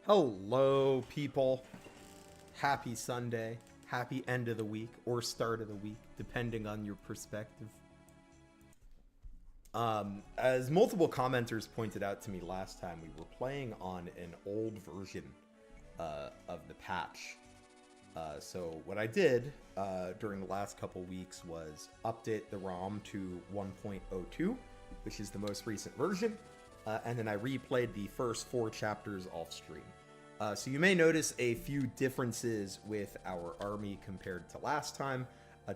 Hello, people. Happy Sunday. Happy end of the week or start of the week, depending on your perspective. As multiple commenters pointed out to me last time, we were playing on an old version of the patch. So what I did during the last couple weeks was update the ROM to 1.02, which is the most recent version, and then I replayed the first 4 chapters off stream. So you may notice a few differences with our army compared to last time.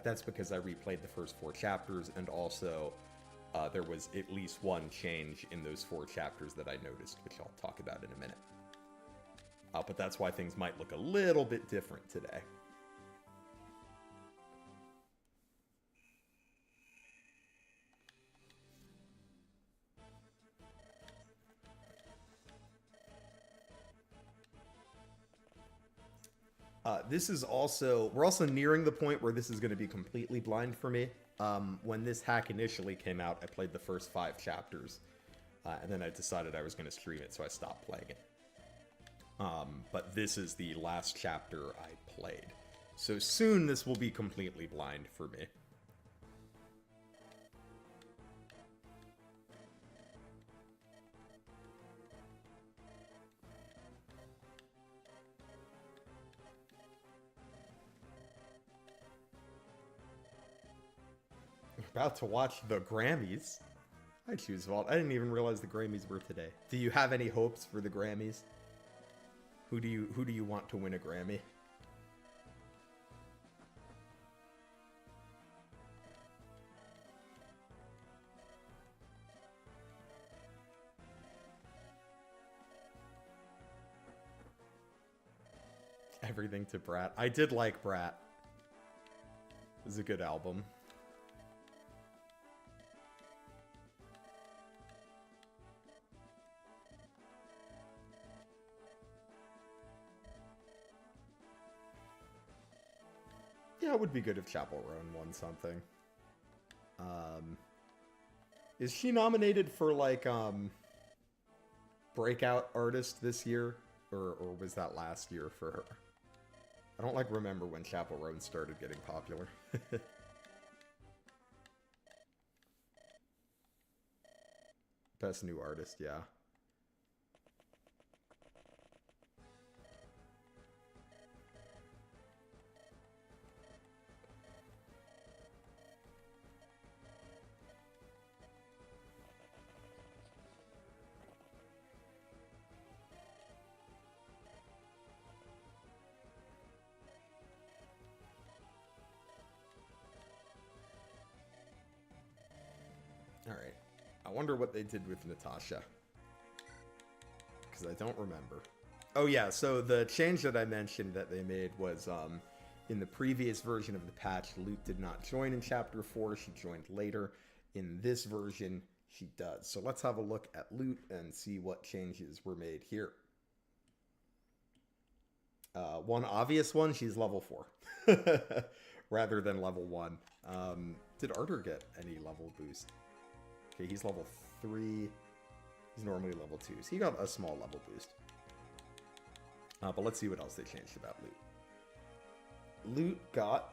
That's because I replayed the first 4 chapters, and also there was at least one change in those 4 chapters that I noticed, which I'll talk about in a minute. But that's why things might look a little bit different today. We're also nearing the point where this is going to be completely blind for me. When this hack initially came out, I played the first 5 chapters, and then I decided I was going to stream it, so I stopped playing it. But this is the last chapter I played. So soon this will be completely blind for me. About to watch the Grammys. I choose Vault. I didn't even realize the Grammys were today. Do you have any hopes for the Grammys? Who do you want to win a Grammy? Everything to Brat. I did like Brat. It was a good album. Yeah, it would be good if Chapel Roan won something. Is she nominated for, like, Breakout Artist this year? Or was that last year for her? I don't, like, remember when Chapel Roan started getting popular. Best New Artist, yeah. Alright. I wonder what they did with Natasha. Because I don't remember. Oh yeah, so the change that I mentioned that they made was, in the previous version of the patch, Lute did not join in Chapter 4, she joined later. In this version, she does. So let's have a look at Lute and see what changes were made here. One obvious one, she's level 4. Rather than level 1. Did Arter get any level boost? Okay, he's level 3. He's normally level 2, so he got a small level boost. But let's see what else they changed about Lute. Lute got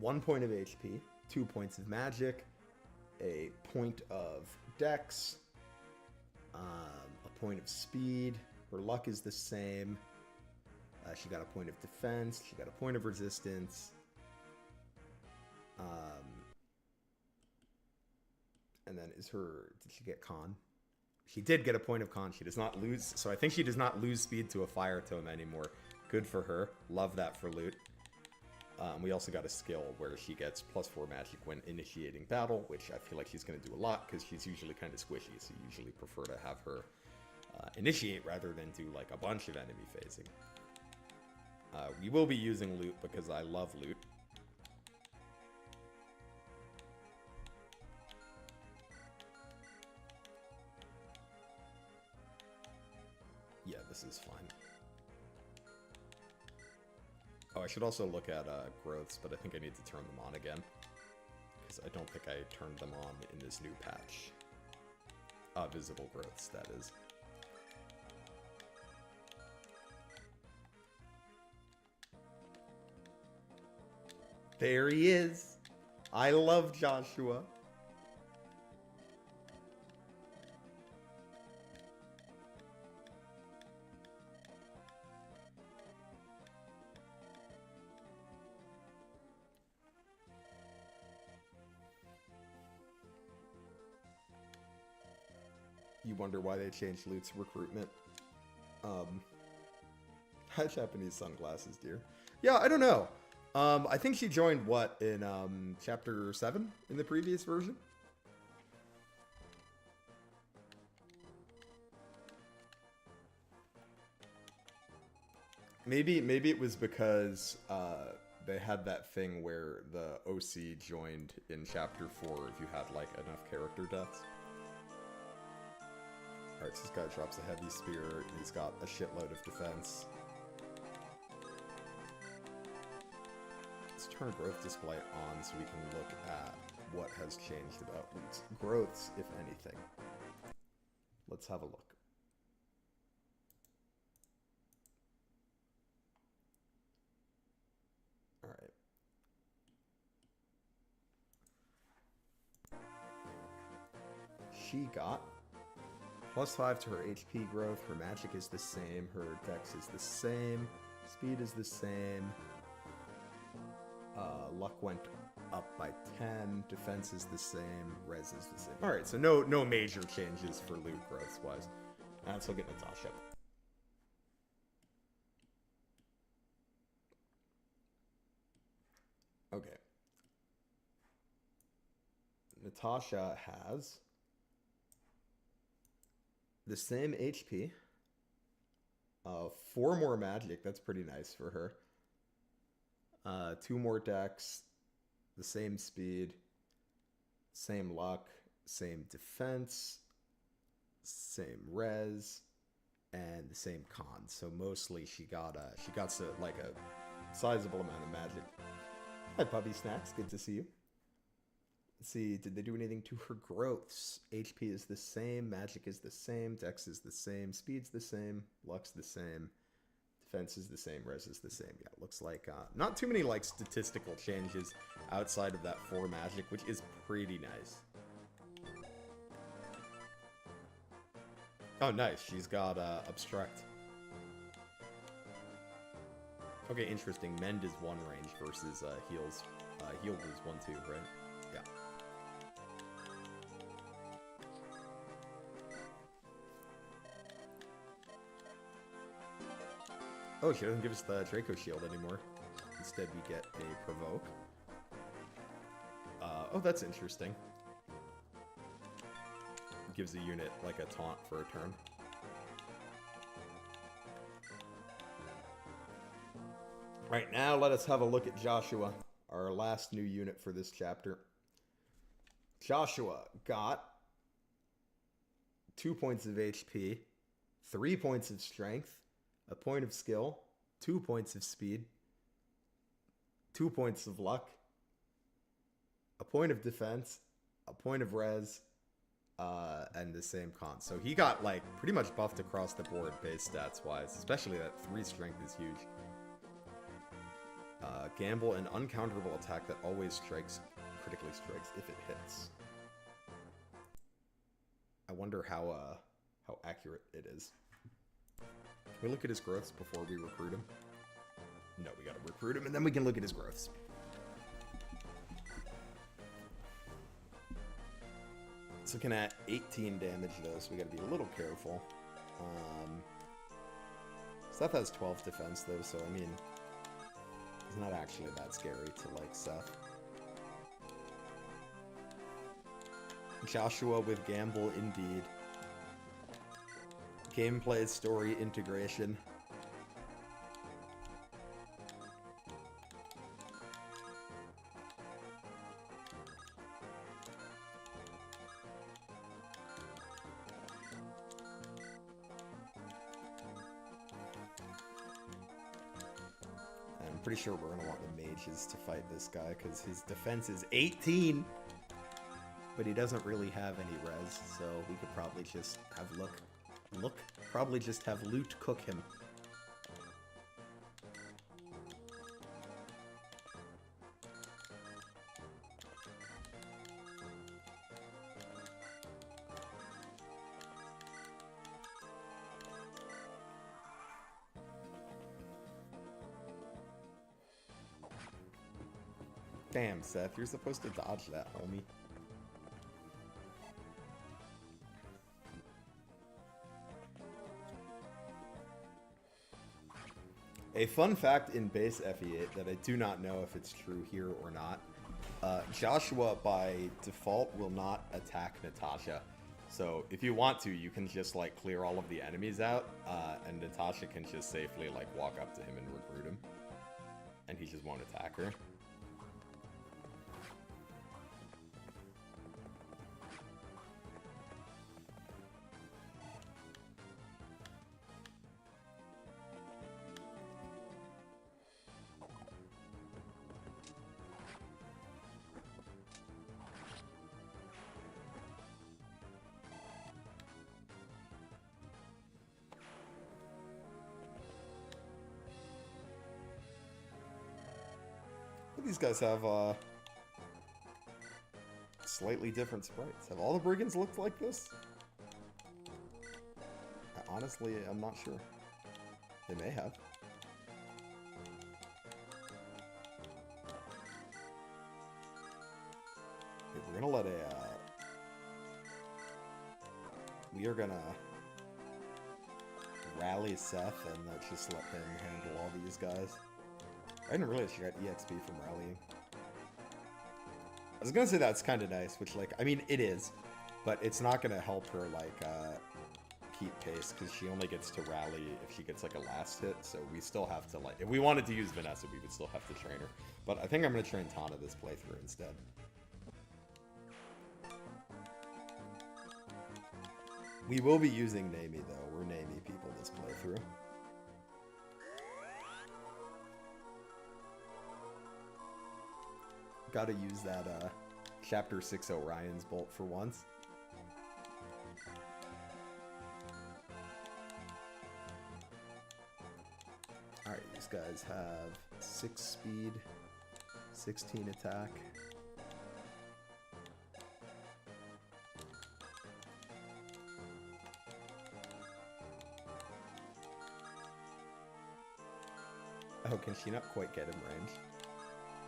1 point of HP, 2 points of magic, a point of dex, a point of speed. Her luck is the same. She got a point of defense. She got a point of resistance. And then did she get con? She did get a point of con. She does not lose, so I think she does not lose speed to a fire tome anymore. Good for her. Love that for Lute. We also got a skill where she gets +4 magic when initiating battle, which I feel like she's going to do a lot because she's usually kind of squishy, so you usually prefer to have her initiate rather than do like a bunch of enemy phasing. We will be using Lute because I love Lute. Yeah, this is fine. Oh, I should also look at growths, but I think I need to turn them on again. Because I don't think I turned them on in this new patch. Visible growths, that is. There he is. I love Joshua. You wonder why they changed Lute's recruitment. Japanese sunglasses, dear. Yeah, I don't know. I think she joined, what, in chapter 7 in the previous version? Maybe it was because they had that thing where the OC joined in chapter 4 if you had, like, enough character deaths. Alright, so this guy drops a heavy spear, and he's got a shitload of defense. Let's turn growth display on so we can look at what has changed about Lute's growths, if anything. Let's have a look. Alright. She got +5 to her HP growth, her magic is the same, her dex is the same, speed is the same, luck went up by 10, defense is the same, res is the same. Alright, so no major changes for loot growth-wise. Let's look at Natasha. Okay. Natasha has the same HP, 4 more magic, that's pretty nice for her. 2 more dex, the same speed, same luck, same defense, same res, and the same con. So mostly she got like a sizable amount of magic. Hi, Puppy Snacks, good to see you. Let's see, did they do anything to her growths? HP is the same, magic is the same, dex is the same, speed's the same, luck's the same, defense is the same, res is the same. Yeah, looks like not too many like statistical changes outside of that 4 magic, which is pretty nice. Oh, nice. She's got obstruct. Okay, interesting. Mend is 1 range versus heals. Heal is 1-2, right? Yeah. Oh, she doesn't give us the Draco Shield anymore. Instead, we get a Provoke. Oh, that's interesting. Gives a unit, like, a taunt for a turn. Right, now let us have a look at Joshua, our last new unit for this chapter. Joshua got 2 points of HP, 3 points of strength, a point of skill, 2 points of speed, 2 points of luck, a point of defense, a point of res, and the same con. So he got, like, pretty much buffed across the board base stats-wise, especially that 3 strength is huge. Gamble, an uncounterable attack that always critically strikes if it hits. I wonder how accurate it is. Can we look at his growths before we recruit him? No, we gotta recruit him, and then we can look at his growths. It's looking at 18 damage, though, so we gotta be a little careful. Seth has 12 defense, though, so, I mean, it's not actually that scary to like Seth. Joshua with Gamble, indeed. Gameplay, story, integration. I'm pretty sure we're going to want the mages to fight this guy, because his defense is 18! But he doesn't really have any res, so we could probably just have probably just have loot cook him. Damn, Seth, you're supposed to dodge that, homie. A fun fact in base FE8 that I do not know if it's true here or not. Joshua, by default, will not attack Natasha. So if you want to, you can just, like, clear all of the enemies out, and Natasha can just safely, like, walk up to him and recruit him. And he just won't attack her. These guys have slightly different sprites. Have all the brigands looked like this? Honestly, I'm not sure. They may have. Okay, we're gonna let we are gonna rally Seth and just let him handle all these guys. I didn't realize she got EXP from rallying. I was gonna say that's kind of nice, which, like, I mean, it is, but it's not gonna help her, like, keep pace, because she only gets to rally if she gets, like, a last hit, so we still have to, like, if we wanted to use Vanessa, we would still have to train her. But I think I'm gonna train Tana this playthrough instead. We will be using Nami, though. We're Nami people this playthrough. Gotta use that, Chapter 6 Orion's Bolt for once. Alright, these guys have 6 speed, 16 attack. Oh, can she not quite get him range?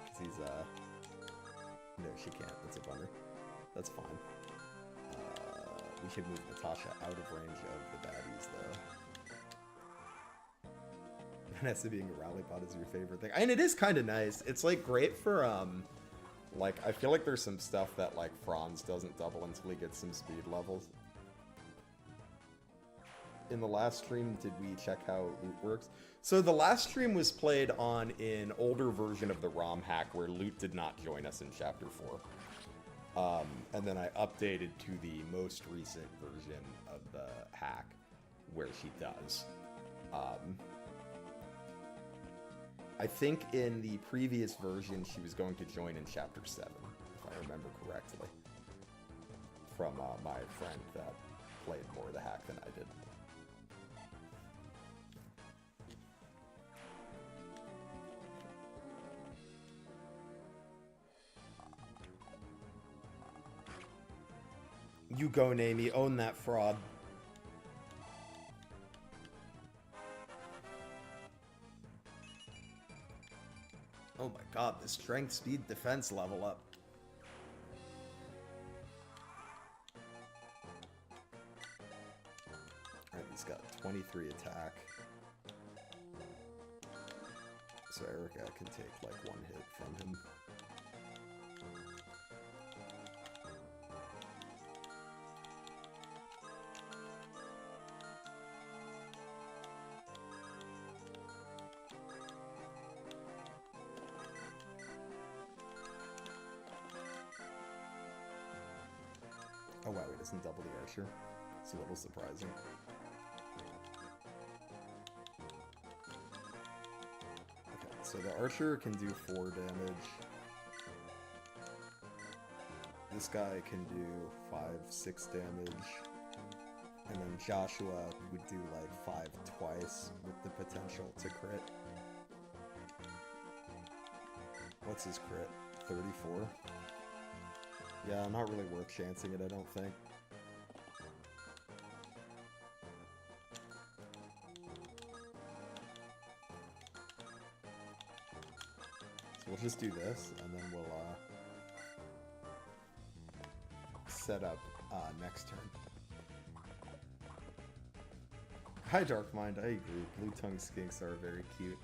Because he's, no, she can't. That's a bummer. That's fine. We should move Natasha out of range of the baddies, though. Vanessa being a rally bot is your favorite thing. And it is kind of nice. It's, like, great for, like, I feel like there's some stuff that, like, Franz doesn't double until he gets some speed levels. In the last stream, did we check how loot works? So the last stream was played on an older version of the ROM hack where loot did not join us in Chapter 4. And then I updated to the most recent version of the hack where she does. I think in the previous version she was going to join in Chapter 7, if I remember correctly. From my friend that played more of the hack than I did. You go, Nami. Own that fraud. Oh my god, the strength, speed, defense level up. Alright, he's got 23 attack. So Erica can take like one hit from him. Oh wow, he doesn't double the archer. It's a little surprising. Okay, so the archer can do 4 damage. This guy can do 5, 6 damage. And then Joshua would do like 5 twice with the potential to crit. What's his crit? 34? Yeah, not really worth chancing it, I don't think. So we'll just do this, and then we'll set up next turn. Hi, Darkmind. I agree. Blue tongue skinks are very cute.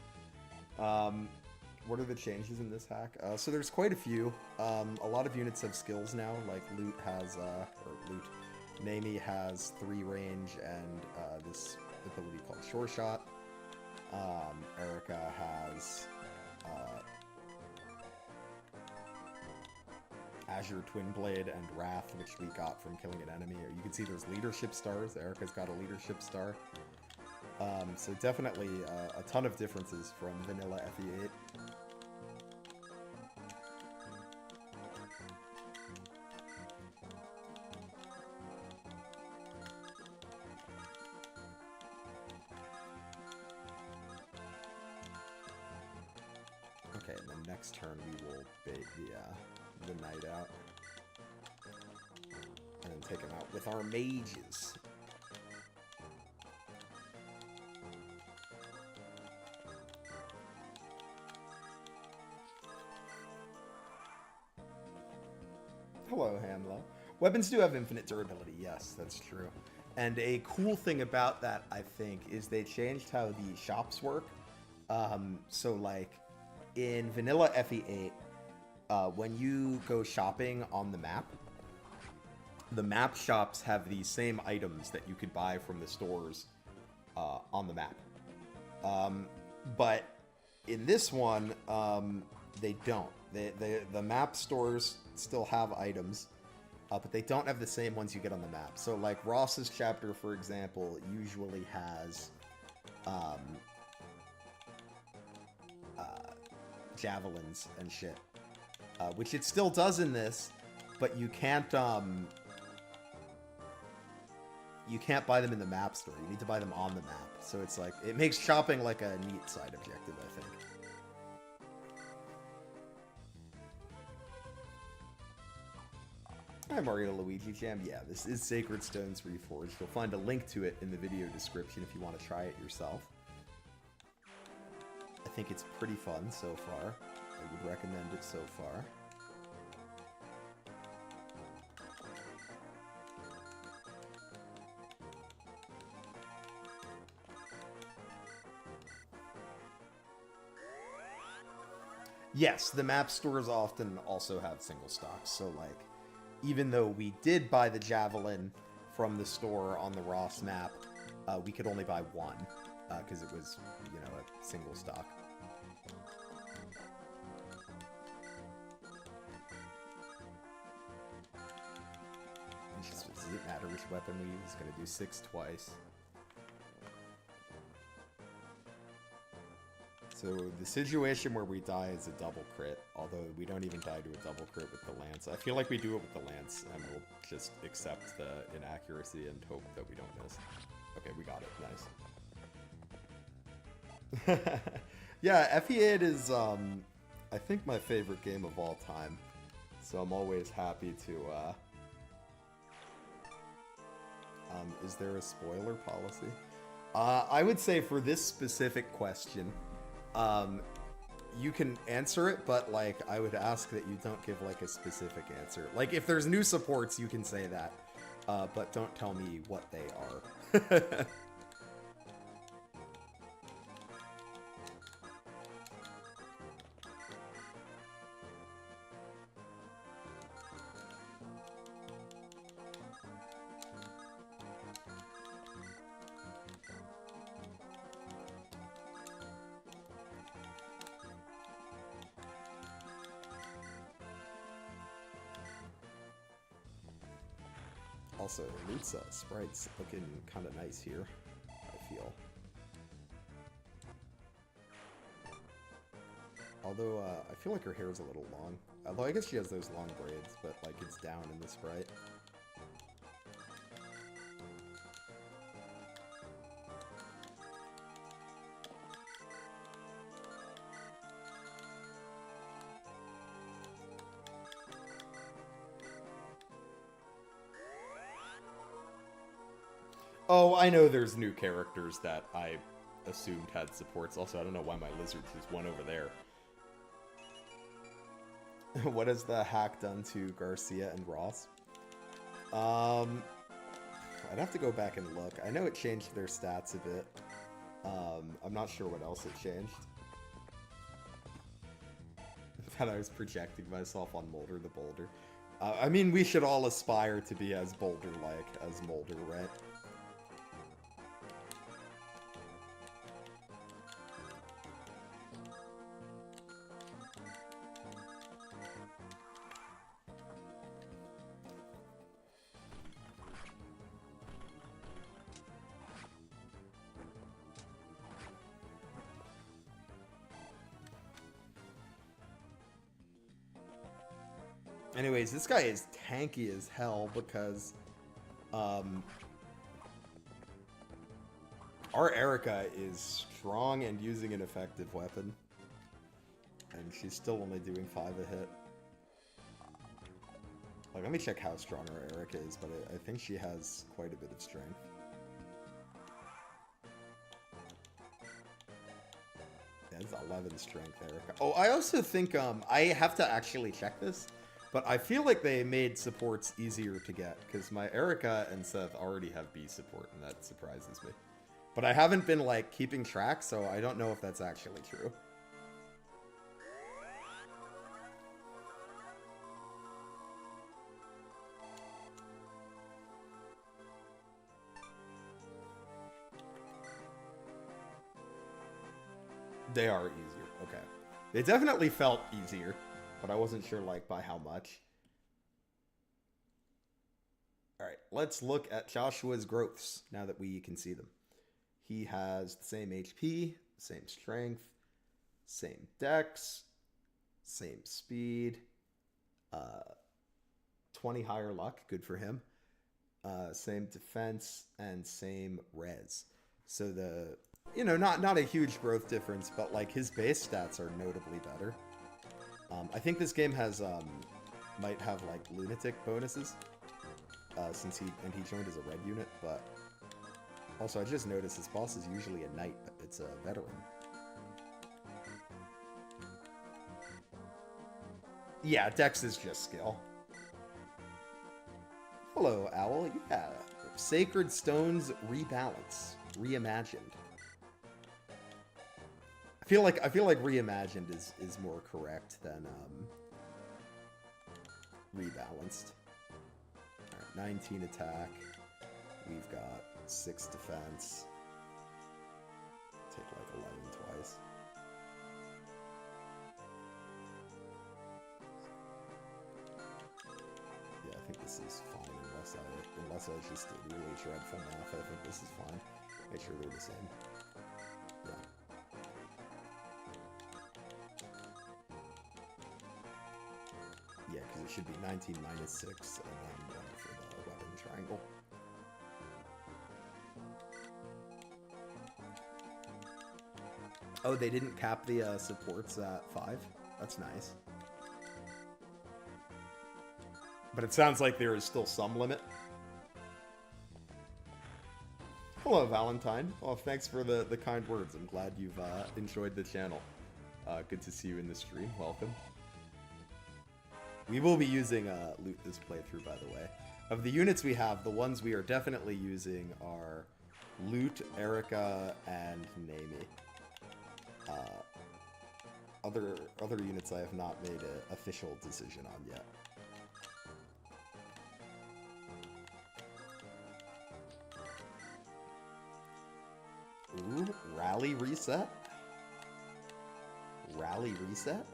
What are the changes in this hack? So there's quite a few. A lot of units have skills now, like Loot has, Nami has 3 range and this ability called Sure Shot. Erica has Azure Twin Blade and Wrath, which we got from killing an enemy. You can see there's leadership stars. Erica's got a leadership star. So definitely a ton of differences from vanilla FE8. Okay, and then next turn we will bait the knight out. And then take him out with our mages. Hello, Hamla. Weapons do have infinite durability, yes, that's true. And a cool thing about that, I think, is they changed how the shops work. So, like, in vanilla FE8, when you go shopping on the map shops have the same items that you could buy from the stores on the map. But in this one, they don't. The map stores still have items, but they don't have the same ones you get on the map. So, like, Ross's chapter, for example, usually has javelins and shit, which it still does in this, but you can't buy them in the map store. You need to buy them on the map. So it's like, it makes shopping like a neat side objective, I think. Hi, Mario Luigi Jam. Yeah, this is Sacred Stones Reforged. You'll find a link to it in the video description if you want to try it yourself. I think it's pretty fun so far. I would recommend it so far. Yes, the map stores often also have single stocks, so like, even though we did buy the Javelin from the store on the Ross map, we could only buy one, because it was, you know, a single stock. Does it matter which weapon we use? It's going to do 6 twice. So the situation where we die is a double crit, although we don't even die to a double crit with the lance. I feel like we do it with the lance, and we'll just accept the inaccuracy and hope that we don't miss. Okay, we got it. Nice. Yeah, FE8 is, I think, my favorite game of all time. So I'm always happy to, is there a spoiler policy? I would say for this specific question, you can answer it, but, like, I would ask that you don't give, like, a specific answer. Like, if there's new supports, you can say that, but don't tell me what they are. Also, Lutza sprite's looking kind of nice here, I feel. Although, I feel like her hair is a little long. Although I guess she has those long braids, but, like, it's down in the sprite. Oh, I know there's new characters that I assumed had supports. Also, I don't know why my lizard is one over there. What has the hack done to Garcia and Ross? I'd have to go back and look. I know it changed their stats a bit. I'm not sure what else it changed. That I was projecting myself on Molder the Boulder. I mean, we should all aspire to be as Boulder-like as Molder, right? Anyways, this guy is tanky as hell because our Erica is strong and using an effective weapon. And she's still only doing 5 a hit. Like, let me check how strong our Erica is, but I think she has quite a bit of strength. Yeah, it's 11 strength Erica. Oh, I also think, I have to actually check this. But I feel like they made supports easier to get, because my Erica and Seth already have B support, and that surprises me. But I haven't been, like, keeping track, so I don't know if that's actually true. They are easier, okay. They definitely felt easier. But I wasn't sure, like, by how much. Alright, let's look at Joshua's growths, now that we can see them. He has the same HP, same strength, same dex, same speed, 20 higher luck, good for him. Same defense, and same res. So the, you know, not a huge growth difference, but, like, his base stats are notably better. I think this game has, might have, like, lunatic bonuses, since he joined as a red unit, but also I just noticed his boss is usually a knight, but it's a veteran. Yeah, dex is just skill. Hello, Owl. Yeah, Sacred Stones Rebalance, Reimagined. I feel like reimagined is more correct than rebalanced. Alright, 19 attack. We've got 6 defense. Take like 11 twice. Yeah, I think this is fine unless I just did really dreadful math. I think this is fine. Make sure they're the same. Yeah. Yeah, because it should be 19 minus 6, and then 1 for the weapon triangle. Oh, they didn't cap the supports at 5? That's nice. But it sounds like there is still some limit. Hello, Valentine. Well, thanks for the kind words. I'm glad you've enjoyed the channel. Good to see you in the stream. Welcome. We will be using loot this playthrough, by the way. Of the units we have, the ones we are definitely using are Loot, Erica, and Nami. Other units I have not made an official decision on yet. Ooh, Rally Reset? Rally Reset?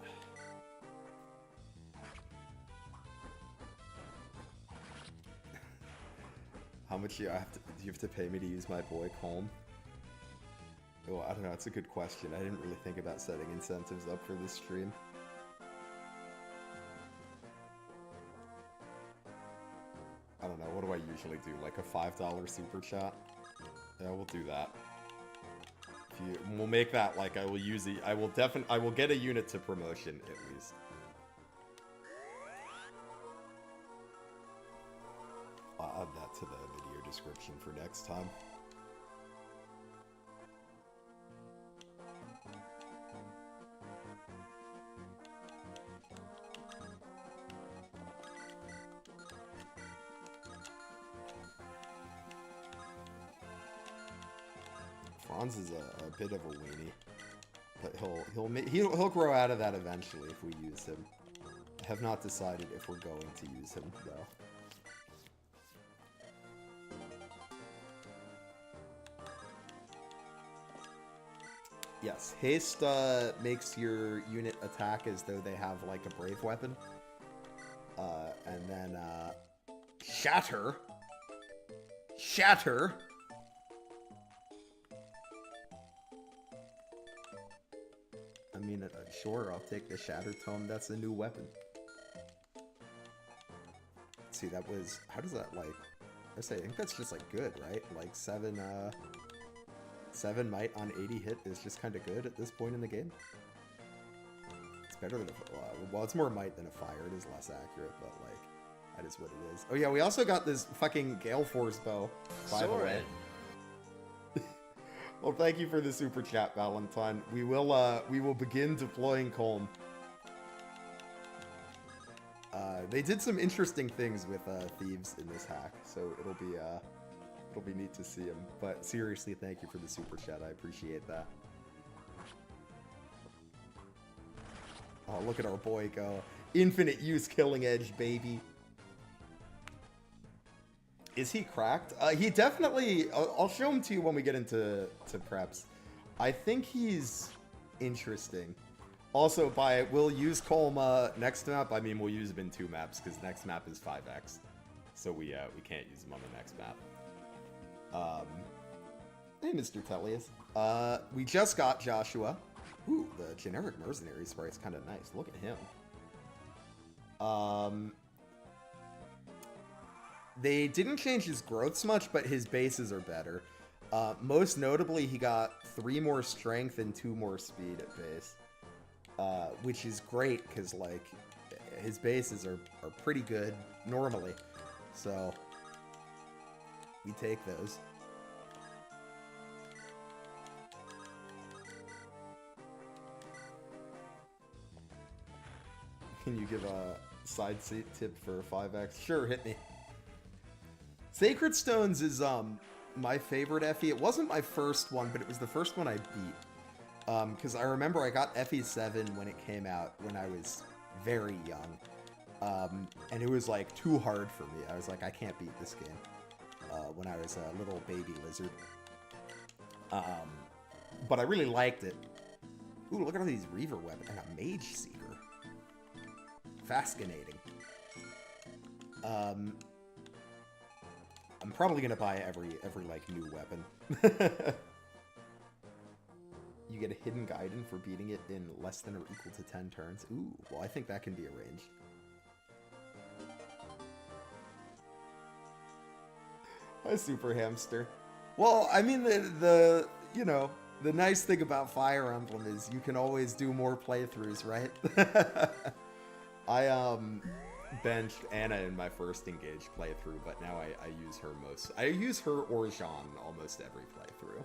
How much do you have to pay me to use my boy Calm? Oh, I don't know, it's a good question. I didn't really think about setting incentives up for this stream. I don't know, what do I usually do? Like a $5 super chat? Yeah, we'll do that. We'll make that like I will get a unit to promotion at least. I'll add that to the video description for next time. Bronze is a bit of a weenie, but he'll grow out of that eventually if we use him. I have not decided if we're going to use him though. Yes, haste makes your unit attack as though they have like a brave weapon. And then shatter. Shatter. I mean, sure, I'll take the shatter tome. That's a new weapon. Let's see, that was, how does that like, I think that's just like good, right? Like 7 might on 80 hit is just kind of good at this point in the game. It's better than well, it's more might than a fire. It is less accurate, but like, that is what it is. Oh yeah, we also got this fucking Gale Force bow. Soren. Well, thank you for the super chat, Valentine. We will begin deploying Colm. They did some interesting things with thieves in this hack, so it'll be neat to see them. But seriously, thank you for the super chat. I appreciate that. Oh, look at our boy go. Infinite use killing edge, baby. Is he cracked? He definitely... I'll show him to you when we get into preps. I think he's interesting. Also, we'll use Colm next map. I mean, we'll use him in 2 maps, because next map is 5x. So we can't use him on the next map. Hey, Mr. Tellius. We just got Joshua. Ooh, the generic mercenary sprite's kind of nice. Look at him. They didn't change his growths much, but his bases are better. Most notably, he got 3 more strength and 2 more speed at base. Which is great, because, like, his bases are pretty good normally. So, we take those. Can you give a side tip for 5x? Sure, hit me. Sacred Stones is my favorite FE. It wasn't my first one, but it was the first one I beat. Because I remember I got FE7 when it came out when I was very young. And it was like too hard for me. I was like, I can't beat this game. When I was a little baby lizard. But I really liked it. Ooh, look at all these Reaver weapons. And a Mage Seeker. Fascinating. I'm probably gonna buy every like new weapon. You get a hidden guidance for beating it in less than or equal to 10 turns. Ooh, well I think that can be arranged. Hi, Super Hamster. Well, I mean the you know, the nice thing about Fire Emblem is you can always do more playthroughs, right? I benched Anna in my first engaged playthrough, but now I use her I use her or Jean almost every playthrough.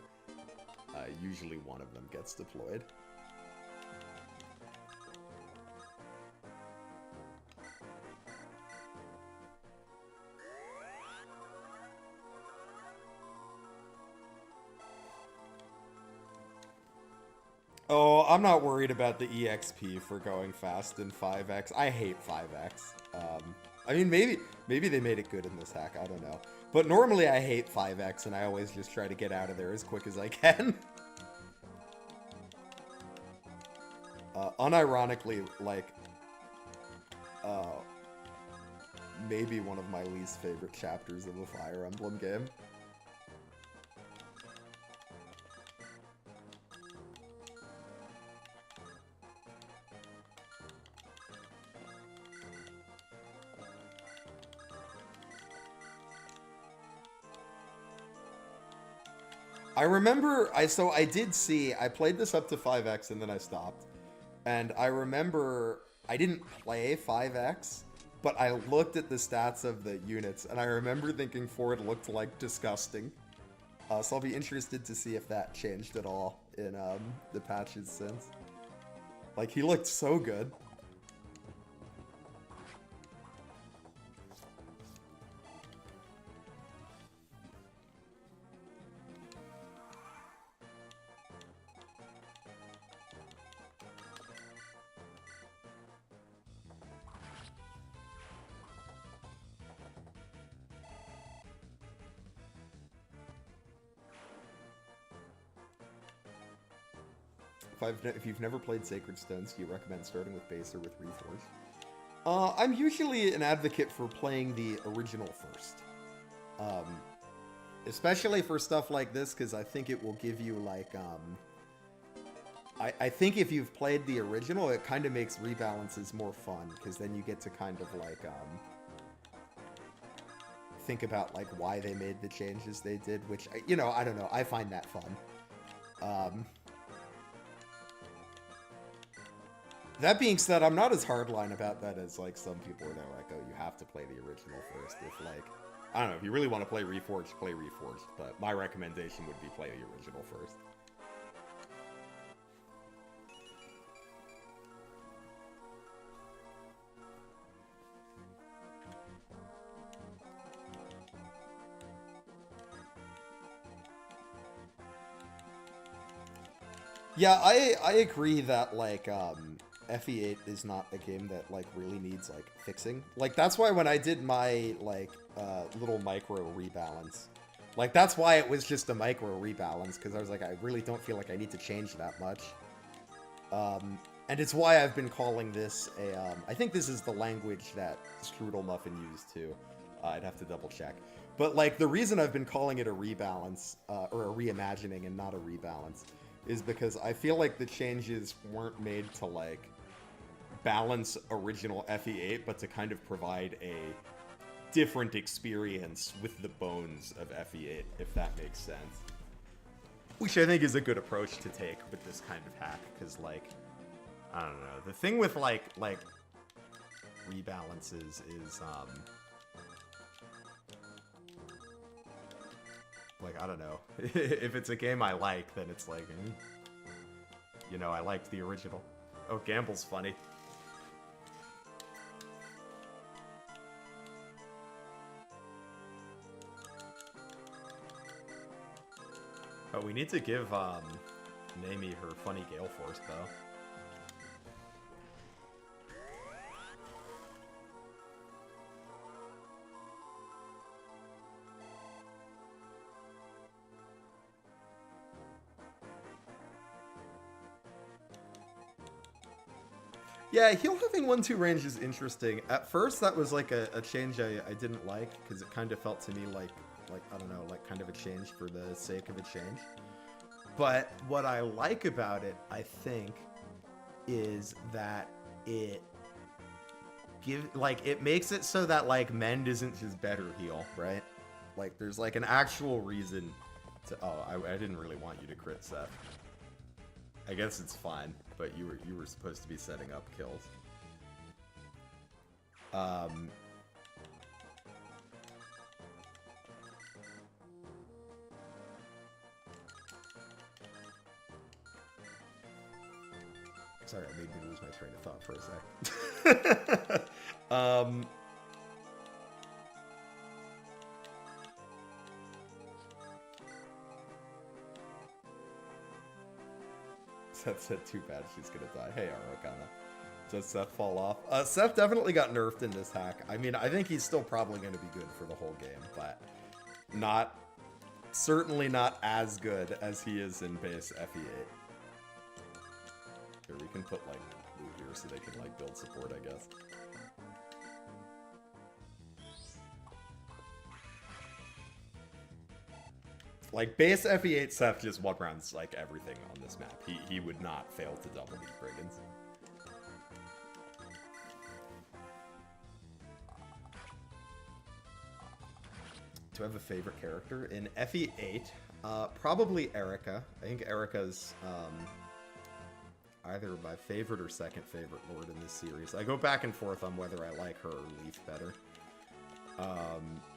Usually one of them gets deployed. Oh, I'm not worried about the EXP for going fast in 5x. I hate 5x. I mean, maybe they made it good in this hack. I don't know. But normally I hate 5x, and I always just try to get out of there as quick as I can. Unironically, like, maybe one of my least favorite chapters of a Fire Emblem game. I remember, I played this up to 5x and then I stopped. And I remember, I didn't play 5x, but I looked at the stats of the units, and I remember thinking Ford looked like disgusting. So I'll be interested to see if that changed at all in the patches since. Like, he looked so good. If you've never played Sacred Stones, do you recommend starting with base or with Reforged? I'm usually an advocate for playing the original first. Especially for stuff like this, because I think it will give you, like, I think if you've played the original, it kind of makes rebalances more fun, because then you get to kind of, like, think about, like, why they made the changes they did, which, you know, I don't know, I find that fun. That being said, I'm not as hardline about that as, like, some people where they're like, oh, you have to play the original first. If, like, I don't know, if you really want to play Reforged, play Reforged. But my recommendation would be play the original first. Yeah, I agree that, like, FE8 is not a game that, like, really needs, like, fixing. Like, that's why when I did my, like, little micro rebalance, like, that's why it was just a micro rebalance, because I was like, I really don't feel like I need to change that much. And it's why I've been calling this a, I think this is the language that Strudel Muffin used too. I'd have to double check. But, like, the reason I've been calling it a rebalance, or a reimagining and not a rebalance, is because I feel like the changes weren't made to, like, balance original FE8, but to kind of provide a different experience with the bones of FE8, if that makes sense. Which I think is a good approach to take with this kind of hack, because, like, I don't know, the thing with, like rebalances is, like, I don't know. If it's a game I like, then it's like, you know, I liked the original. Oh, Gamble's funny. Oh, we need to give, Naomi her funny Gale Force, though. Yeah, heal having 1-2 range is interesting. At first, that was like a change I didn't like, because it kind of felt to me like, I don't know, like kind of a change for the sake of a change. But what I like about it, I think, is that it it makes it so that, like, Mend isn't just better heal, right? Like, there's, like, an actual reason to... Oh, I didn't really want you to crit, Seth. I guess it's fine, but you were supposed to be setting up kills. Sorry, I made me lose my train of thought for a sec. Seth said too bad she's gonna die. Hey, Arokana. Does Seth fall off? Seth definitely got nerfed in this hack. I mean, I think he's still probably gonna be good for the whole game, but certainly not as good as he is in base FE8. Here, we can put, like, blue here so they can, like, build support, I guess. Like, base FE8 Seth just one-rounds, like, everything on this map. He would not fail to double these brigands. Do I have a favorite character? In FE8, probably Erica. I think Erica's, either my favorite or second favorite lord in this series. I go back and forth on whether I like her or Leaf better.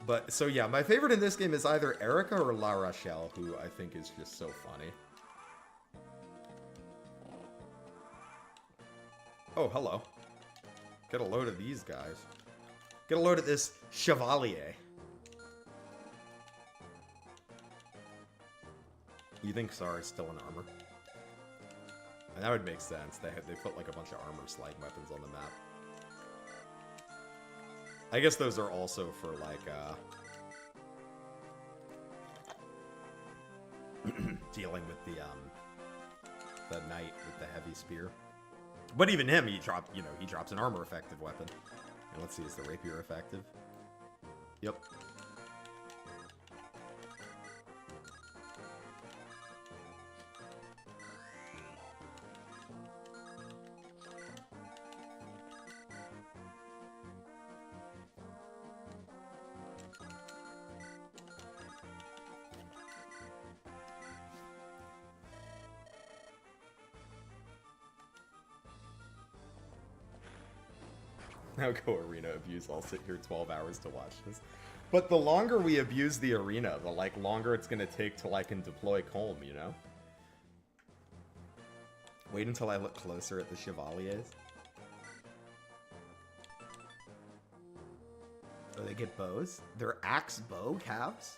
But, so yeah, my favorite in this game is either Erica or La Rochelle, who I think is just so funny. Oh, hello. Get a load of these guys. Get a load of this Chevalier. You think Sara's still in armor? And that would make sense. They put like a bunch of armor slide weapons on the map. I guess those are also for like dealing with the the knight with the heavy spear. But even him, he drops an armor effective weapon. And let's see, is the rapier effective? Yep. Now go arena abuse. I'll sit here 12 hours to watch this. But the longer we abuse the arena, the longer it's gonna take till I can deploy Colm, you know? Wait until I look closer at the Chevaliers. Oh, they get bows? They're axe bow calves?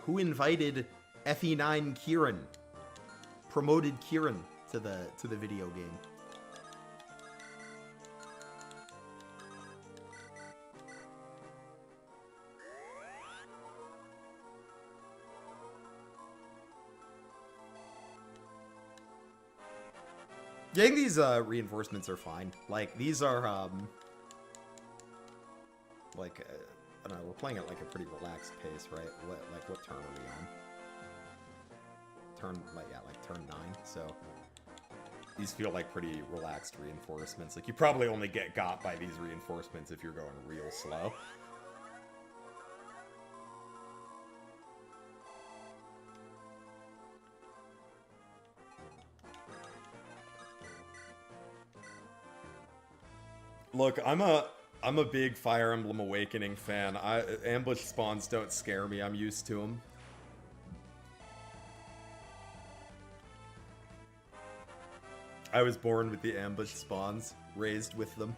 Who invited FE9 Kieran? Promoted Kieran to the video game. Yeah, I think these reinforcements are fine. Like, these are, I don't know, we're playing at, like, a pretty relaxed pace, right? What turn are we on? Turn 9, so... These feel like pretty relaxed reinforcements. Like, you probably only get got by these reinforcements if you're going real slow. Look, I'm a big Fire Emblem Awakening fan. Ambush spawns don't scare me. I'm used to them. I was born with the ambush spawns, raised with them.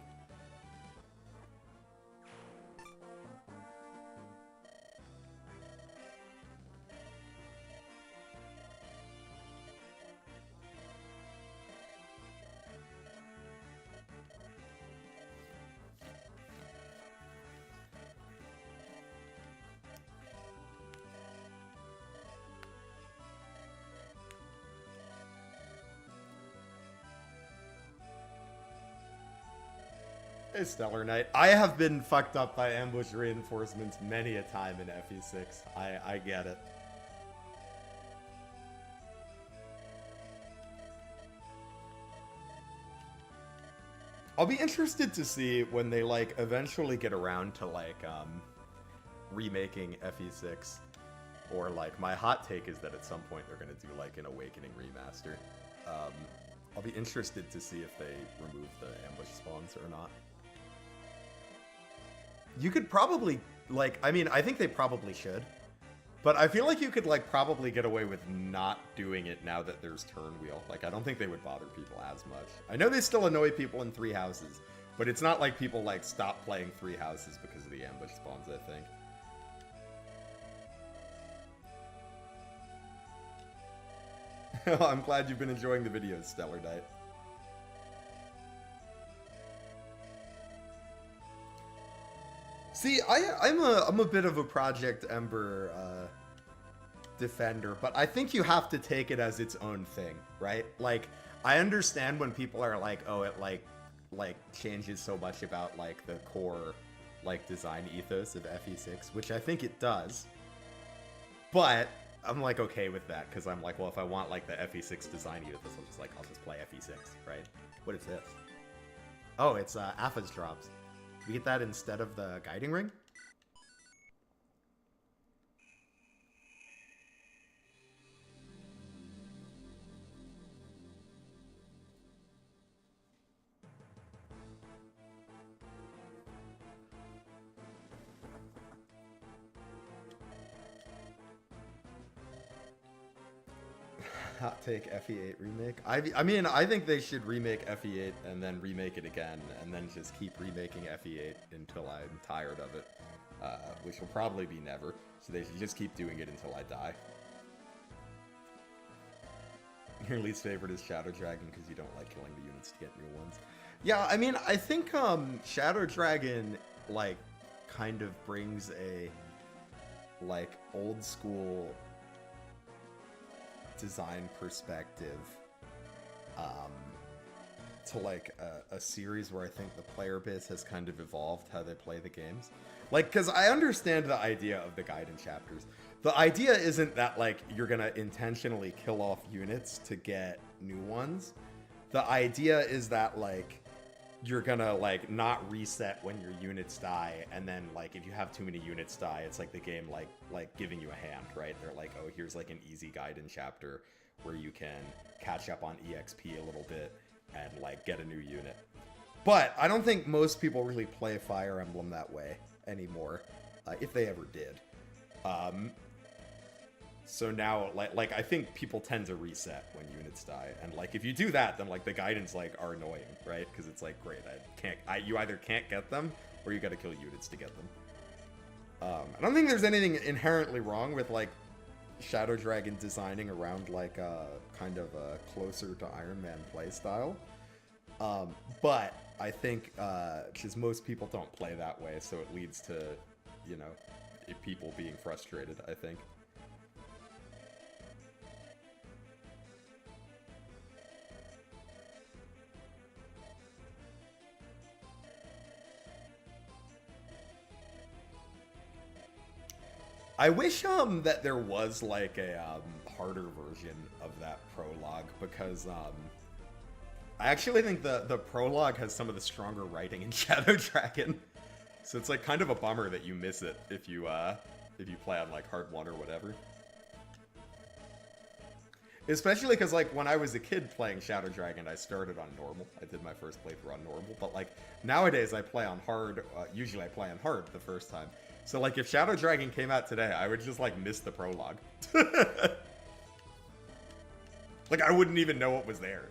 Hey, Stellar Knight. I have been fucked up by ambush reinforcements many a time in FE6. I get it. I'll be interested to see when they, like, eventually get around to, like, remaking FE6. Or, like, my hot take is that at some point they're gonna do, like, an Awakening remaster. I'll be interested to see if they remove the ambush spawns or not. You could probably, like, I mean, I think they probably should. But I feel like you could, like, probably get away with not doing it now that there's turn wheel. Like, I don't think they would bother people as much. I know they still annoy people in 3 houses, but it's not like people, like, stop playing 3 houses because of the ambush spawns, I think. I'm glad you've been enjoying the videos, Stellar Knight. See, I'm a bit of a Project Ember defender, but I think you have to take it as its own thing, right? Like, I understand when people are like, oh, it like changes so much about like the core like design ethos of FE6, which I think it does. But I'm like okay with that because I'm like, well, if I want like the FE6 design ethos, I'll just play FE6, right? What is this? Oh, it's Apha's drops. We get that instead of the guiding ring? Hot take FE8 remake. I mean, I think they should remake FE8 and then remake it again, and then just keep remaking FE8 until I'm tired of it, which will probably be never. So they should just keep doing it until I die. Your least favorite is Shadow Dragon because you don't like killing the units to get new ones. Yeah, I mean, I think Shadow Dragon like kind of brings a like old school design perspective um, to like a series where I think the player base has kind of evolved how they play the games. Like, because I understand the idea of the guidance chapters. The idea isn't that like you're gonna intentionally kill off units to get new ones. The idea is that like you're gonna like not reset when your units die, and then like if you have too many units die, it's like the game like giving you a hand, right? They're like, oh, here's like an easy guidance chapter where you can catch up on EXP a little bit and like get a new unit. But I don't think most people really play Fire Emblem that way anymore, if they ever did. So now, like I think people tend to reset when units die, and like if you do that, then like the guidance like are annoying, right? Because it's like, great, you either can't get them or you got to kill units to get them. I don't think there's anything inherently wrong with like Shadow Dragon designing around like a kind of a closer to Iron Man playstyle, but I think because most people don't play that way, so it leads to, you know, people being frustrated, I think. I wish that there was like a harder version of that prologue, because I actually think the prologue has some of the stronger writing in Shadow Dragon. So it's like kind of a bummer that you miss it if you play on like hard 1 or whatever. Especially because like when I was a kid playing Shadow Dragon, I started on normal. I did my first playthrough on normal, but like nowadays I play on hard. Usually I play on hard the first time. So like if Shadow Dragon came out today, I would just like miss the prologue. Like I wouldn't even know what was there.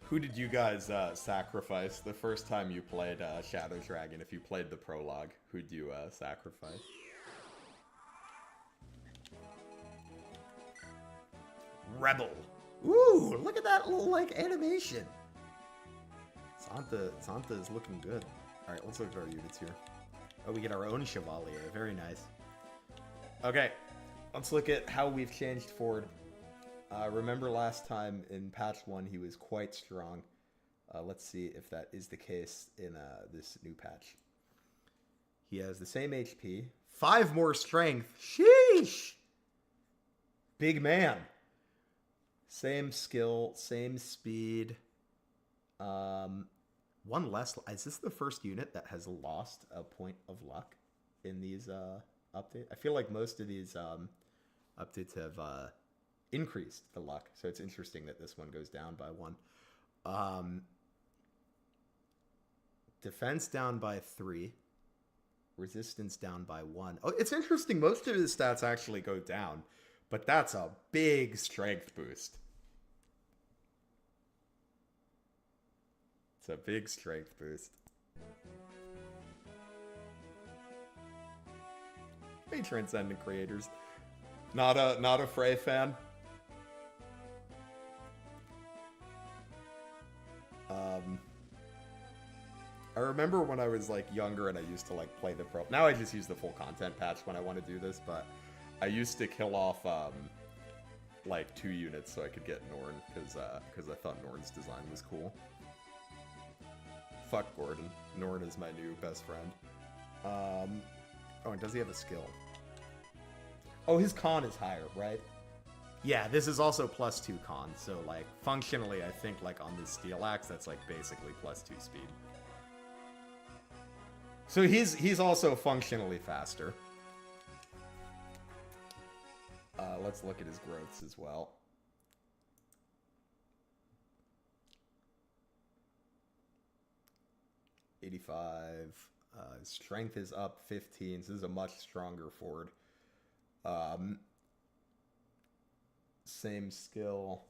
Who did you guys sacrifice the first time you played Shadow Dragon? If you played the prologue, who'd you sacrifice? Rebel. Ooh, look at that little like animation. Santa is looking good. All right, let's look at our units here. Oh, we get our own Chevalier. Very nice. Okay, let's look at how we've changed Ford. Remember last time in patch 1 he was quite strong. Let's see if that is the case in this new patch. He has the same HP, 5 more strength. Sheesh! Big man. Same skill, same speed. 1 less. Is this the first unit that has lost a point of luck in these updates? I feel like most of these updates have increased the luck, so it's interesting that this one goes down by 1. Defense down by 3, resistance down by 1. Oh, it's interesting, most of his stats actually go down, but that's a big strength boost. It's a big strength boost. Hey, Transcendent Creators. Not a Frey fan. I remember when I was like younger and I used to like play the pro. Now I just use the full content patch when I want to do this, but I used to kill off like 2 units so I could get Norn because I thought Norn's design was cool. Fuck Gordon. Norn is my new best friend. Oh, and does he have a skill? Oh, his con is higher, right? Yeah, this is also +2 con, so like functionally I think like on the Steel Axe that's like basically +2 speed. So he's also functionally faster. Let's look at his growths as well. 85. Strength is up 15, so this is a much stronger Ford. Same skill.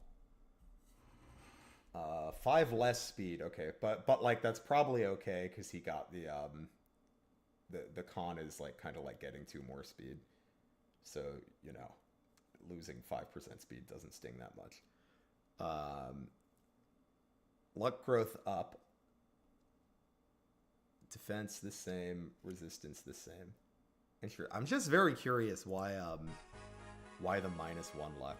5 less speed, okay, but like that's probably okay because he got the con is like kind of like getting 2 more speed, so you know, losing 5% speed doesn't sting that much. Luck growth up, defense the same, resistance the same. And sure, I'm just very curious why the -1 luck.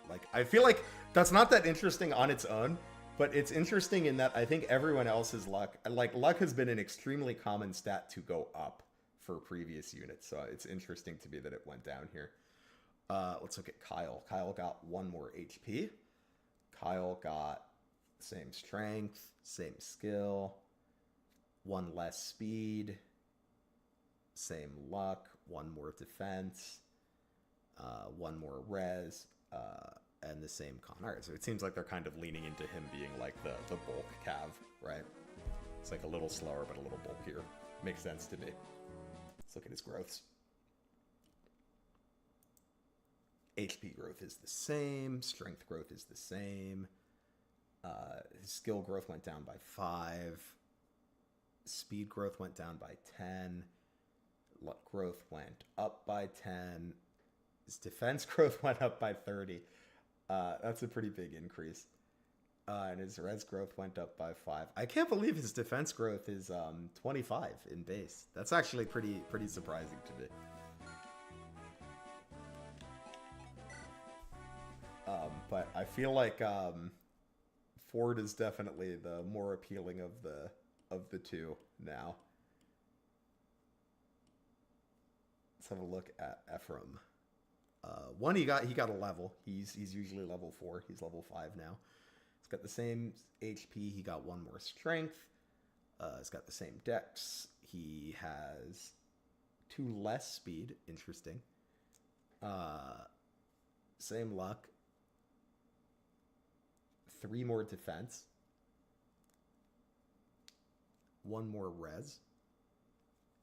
Like, I feel like that's not that interesting on its own, but it's interesting in that I think everyone else's luck, like, luck has been an extremely common stat to go up for previous units, so it's interesting to me that it went down here. Let's look at Kyle. Kyle got 1 more HP. Kyle got same strength, same skill, 1 less speed, same luck, 1 more defense, 1 more res, and the same con. Alright, so it seems like they're kind of leaning into him being like the bulk cav, right? It's like a little slower, but a little bulkier. Makes sense to me. Let's look at his growths. HP growth is the same. Strength growth is the same. His skill growth went down by 5. Speed growth went down by 10. Luck growth went up by 10. His defense growth went up by 30. That's a pretty big increase. And his res growth went up by 5. I can't believe his defense growth is 25 in base. That's actually pretty surprising to me. But I feel like Ford is definitely the more appealing of the two now. Let's have a look at Ephraim. One, he got a level. He's usually level 4. He's level 5 now. He's got the same HP. He got 1 more strength. He's got the same dex. He has 2 less speed. Interesting. Same luck. 3 more defense. 1 more res.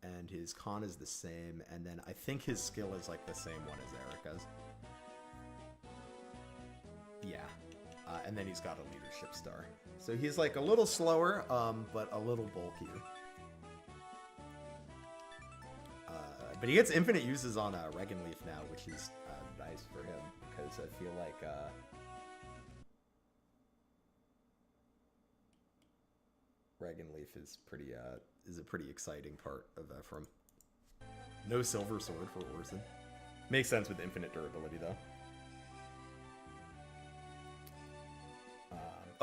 And his con is the same, and then I think his skill is like the same one as Erica's. Yeah. And then he's got a leadership star. So he's like a little slower, but a little bulkier. But he gets infinite uses on Regenleaf now, which is nice for him, because I feel like Regenleaf is a pretty exciting part of Ephraim. No silver sword for Orson. Makes sense with infinite durability, though.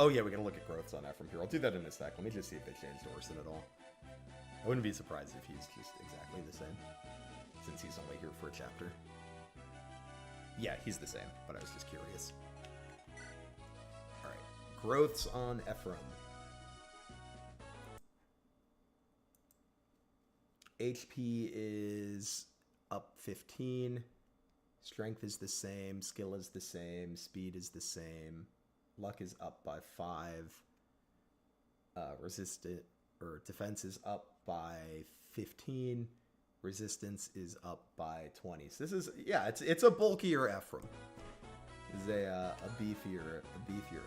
Oh yeah, we gotta look at growths on Ephraim here. I'll do that in a sec. Let me just see if they changed Orson at all. I wouldn't be surprised if he's just exactly the same, since he's only here for a chapter. Yeah, he's the same, but I was just curious. Alright, growths on Ephraim. HP is up 15. Strength is the same. Skill is the same. Speed is the same. Luck is up by 5. Defense is up by 15. Resistance is up by 20. So this is, yeah, it's a bulkier Ephraim. This is a beefier Ephraim.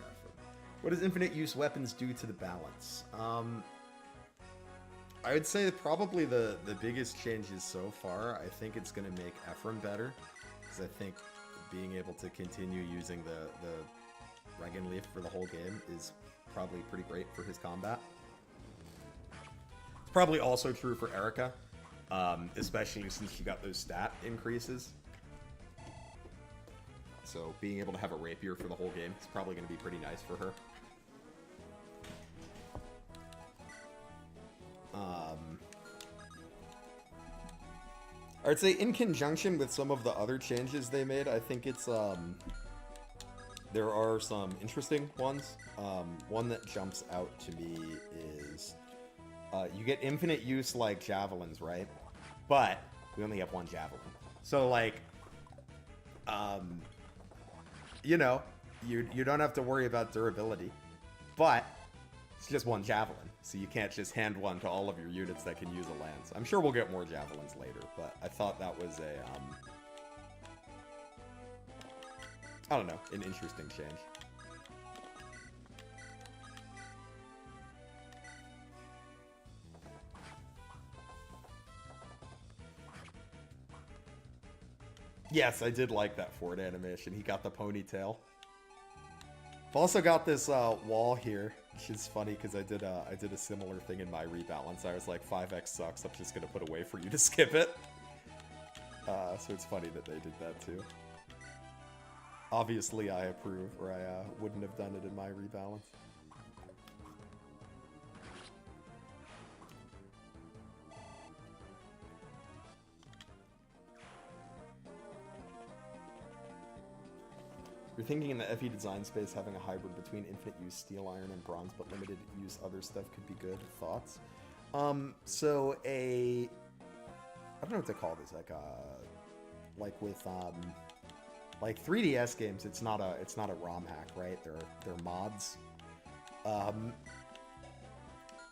What does infinite use weapons do to the balance? I would say probably the biggest changes so far. I think it's going to make Ephraim better, because I think being able to continue using the Regenleaf for the whole game is probably pretty great for his combat. It's probably also true for Erica, especially since she got those stat increases. So being able to have a rapier for the whole game is probably going to be pretty nice for her. I'd say in conjunction with some of the other changes they made, I think it's, there are some interesting ones. One that jumps out to me is, you get infinite use like javelins, right? But we only have 1 javelin. So, like, you know, you don't have to worry about durability. But It's just one javelin, so you can't just hand one to all of your units that can use a lance. I'm sure we'll get more javelins later, but I thought that was a, I don't know, an interesting change. Yes, I did like that Ford animation. He got the ponytail. I've also got this wall here, which is funny because I did a similar thing in my rebalance. I was like, 5x sucks. I'm just gonna put a way for you to skip it. So it's funny that they did that too. Obviously, I approve, or I wouldn't have done it in my rebalance. You're thinking in the FE design space, having a hybrid between infinite use steel iron and bronze, but limited use other stuff could be good. Thoughts? So I don't know what to call this. Like with like 3DS games, it's not a ROM hack, right? They're mods. I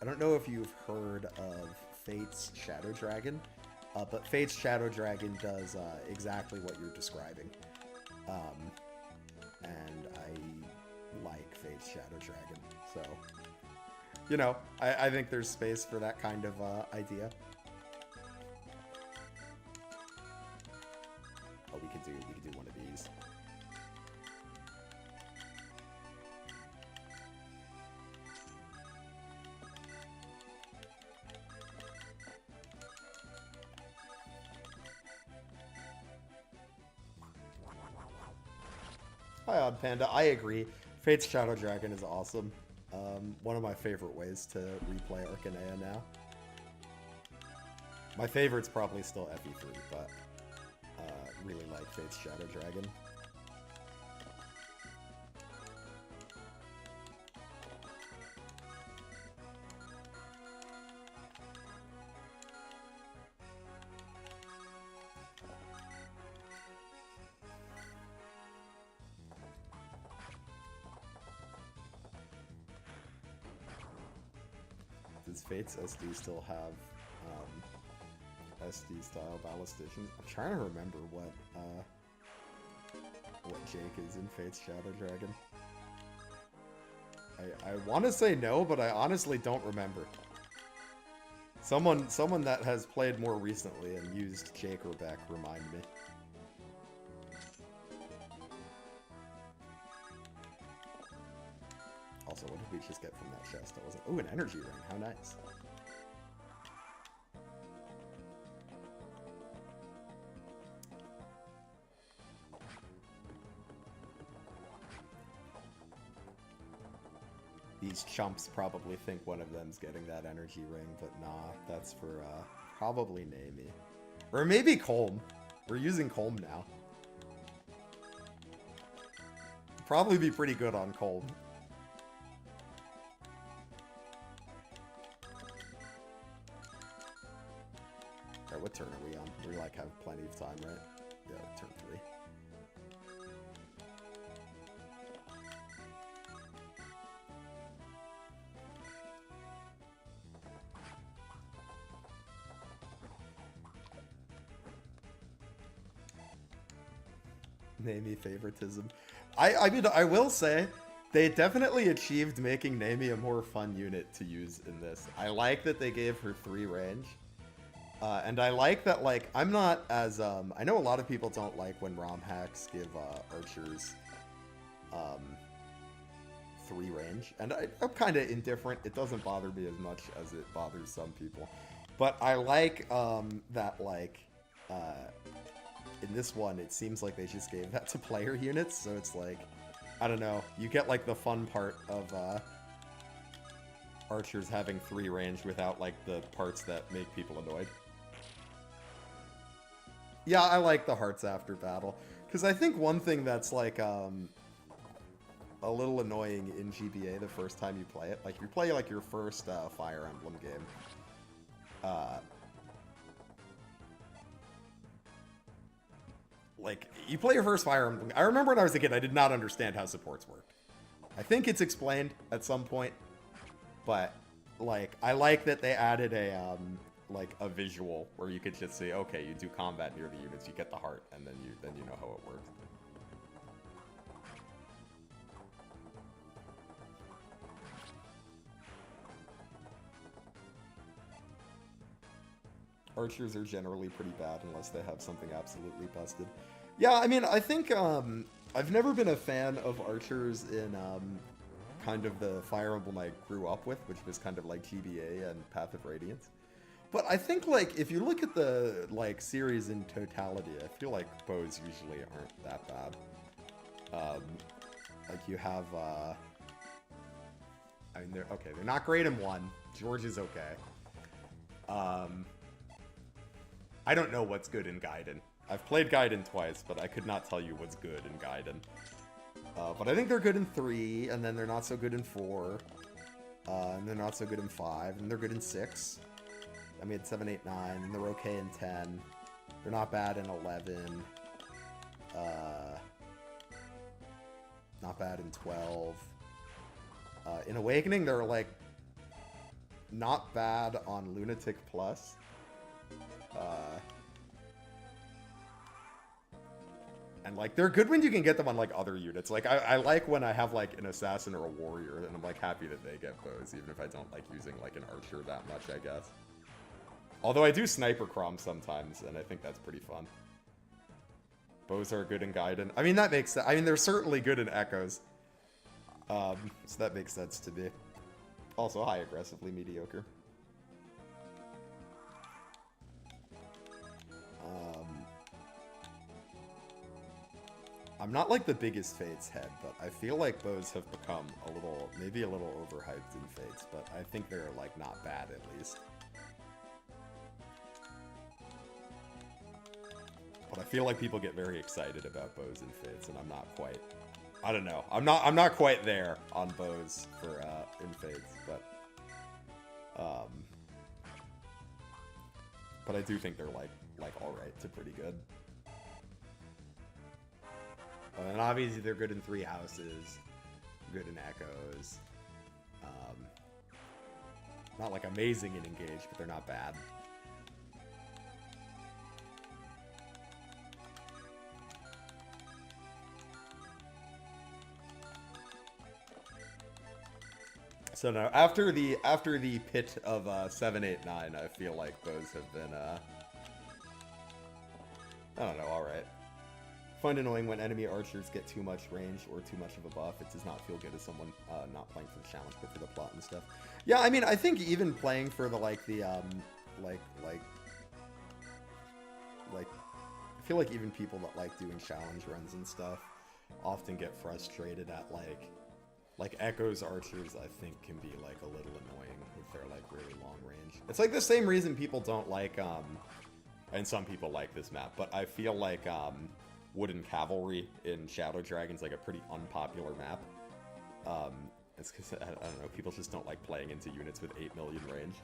don't know if you've heard of Fate's Shadow Dragon, but Fate's Shadow Dragon does exactly what you're describing. And I like Fate's Shadow Dragon, so, you know, I think there's space for that kind of idea. Oh, we could do one of these. Hi, Odd Panda. I agree. Fate's Shadow Dragon is awesome. One of my favorite ways to replay Arcanea now. My favorite's probably still FE3, but really like Fate's Shadow Dragon. Does Fate's SD still have SD style ballisticians? I'm trying to remember what Jake is in Fate's Shadow Dragon. I want to say no, but I honestly don't remember. Someone that has played more recently and used Jake or Beck remind me. Also, what did we just get from that chest? That wasn't. Ooh, an energy ring. How nice. These chumps probably think one of them's getting that energy ring, but nah, that's for probably Nami. Or maybe Colm. We're using Colm now. Probably be pretty good on Colm. Alright, what turn are we on? We like have plenty of time, right? Yeah, turn 3. Nami favoritism. I mean, I will say, they definitely achieved making Nami a more fun unit to use in this. I like that they gave her 3 range. And I like that, like, I'm not as, I know a lot of people don't like when ROM hacks give archers 3 range. And I'm kind of indifferent. It doesn't bother me as much as it bothers some people. But I like that, like, in this one, it seems like they just gave that to player units, so it's like, I don't know, you get like the fun part of archers having 3 range without like the parts that make people annoyed. Yeah, I like the hearts after battle, because I think one thing that's like a little annoying in GBA the first time you play it, like if you play like your first Fire Emblem game, like, you play your first Fire Emblem. I remember when I was a kid, I did not understand how supports worked. I think it's explained at some point, But like, I like that they added a like a visual where you could just say, okay, you do combat near the units, you get the heart, and then you know how it works. Archers are generally pretty bad unless they have something absolutely busted. Yeah, I mean, I think I've never been a fan of archers in kind of the Fire Emblem I grew up with, which was kind of like GBA and Path of Radiance. But I think, like, if you look at the, like, series in totality, I feel like bows usually aren't that bad. Like, you have, I mean, they're not great in 1. George is okay. I don't know what's good in Gaiden. I've played Gaiden twice, but I could not tell you what's good in Gaiden. But I think they're good in 3, and then they're not so good in 4. And they're not so good in 5, and they're good in 6. I mean, 7, 8, 9, and they're okay in 10. They're not bad in 11. Not bad in 12. In Awakening, they're, like, not bad on Lunatic Plus. And, like, they're good when you can get them on, like, other units. Like, I like when I have, like, an assassin or a warrior, and I'm, like, happy that they get bows, even if I don't like using, like, an archer that much, I guess. Although I do sniper crom sometimes, and I think that's pretty fun. Bows are good in Gaiden. I mean, that makes sense. I mean, they're certainly good in Echoes. So that makes sense to me. Also, high aggressively mediocre. I'm not like the biggest Fates head, but I feel like bows have become a little, maybe a little overhyped in Fates, but I think they're like not bad at least. But I feel like people get very excited about bows in Fates, and I'm not quite. I don't know. I'm not quite there on bows for in Fates, but I do think they're like all right to pretty good. And obviously they're good in 3 houses, good in Echoes. Not like amazing in Engage, but they're not bad. So now, after the pit of 7, 8, 9, I feel like bows have been I don't know, all right. Find annoying when enemy archers get too much range or too much of a buff. It does not feel good as someone not playing for the challenge, but for the plot and stuff. Yeah, I mean, I think even playing for the I feel like even people that like doing challenge runs and stuff often get frustrated at like Echo's archers. I think can be like a little annoying with their like really long range. It's like the same reason people don't like and some people like this map, but I feel like Wooden Cavalry in Shadow Dragon's like a pretty unpopular map. It's because, I don't know, people just don't like playing into units with 8 million range.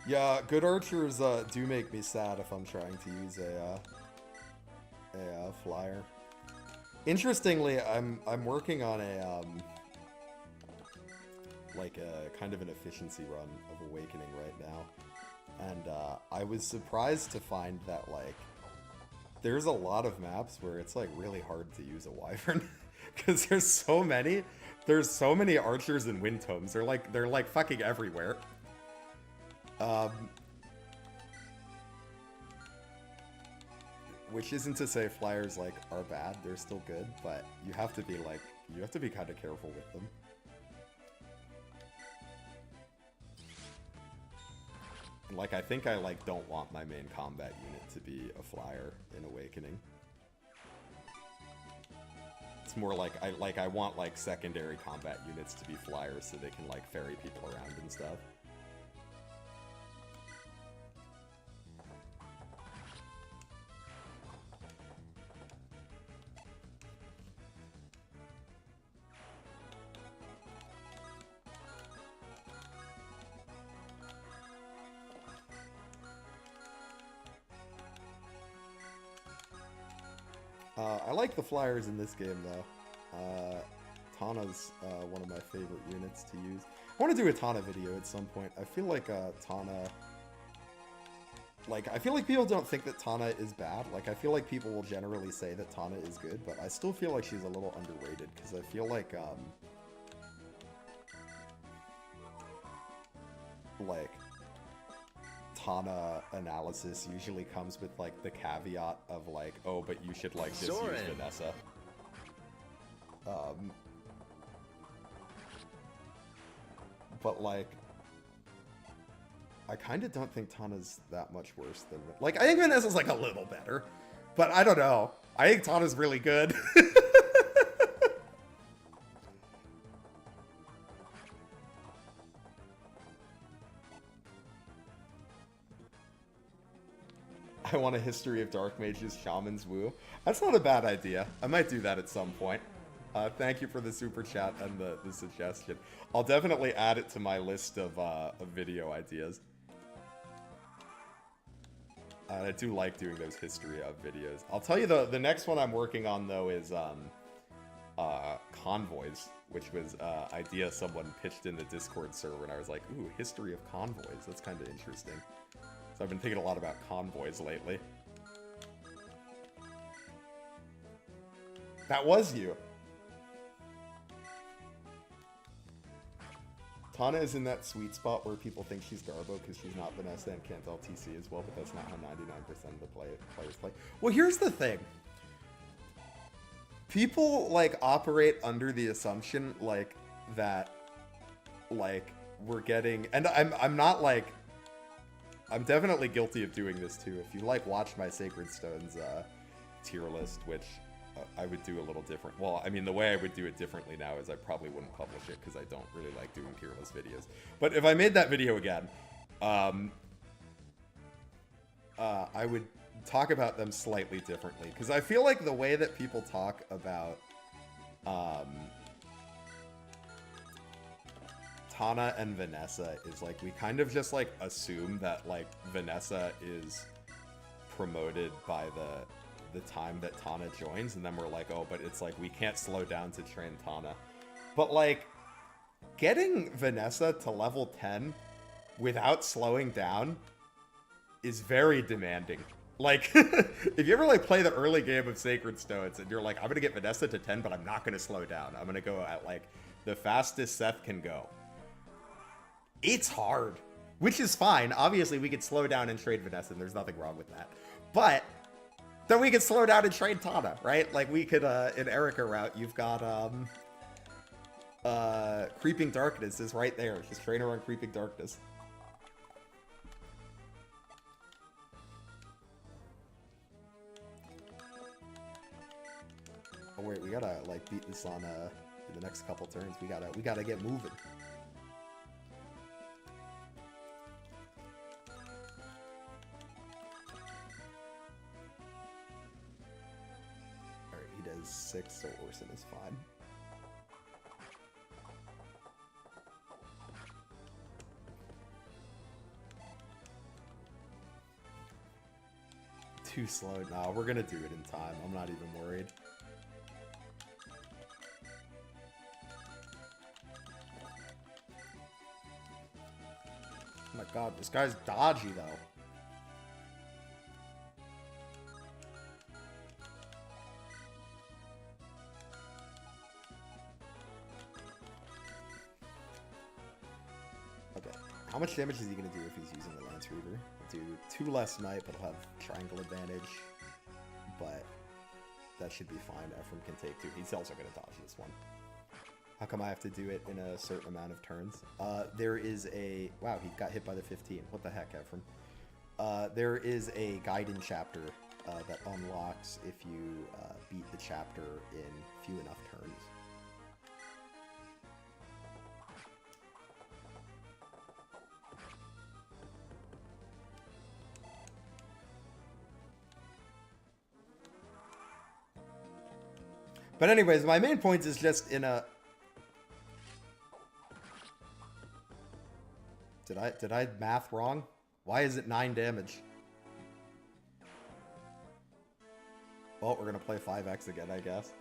Yeah, good archers do make me sad if I'm trying to use a flyer. Interestingly, I'm working on a like a kind of an efficiency run of Awakening right now, and I was surprised to find that like there's a lot of maps where it's like really hard to use a wyvern because there's so many archers and wind tomes. They're like fucking everywhere. Which isn't to say flyers like are bad, they're still good, but you have to be kind of careful with them. Like, I think I like don't want my main combat unit to be a flyer in Awakening. It's more like I want like secondary combat units to be flyers so they can like ferry people around and stuff. I like the flyers in this game, though. Tana's one of my favorite units to use. I want to do a Tana video at some point. I feel like Tana... Like, I feel like people don't think that Tana is bad. Like, I feel like people will generally say that Tana is good, but I still feel like she's a little underrated, because I feel like, Tana analysis usually comes with, like, the caveat of, like, oh, but you should, like, just Soren. use Vanessa. But, like, I kind of don't think Tana's that much worse than... Like, I think Vanessa's, like, a little better. But I don't know. I think Tana's really good. I want a history of Dark Mages, Shamans, Woo. That's not a bad idea. I might do that at some point. Thank you for the super chat and the suggestion. I'll definitely add it to my list of video ideas. I do like doing those history of videos. I'll tell you the next one I'm working on, though, is Convoys, which was idea someone pitched in the Discord server, and I was like, ooh, history of Convoys. That's kind of interesting. So I've been thinking a lot about Convoys lately. That was you. Tana is in that sweet spot where people think she's Garbo because she's not Vanessa and can't LTC as well, but that's not how 99% of the players play. Well, here's the thing. People, like, operate under the assumption, like, that, like, we're getting... And I'm not, like... I'm definitely guilty of doing this, too. If you, like, watch my Sacred Stones tier list, which... I would do a little different. Well, I mean, the way I would do it differently now is I probably wouldn't publish it because I don't really like doing tier list videos. But if I made that video again, I would talk about them slightly differently. Because I feel like the way that people talk about Tana and Vanessa is like, we kind of just like assume that like Vanessa is promoted by the time that Tana joins, and then we're like, oh, but it's like we can't slow down to train Tana. But like getting Vanessa to level 10 without slowing down is very demanding. Like if you ever like play the early game of Sacred Stones and you're like, I'm gonna get Vanessa to 10, but I'm not gonna slow down, I'm gonna go at like the fastest Seth can go, it's hard, which is fine. Obviously we could slow down and trade Vanessa, and there's nothing wrong with that, but then we could slow down and train Tana, right? Like, we could, in Erica route, you've got, Creeping Darkness is right there. Just train her on Creeping Darkness. Oh, wait, we gotta, like, beat this on, in the next couple turns. We gotta get moving. He does 6, so Orson is fine. Too slow. No, we're gonna do it in time. I'm not even worried. Oh my god, this guy's dodgy though. How much damage is he going to do if he's using the Lance Reaver? He'll do 2 less Knight, but he'll have triangle advantage. But that should be fine. Ephraim can take 2. He's also going to dodge this one. How come I have to do it in a certain amount of turns? There is a... Wow, he got hit by the 15. What the heck, Ephraim? There is a Gaiden chapter that unlocks if you beat the chapter in few enough turns. But anyways, my main point is just in a... Did I math wrong? Why is it 9 damage? Well, we're gonna play 5x again, I guess.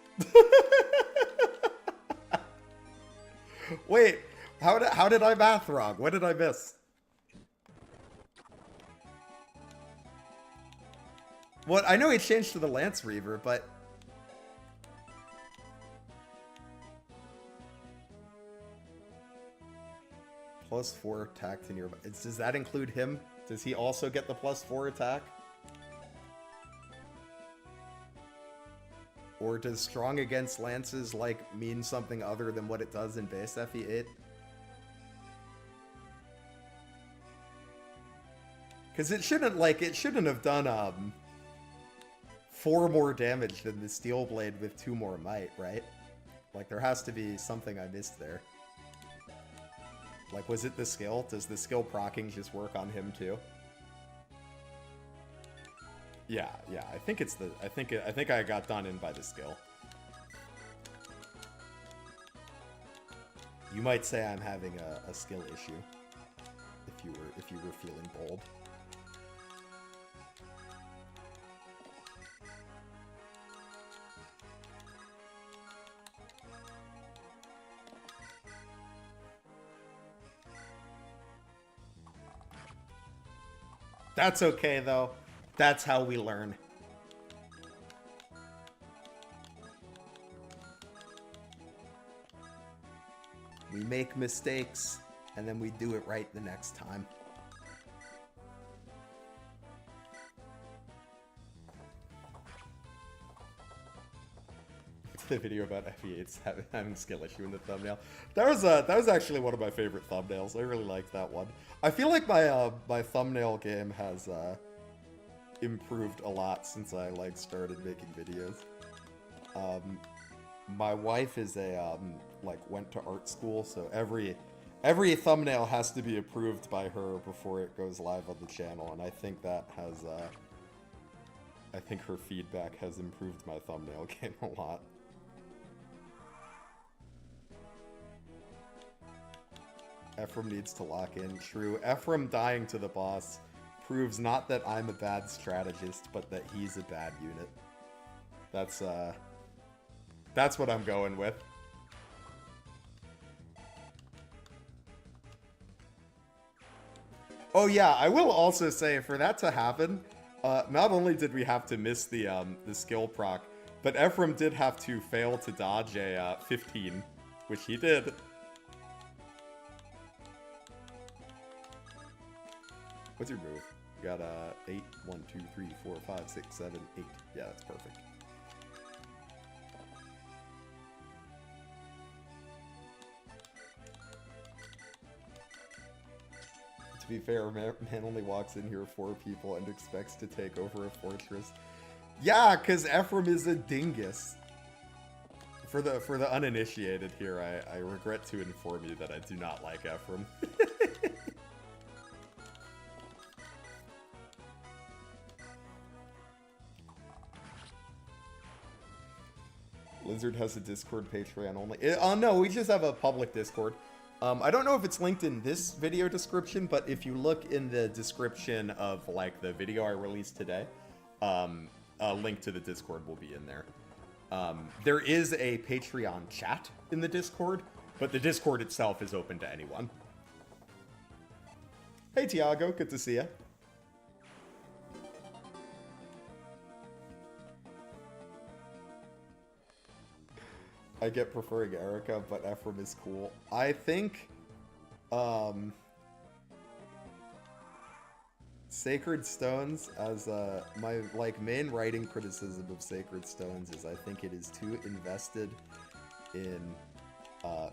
Wait, how did I math wrong? What did I miss? What? I know he changed to the Lance Reaver, but... +4 attack to nearby. Does that include him? Does he also get the +4 attack? Or does strong against lances, like, mean something other than what it does in base FE8? Because it shouldn't have done, 4 more damage than the Steel Blade with 2 more might, right? Like, there has to be something I missed there. Like, was it the skill? Does the skill proccing just work on him too? Yeah, I think it's the... I think I got done in by the skill. You might say I'm having a skill issue. If you were feeling bold. That's okay, though. That's how we learn. We make mistakes, and then we do it right the next time. The video about FE8's having skill issue in the thumbnail. That was actually one of my favorite thumbnails. I really liked that one. I feel like my my thumbnail game has improved a lot since I started making videos. My wife is a went to art school, so every thumbnail has to be approved by her before it goes live on the channel, and I think that has I think her feedback has improved my thumbnail game a lot. Ephraim needs to lock in. True. Ephraim dying to the boss proves not that I'm a bad strategist, but that he's a bad unit. That's what I'm going with. Oh yeah, I will also say, for that to happen, not only did we have to miss the skill proc, but Ephraim did have to fail to dodge a 15, which he did. What's your move? You got 8, 1, 2, 3, 4, 5, 6, 7, 8. Yeah, that's perfect. To be fair, man only walks in here 4 people and expects to take over a fortress. Yeah, because Ephraim is a dingus. For the uninitiated here, I regret to inform you that I do not like Ephraim. Lizard has a Discord, Patreon only. No, we just have a public Discord. I don't know if it's linked in this video description, but if you look in the description of the video I released today, a link to the Discord will be in there. There is a Patreon chat in the Discord, but the Discord itself is open to anyone. Hey Tiago, good to see ya. I get preferring Erica, but Ephraim is cool. I think, Sacred Stones, as my main writing criticism of Sacred Stones is I think it is too invested in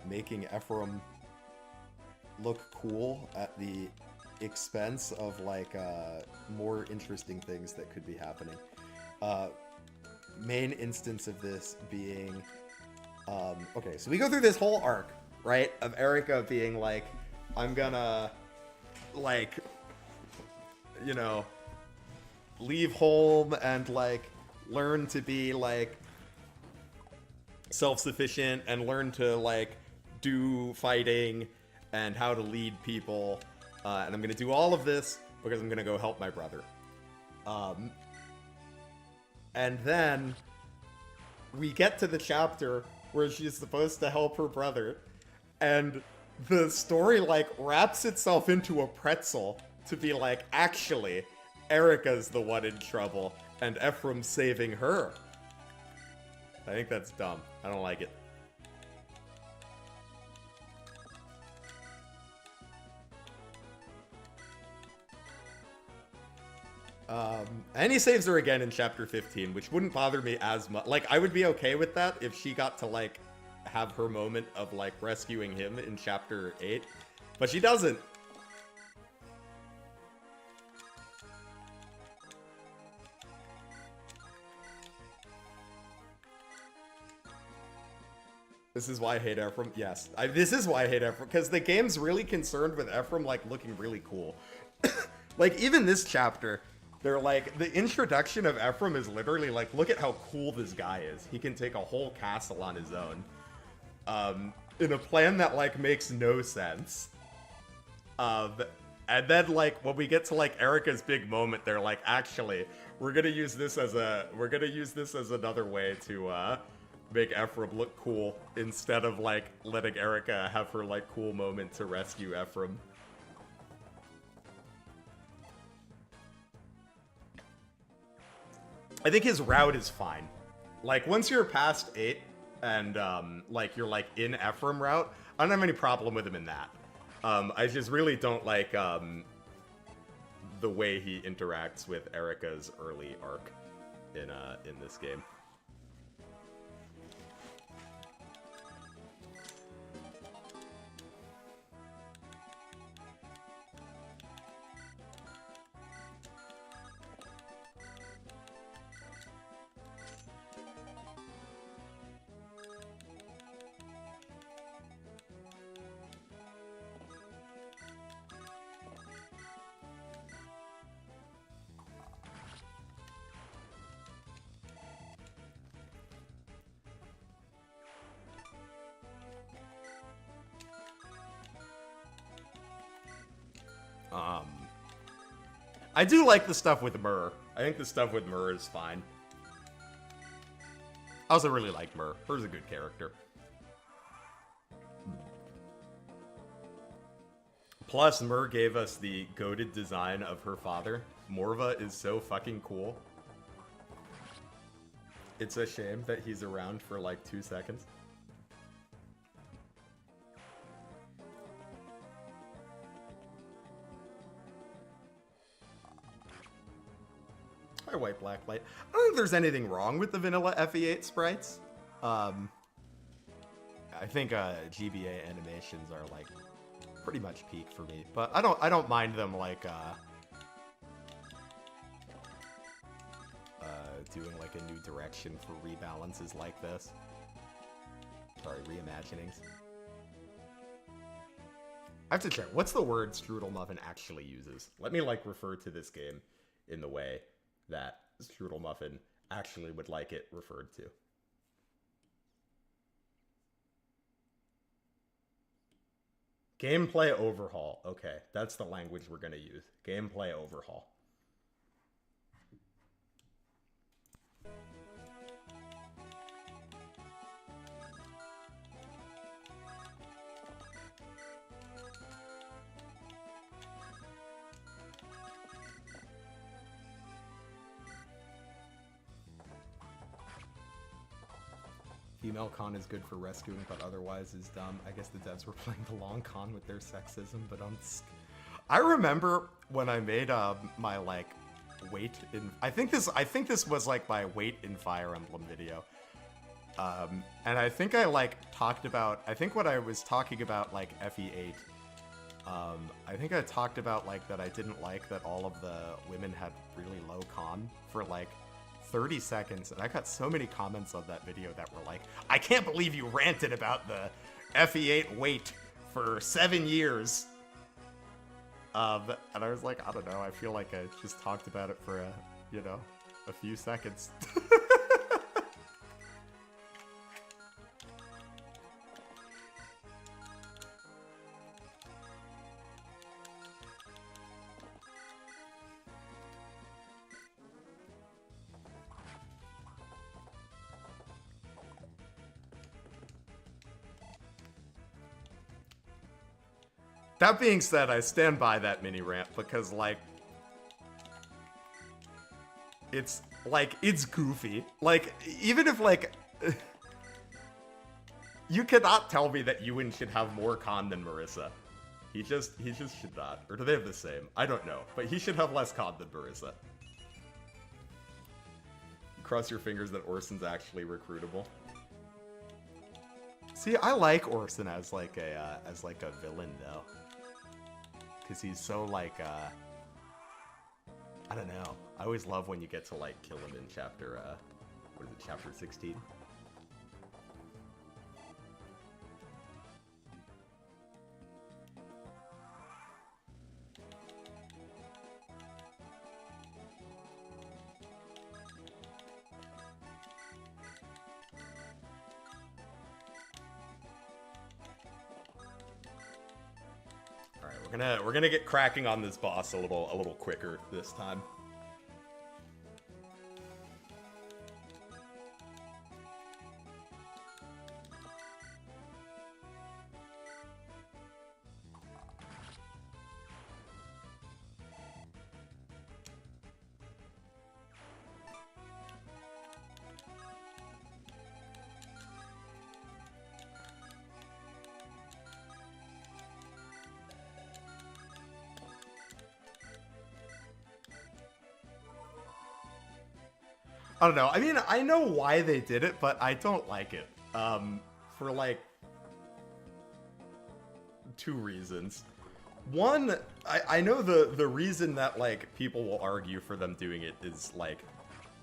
making Ephraim look cool at the expense of more interesting things that could be happening. Main instance of this being, okay, so we go through this whole arc, right, of Erica being like, I'm gonna, like, you know, leave home and, like, learn to be, like, self-sufficient and learn to, like, do fighting and how to lead people, and I'm gonna do all of this because I'm gonna go help my brother. And then we get to the chapter where she's supposed to help her brother, and the story, like, wraps itself into a pretzel to be like, actually, Erica's the one in trouble, and Ephraim's saving her. I think that's dumb. I don't like it. And he saves her again in chapter 15, which wouldn't bother me as much. Like, I would be okay with that if she got to, like, have her moment of, like, rescuing him in chapter 8. But she doesn't. This is why I hate Ephraim. Yes, this is why I hate Ephraim, because the game's really concerned with Ephraim, like, looking really cool. Like, even this chapter, they're like, the introduction of Ephraim is literally like, look at how cool this guy is. He can take a whole castle on his own. In a plan that, like, makes no sense. And then, like, when we get to, like, Erica's big moment, they're like, actually, we're gonna use this as another way to, make Ephraim look cool, instead of, like, letting Erica have her, like, cool moment to rescue Ephraim. I think his route is fine. Like, once you're past 8 and, like, you're, like, in Ephraim route, I don't have any problem with him in that. I just really don't like, the way he interacts with Erica's early arc in this game. I do like the stuff with Myrrh. I think the stuff with Myrrh is fine. I also really like Myrrh. Myrrh's a good character. Plus, Myrrh gave us the goated design of her father. Morva is so fucking cool. It's a shame that he's around for like 2 seconds. Hi, White Black Light. I don't think there's anything wrong with the vanilla FE8 sprites. I think GBA animations are like pretty much peak for me, but I don't mind them like doing like a new direction for rebalances like this. Sorry, reimaginings. I have to check. What's the word Strudel Muffin actually uses? Let me like refer to this game in the way that Strudel Muffin actually would like it referred to. Gameplay overhaul. Okay, that's the language we're going to use. Gameplay overhaul. Female con is good for rescuing, but otherwise is dumb. I guess the devs were playing the long con with their sexism, but I remember when I made my like weight in. I think this was like my weight in Fire Emblem video. And I think I like talked about. I think what I was talking about like FE8. I think I talked about like that I didn't like that all of the women had really low con for like 30 seconds, and I got so many comments on that video that were like, I can't believe you ranted about the FE8 wait for 7 years. And I was like, I don't know, I feel like I just talked about it for a few seconds. That being said, I stand by that mini rant because, like, it's goofy. Like, even if, like, you cannot tell me that Ewan should have more con than Marissa. He just should not. Or do they have the same? I don't know. But he should have less con than Marissa. Cross your fingers that Orson's actually recruitable. See, I like Orson as like a villain though. Because he's so, like, I don't know. I always love when you get to, like, kill him in chapter, what is it, chapter 16? We're gonna get cracking on this boss a little quicker this time. I don't know. I mean, I know why they did it, but I don't like it. For like 2 reasons. One, I know the reason that like people will argue for them doing it is like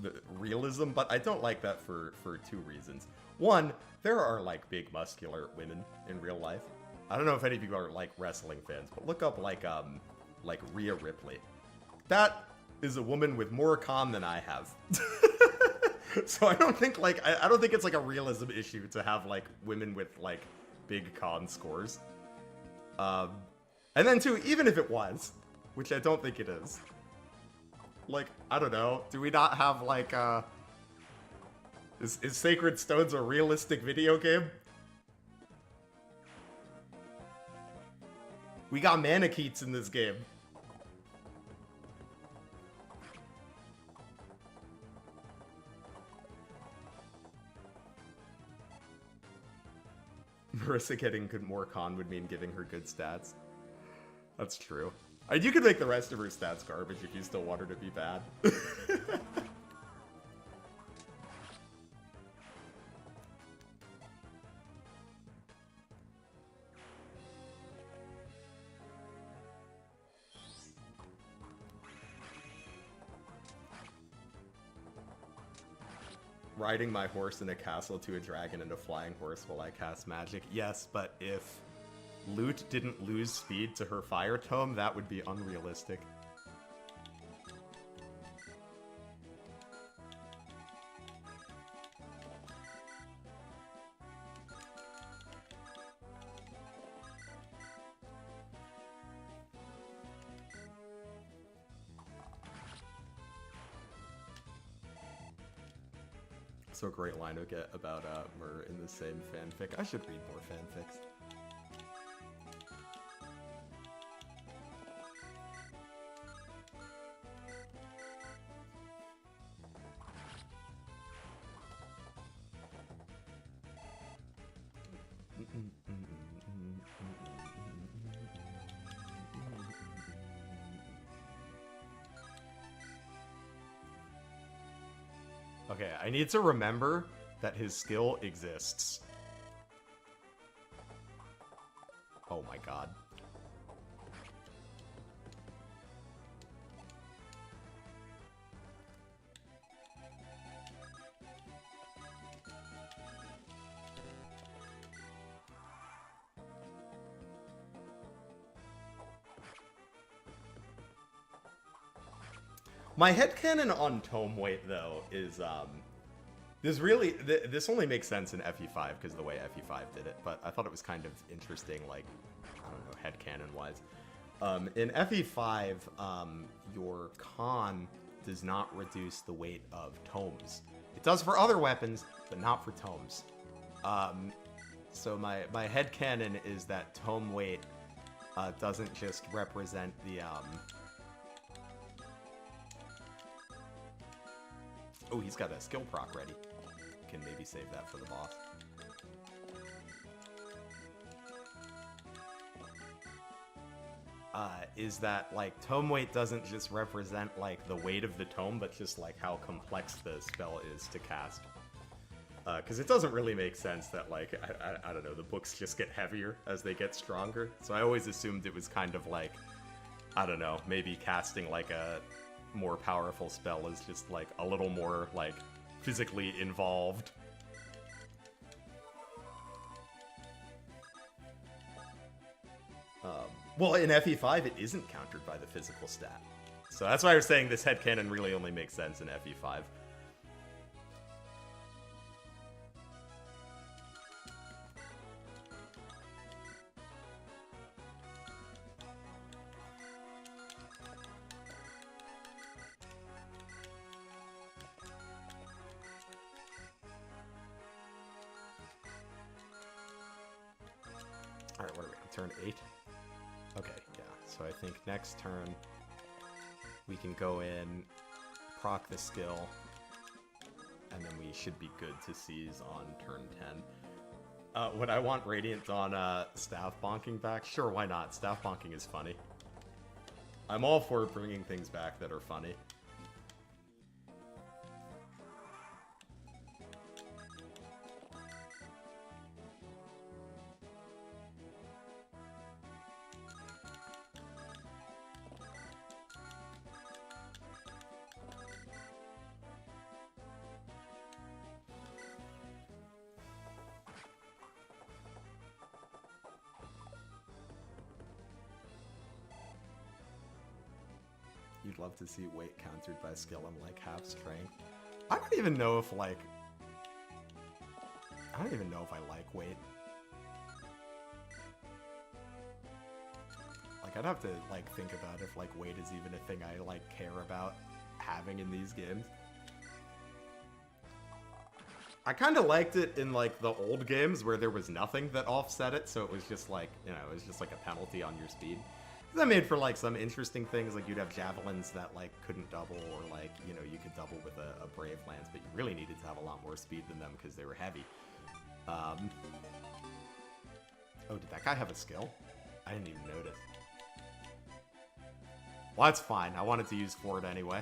the realism, but I don't like that for 2 reasons. One, there are like big muscular women in real life. I don't know if any of you are like wrestling fans, but look up like Rhea Ripley. That is a woman with more con than I have. So I don't think like I don't think it's like a realism issue to have like women with like big con scores. And then 2, even if it was, which I don't think it is, like, I don't know, do we not have like is Sacred Stones a realistic video game? We got mannequins in this game. Marissa getting more con would mean giving her good stats. That's true. You could make the rest of her stats garbage if you still want her to be bad. Riding my horse in a castle to a dragon and a flying horse while I cast magic. Yes, but if Lute didn't lose speed to her fire tome, that would be unrealistic. So great line to get about Mur in the same fanfic. I should read more fanfics. Okay, I need to remember that his skill exists. Oh my god. My headcanon on tome weight, though, is this only makes sense in FE5 because of the way FE5 did it, but I thought it was kind of interesting, like, I don't know, headcanon-wise. In FE5, your con does not reduce the weight of tomes. It does for other weapons, but not for tomes. So my headcanon is that tome weight doesn't just represent the... Oh, he's got a skill proc ready. Can maybe save that for the boss. Is that, like, tome weight doesn't just represent, like, the weight of the tome, but just, like, how complex the spell is to cast. Because it doesn't really make sense that, like, I don't know, the books just get heavier as they get stronger. So I always assumed it was kind of like, I don't know, maybe casting, like, a more powerful spell is just, like, a little more, like, physically involved. Well, in FE5, it isn't countered by the physical stat. So that's why I was saying this headcanon really only makes sense in FE5. Alright, what are we on? Turn 8? Okay, yeah. So I think next turn we can go in, proc the skill, and then we should be good to seize on turn 10. Would I want Radiant on staff bonking back? Sure, why not? Staff bonking is funny. I'm all for bringing things back that are funny. You'd love to see weight countered by skill and, like, half strength. I don't even know if, like... I don't even know if I like weight. Like, I'd have to, like, think about if, like, weight is even a thing I, like, care about having in these games. I kind of liked it in, like, the old games where there was nothing that offset it, so it was just, like, you know, it was just, like, a penalty on your speed. That made for, like, some interesting things, like you'd have javelins that, like, couldn't double, or, like, you know, you could double with a brave lance, but you really needed to have a lot more speed than them because they were heavy. Oh, did that guy have a skill? I didn't even notice. Well, that's fine. I wanted to use Ford anyway.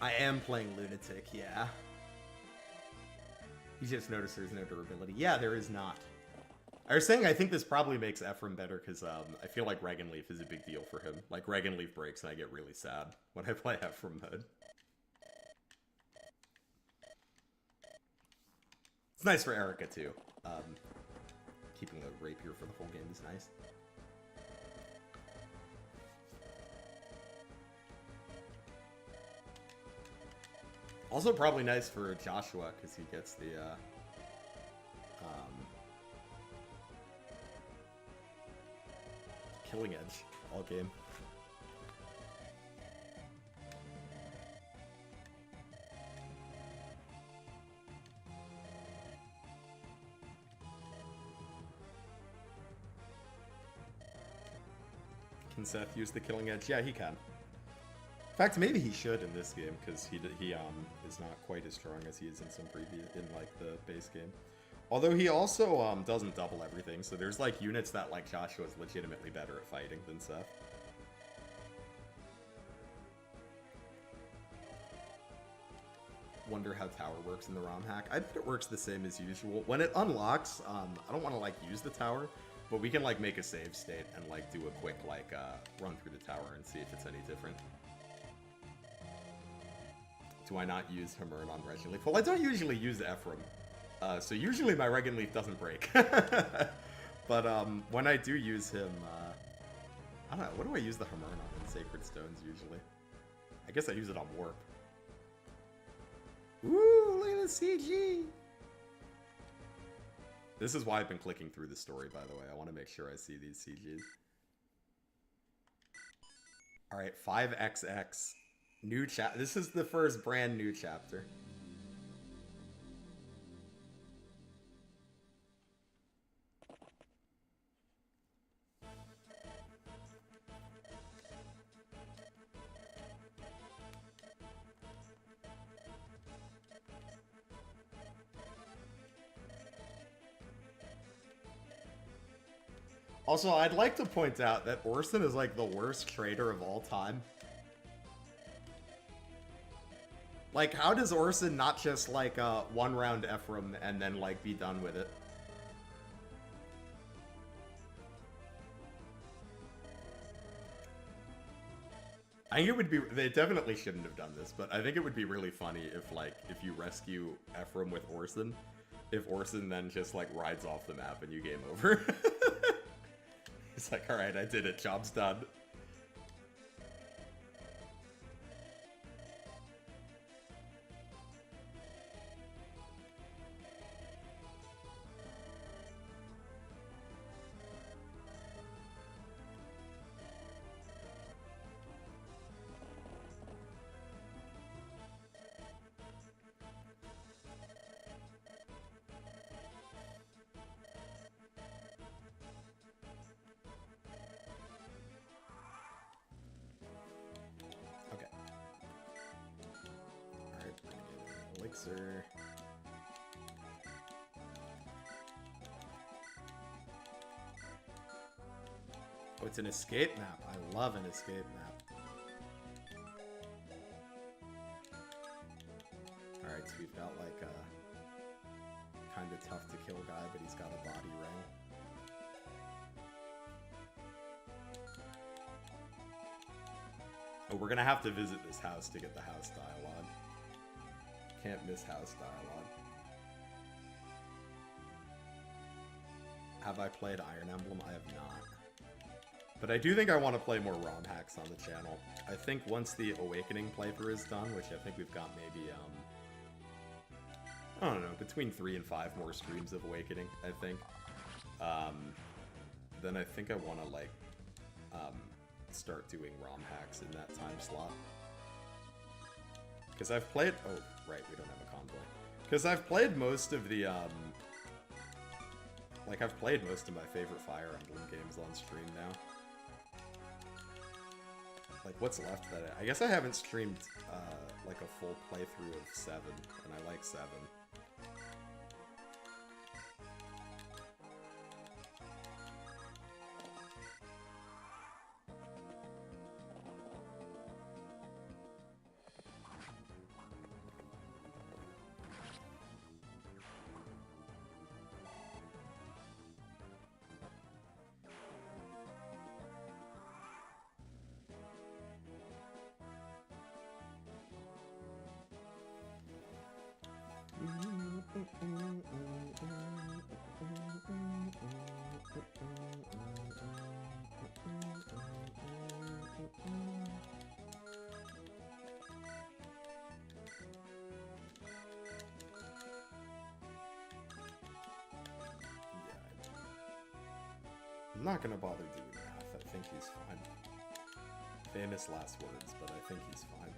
I am playing Lunatic, yeah. You just noticed there's no durability. Yeah, there is not. I was saying I think this probably makes Ephraim better because I feel like Regan Leaf is a big deal for him. Like, Regan Leaf breaks and I get really sad when I play Ephraim mode. It's nice for Erica, too. Keeping the rapier for the whole game is nice. Also probably nice for Joshua, because he gets the, Killing Edge all game. Can Seth use the Killing Edge? Yeah, he can. In fact, maybe he should in this game, because he is not quite as strong as he is in some previous, in, like, the base game. Although he also doesn't double everything, so there's like units that like Joshua's legitimately better at fighting than Seth. Wonder how tower works in the ROM hack. I bet it works the same as usual. When it unlocks, I don't want to like use the tower, but we can like make a save state and like do a quick like run through the tower and see if it's any different. Do I not use Hamern on Regen Leaf? Well, I don't usually use Ephraim, so usually my Regen Leaf doesn't break. But when I do use him, I don't know, what do I use the Hamern on in Sacred Stones usually? I guess I use it on Warp. Ooh, look at the CG! This is why I've been clicking through the story, by the way. I want to make sure I see these CGs. Alright, 5XX. New chapter. This is the first brand new chapter. Also, I'd like to point out that Orson is like the worst trader of all time. Like, how does Orson not just like one round Ephraim and then like be done with it? I think it would be, they definitely shouldn't have done this, but I think it would be really funny if like, if you rescue Ephraim with Orson, if Orson then just like rides off the map and you game over. It's like, alright, I did it, job's done. Elixir. Oh, it's an escape map. I love an escape map. Alright, so we've got like a kind of tough to kill guy, but he's got a body ring. Oh, we're gonna have to visit this house to get the house dialogue. Can't miss house dialogue. Have I played Iron Emblem? I have not. But I do think I want to play more ROM hacks on the channel. I think once the Awakening playthrough is done, which I think we've got maybe, I don't know, between 3 and 5 more streams of Awakening, I think. Then I think I want to, like, start doing ROM hacks in that time slot. Because I've played... Oh, right, we don't have a convoy. Because I've played most of the, like, I've played most of my favorite Fire Emblem games on stream now. Like, what's left that I guess I haven't streamed, like, a full playthrough of 7, and I like 7. I'm not gonna bother doing math. I think he's fine. Famous last words, but I think he's fine.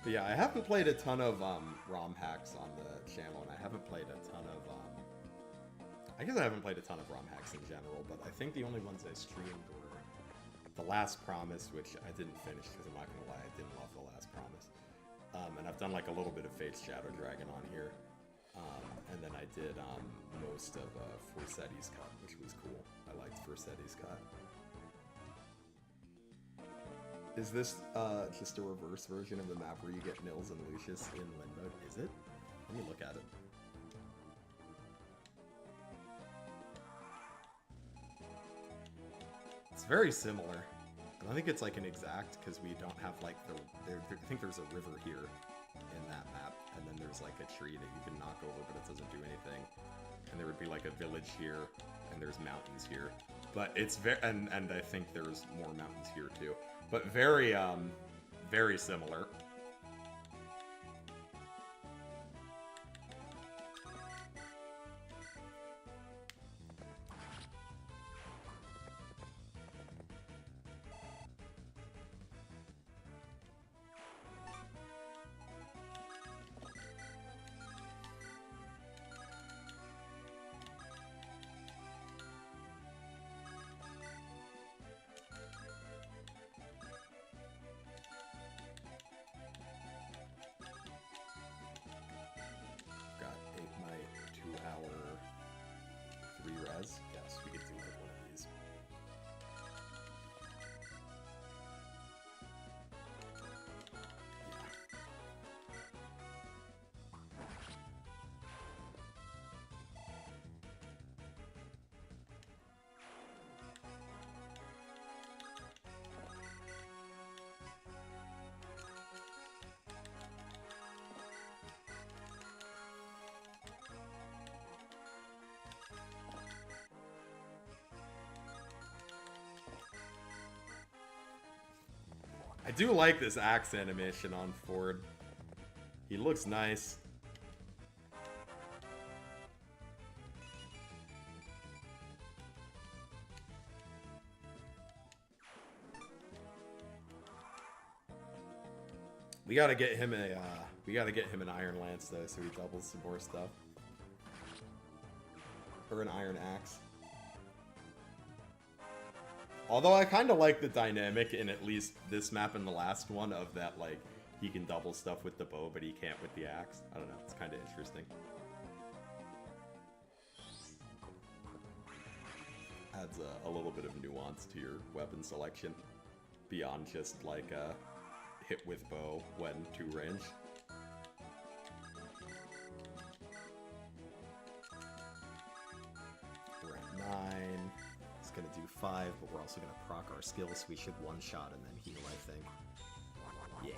But yeah, I haven't played a ton of ROM hacks on the channel, and I haven't played a ton of I guess I haven't played a ton of ROM hacks in general, but I think the only ones I streamed were The Last Promise, which I didn't finish because I'm not gonna lie, I didn't love The Last Promise. And I've done like a little bit of Fate's Shadow Dragon on here. And then I did most of Forsetti's Cut, which was cool. I liked Forsetti's Cut. Is this just a reverse version of the map where you get Nils and Lucius in Limbo? Is it? Let me look at it. It's very similar. I don't think it's like an exact because we don't have like I think there's a river here in that map, and then there's like a tree that you can knock over, but it doesn't do anything. And there would be like a village here, and there's mountains here. But it's and I think there's more mountains here too. But very very similar. Yes, we could do like one of these. I do like this axe animation on Ford. He looks nice. We gotta get him an Iron Lance though, so he doubles some more stuff. Or an Iron Axe. Although I kind of like the dynamic in at least this map and the last one of that, like, he can double stuff with the bow, but he can't with the axe. I don't know, it's kind of interesting. Adds a little bit of nuance to your weapon selection, beyond just, like, hit with bow when 2 range. We're at 9. Gonna do 5, but we're also gonna proc our skills, so we should one-shot and then heal, I think. Yeah.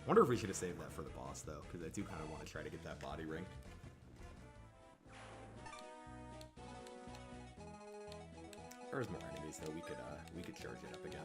Wonder if we should have saved that for the boss, though, because I do kind of want to try to get that body ring. There's more enemies, though. We could charge it up again.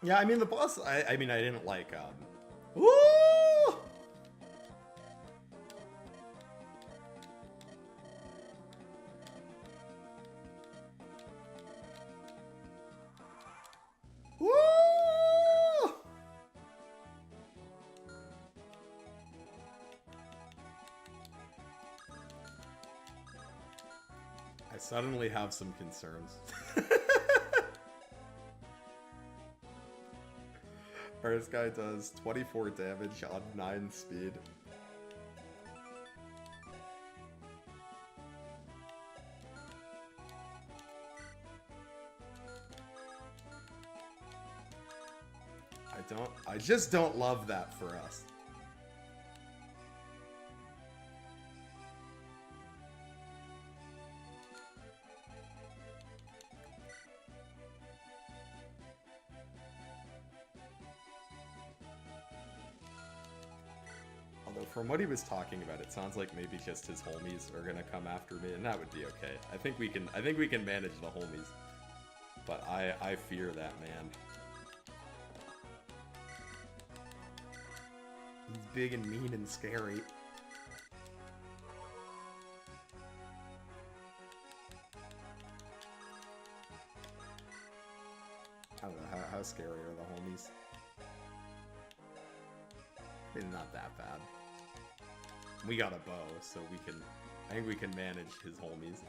Yeah, I mean, the boss, I mean, I didn't like, Woo! Woo! I suddenly have some concerns. This guy does 24 damage on 9 speed. I just don't love that for us. From what he was talking about, it sounds like maybe just his homies are gonna come after me, and that would be okay. I think we can manage the homies. But I fear that man. He's big and mean and scary. I don't know, how scary are the homies? They're not that bad. We got a bow, so we can... I think we can manage his homies.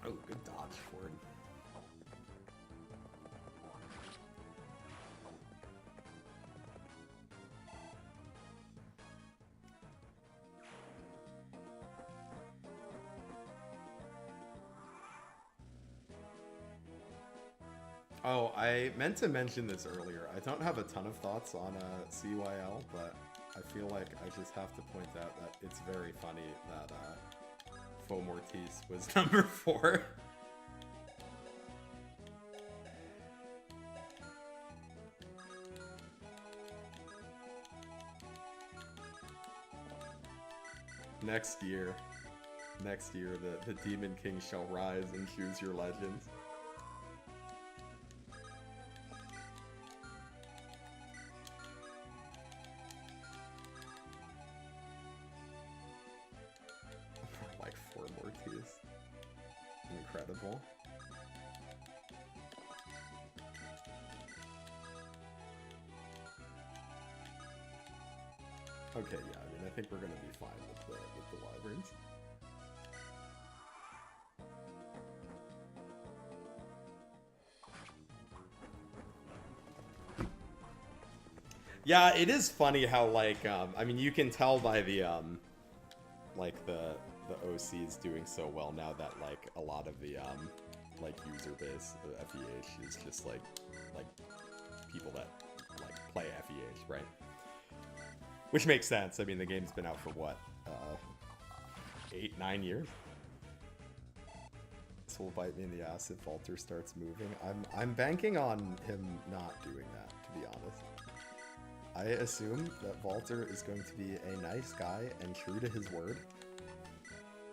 Oh, good dodge, Ford. Oh, I meant to mention this earlier. I don't have a ton of thoughts on CYL, but I feel like I just have to point out that it's very funny that Faux Mortis was number 4. Next year, the Demon King shall rise and choose your legends. Like 4 Mortis. Incredible. Okay, yeah, I mean, I think we're gonna be fine with the wyverns. Yeah, it is funny how, like, I mean, you can tell by the, like, the OC is doing so well now that, like, a lot of the, like, user base of FE8 is just, like, people that, like, play FE8, right? Which makes sense. I mean, the game's been out for, what, 8, 9 years? This will bite me in the ass if Walter starts moving. I'm banking on him not doing that, to be honest. I assume that Walter is going to be a nice guy and true to his word,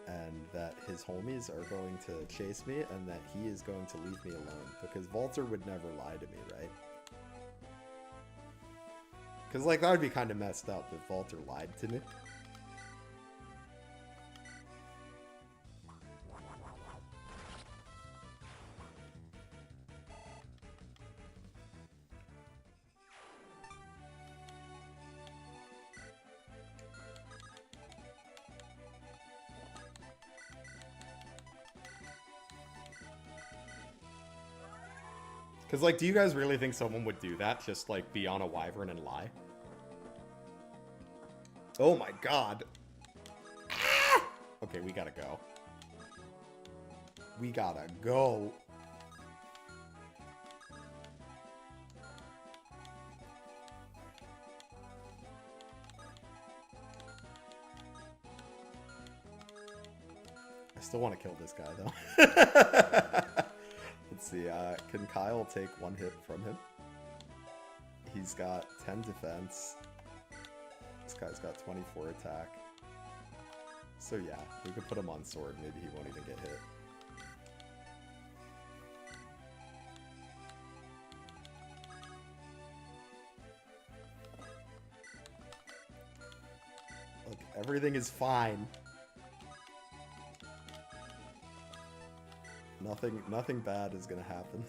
and that his homies are going to chase me, and that he is going to leave me alone, because Walter would never lie to me, right? Because, like, that would be kind of messed up if Walter lied to me. Because, like, do you guys really think someone would do that? Just, like, be on a wyvern and lie? Oh my god. Ah! Okay, we gotta go. We gotta go. I still want to kill this guy, though. Let's see, can Kyle take 1 hit from him? He's got 10 defense. This guy's got 24 attack. So yeah, we could put him on sword, maybe he won't even get hit. Look, everything is fine. Nothing bad is gonna happen.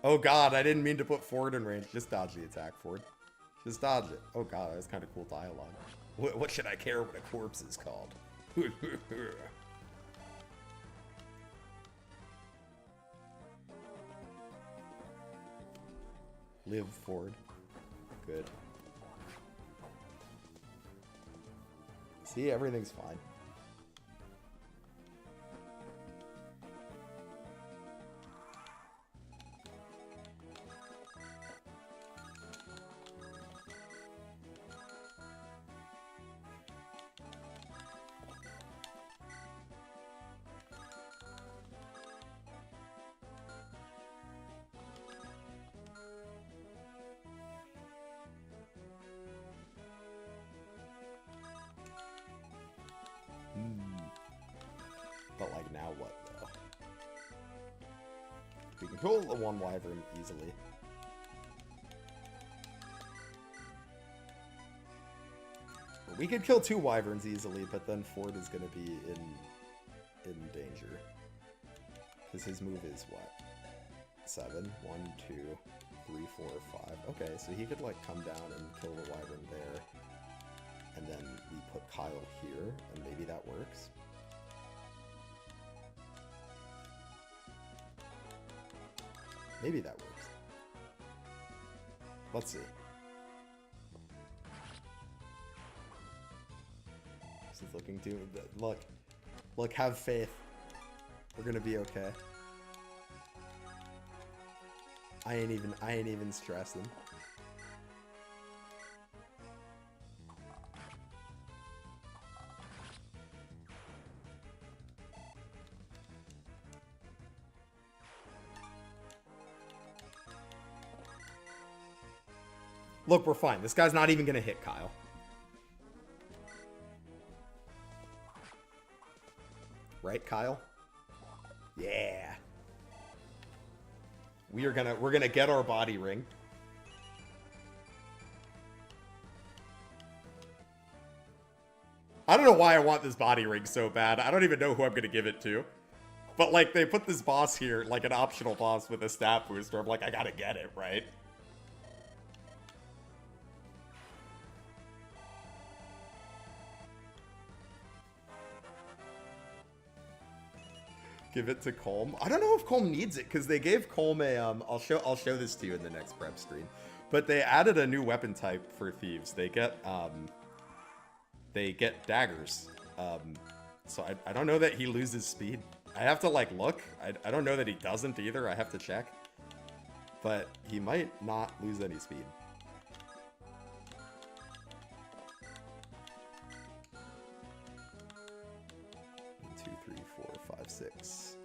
Oh god, I didn't mean to put Ford in range. Just dodge the attack, Ford. Just dodge it. Oh god, that was kind of cool dialogue. What should I care what a corpse is called? Live, Ford. Good. See, everything's fine. what, though. We can kill the one wyvern easily. We could kill 2 wyverns easily, but then Ford is going to be in danger. Because his move is what? 7? 1, 2, 3, 4, 5. Okay, so he could, like, come down and kill the wyvern there. And then we put Kyle here, and maybe that works. Maybe that works. Let's see. This is looking too... Look, have faith. We're gonna be okay. I ain't even stressing. Look, we're fine. This guy's not even gonna hit Kyle. Right, Kyle? Yeah. We're gonna get our body ring. I don't know why I want this body ring so bad. I don't even know who I'm gonna give it to. But like they put this boss here, like an optional boss with a stat booster. I'm like, I gotta get it, right? Give it to Colm. I don't know if Colm needs it because they gave Colm a I'll show this to you in the next prep stream. But they added a new weapon type for thieves. They get daggers. So I don't know that he loses speed. I have to like look. I don't know that he doesn't either. I have to check. But he might not lose any speed. Six.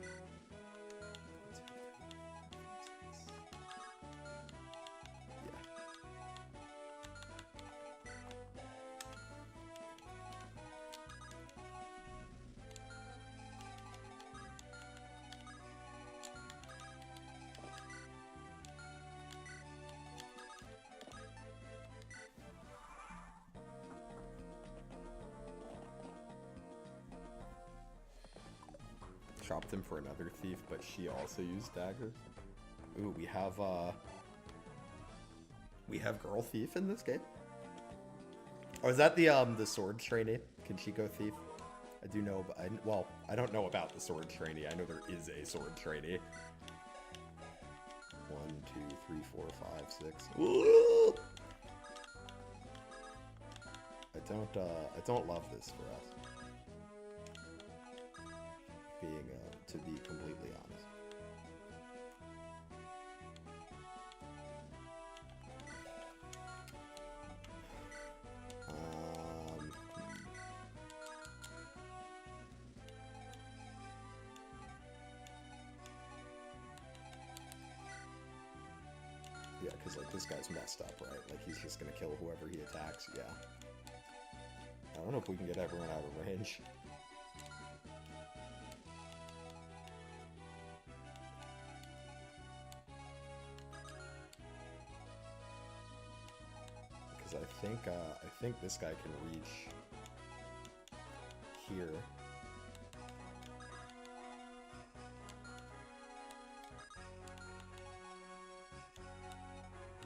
Chopped him for another thief, but she also used daggers. Ooh, we have girl thief in this game. Oh, is that the sword trainee? Can she go thief? I do know, but I don't know about the sword trainee. I know there is a sword trainee. 1, 2, 3, 4, 5, 6. Ooh! I don't love this for us. To be completely honest. Yeah, because like this guy's messed up, right? Like he's just gonna kill whoever he attacks. Yeah. I don't know if we can get everyone out of range. I think this guy can reach here.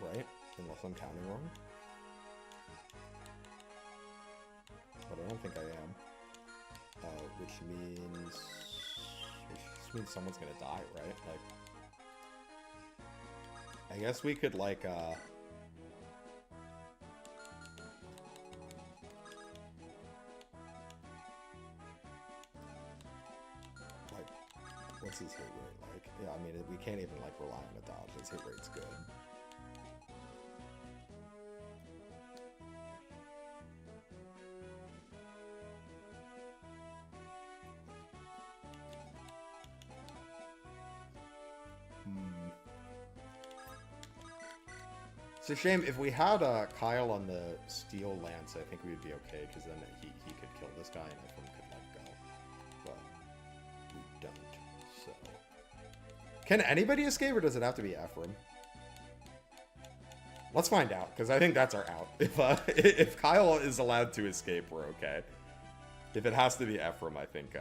Right? Unless I'm counting wrong. But I don't think I am. Which means someone's gonna die, right? Like, I guess we could like what's his hit rate like? Yeah, I mean, we can't even like rely on a dodge. His hit rate's good. It's a shame. If we had Kyle on the steel lance, I think we would be okay, because then he could kill this guy and everyone could like go. But don't. So, can anybody escape, or does it have to be Ephraim? Let's find out, because I think that's our out. If Kyle is allowed to escape, we're okay. If it has to be Ephraim, I think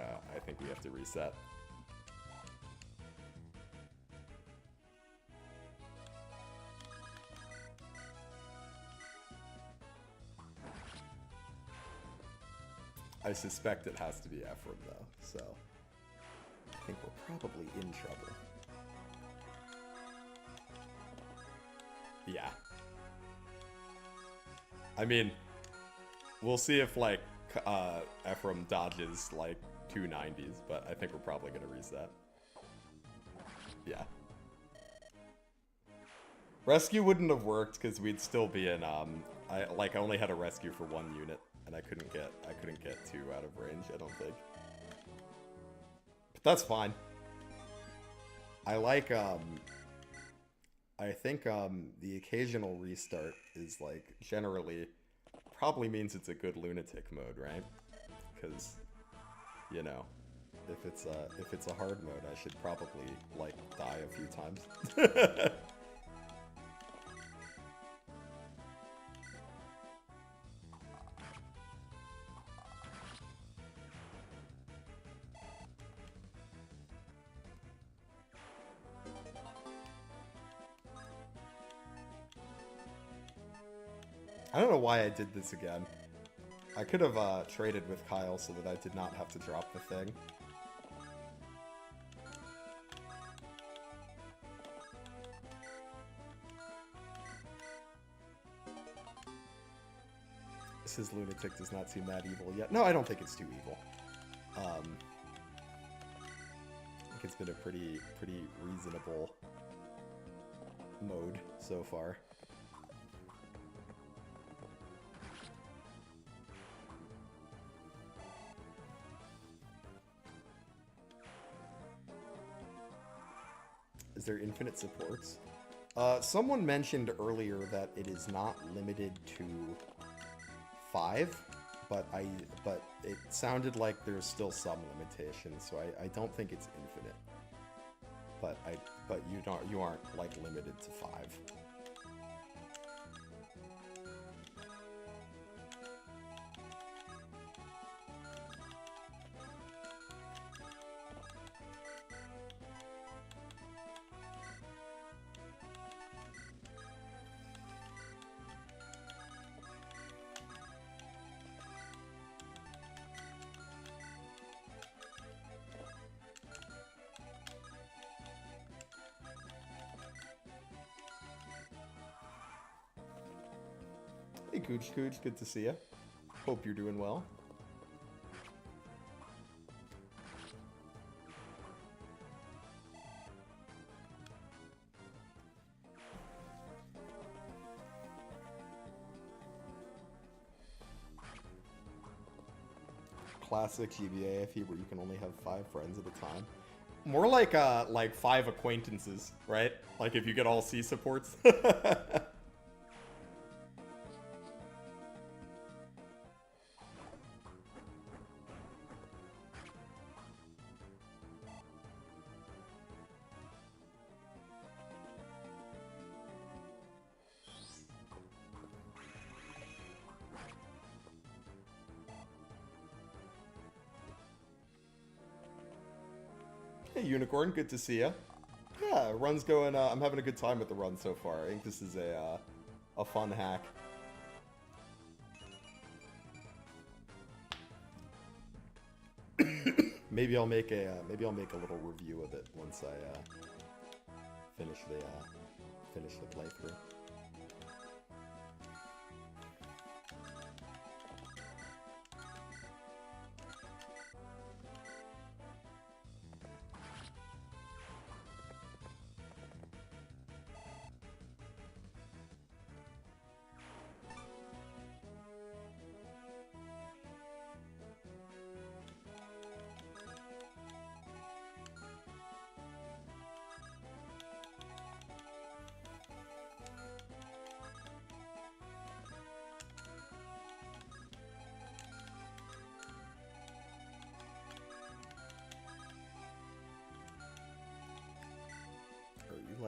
we have to reset. I suspect it has to be Ephraim, though, so I think we're probably in trouble. Yeah. I mean, we'll see if, like, Ephraim dodges, like, 290s, but I think we're probably going to reset. Yeah. Rescue wouldn't have worked, because we'd still be in, I only had a rescue for 1 unit. And I couldn't get 2 out of range, I don't think. But that's fine. I like, I think, the occasional restart is, like, generally probably means it's a good lunatic mode, right? Because, you know, if it's a hard mode, I should probably, like, die a few times. I don't know why I did this again. I could have traded with Kyle so that I did not have to drop the thing. His lunatic does not seem that evil yet. No, I don't think it's too evil. I think it's been a pretty reasonable mode so far. Is there infinite supports? Someone mentioned earlier that it is not limited to 5, but it sounded like there's still some limitations, so I don't think it's infinite. But you aren't like limited to 5. Hey, Cooch, good to see you. Hope you're doing well. Classic GBA FE where you can only have 5 friends at a time. More like 5 acquaintances, right? Like if you get all C supports. Hey, Unicorn, good to see ya. Yeah, run's going, I'm having a good time with the run so far. I think this is a fun hack. Maybe I'll make a little review of it once I finish the playthrough.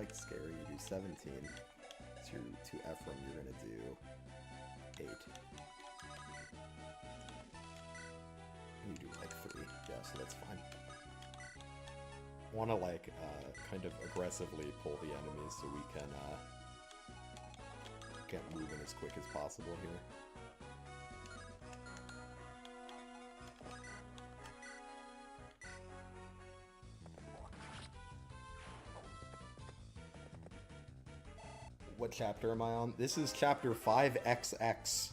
quite scary. You do 17. So to Ephraim, you're gonna do 8. You do like 3. Yeah, so that's fine. Want to like kind of aggressively pull the enemies so we can get moving as quick as possible here. What chapter am I on? This is chapter 5XX.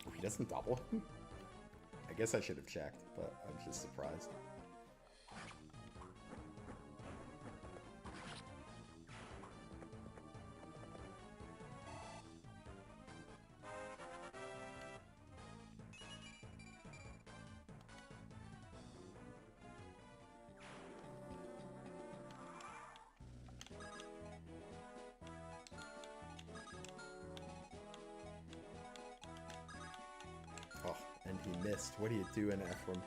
Oh, he doesn't double? I guess I should have checked, but I'm just surprised. And he missed. What are you doing, Ephraim?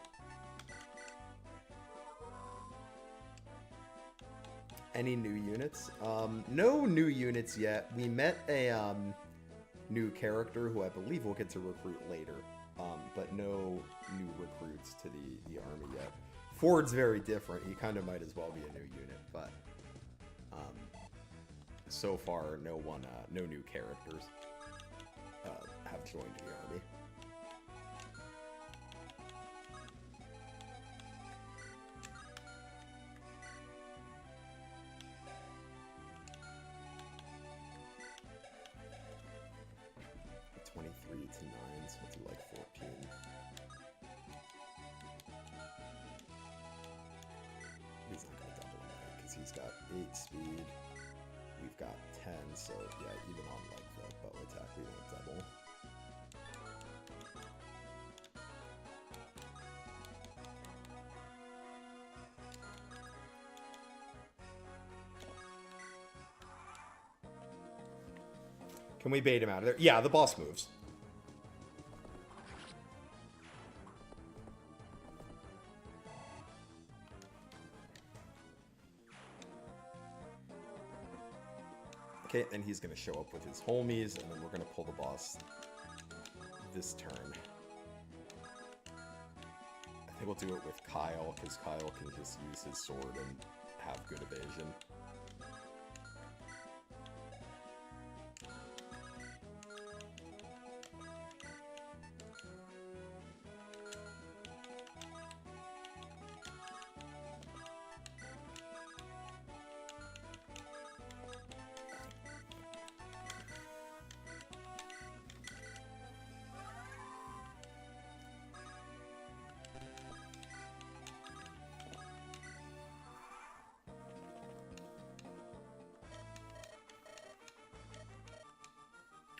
Any new units? No new units yet. We met a new character who I believe we'll get to recruit later. But no new recruits to the army yet. Ford's very different. He kind of might as well be a new unit, but so far no new characters have joined the army. To 9, so we'll do like 14. He's not going to double that because he's got 8 speed. We've got 10, so yeah, even on like the bow attack, we won't double. Can we bait him out of there? Yeah, the boss moves. Okay, then he's going to show up with his homies, and then we're going to pull the boss this turn. I think we'll do it with Kyle, because Kyle can just use his sword and have good evasion.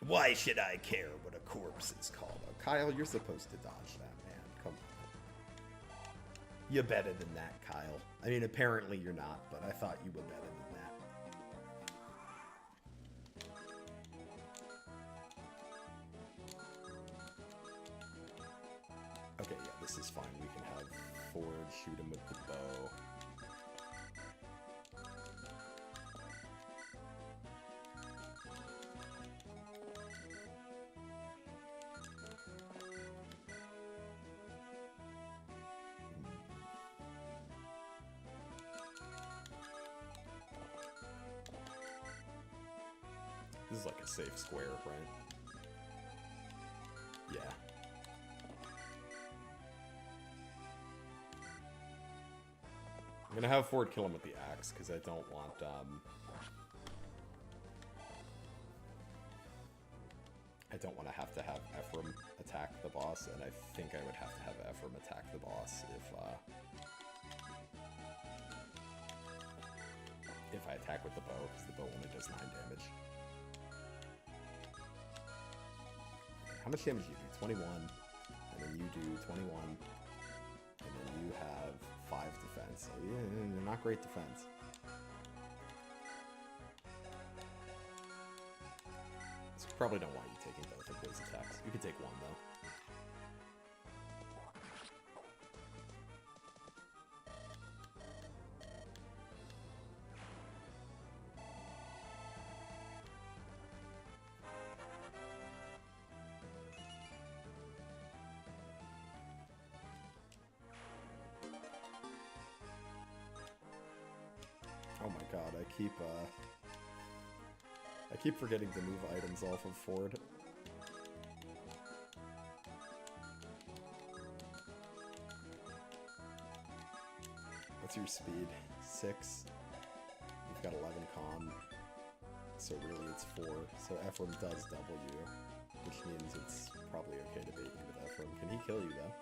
Why should I care what a corpse is called? Oh, Kyle, you're supposed to dodge that, man. Come on. You're better than that, Kyle. I mean, apparently you're not, but I thought you were better than that. Okay, yeah, this is fine. We can have Ford shoot him with the bow. This is like a safe square, right? Yeah. I'm gonna have Ford kill him with the axe, because I don't want, I don't want to have Ephraim attack the boss, and I think I would have to have Ephraim attack the boss if I attack with the bow, because the bow only does 9 damage. How much damage do you do? 21, and then you do 21, and then you have 5 defense. So yeah, not great defense. probably don't want you taking both of those attacks. You can take one, though. Oh my god, I keep forgetting to move items off of Ford. What's your speed? 6. You've got 11 con. So really it's 4. So Ephraim does double you, which means it's probably okay to bait you with Ephraim. Can he kill you though?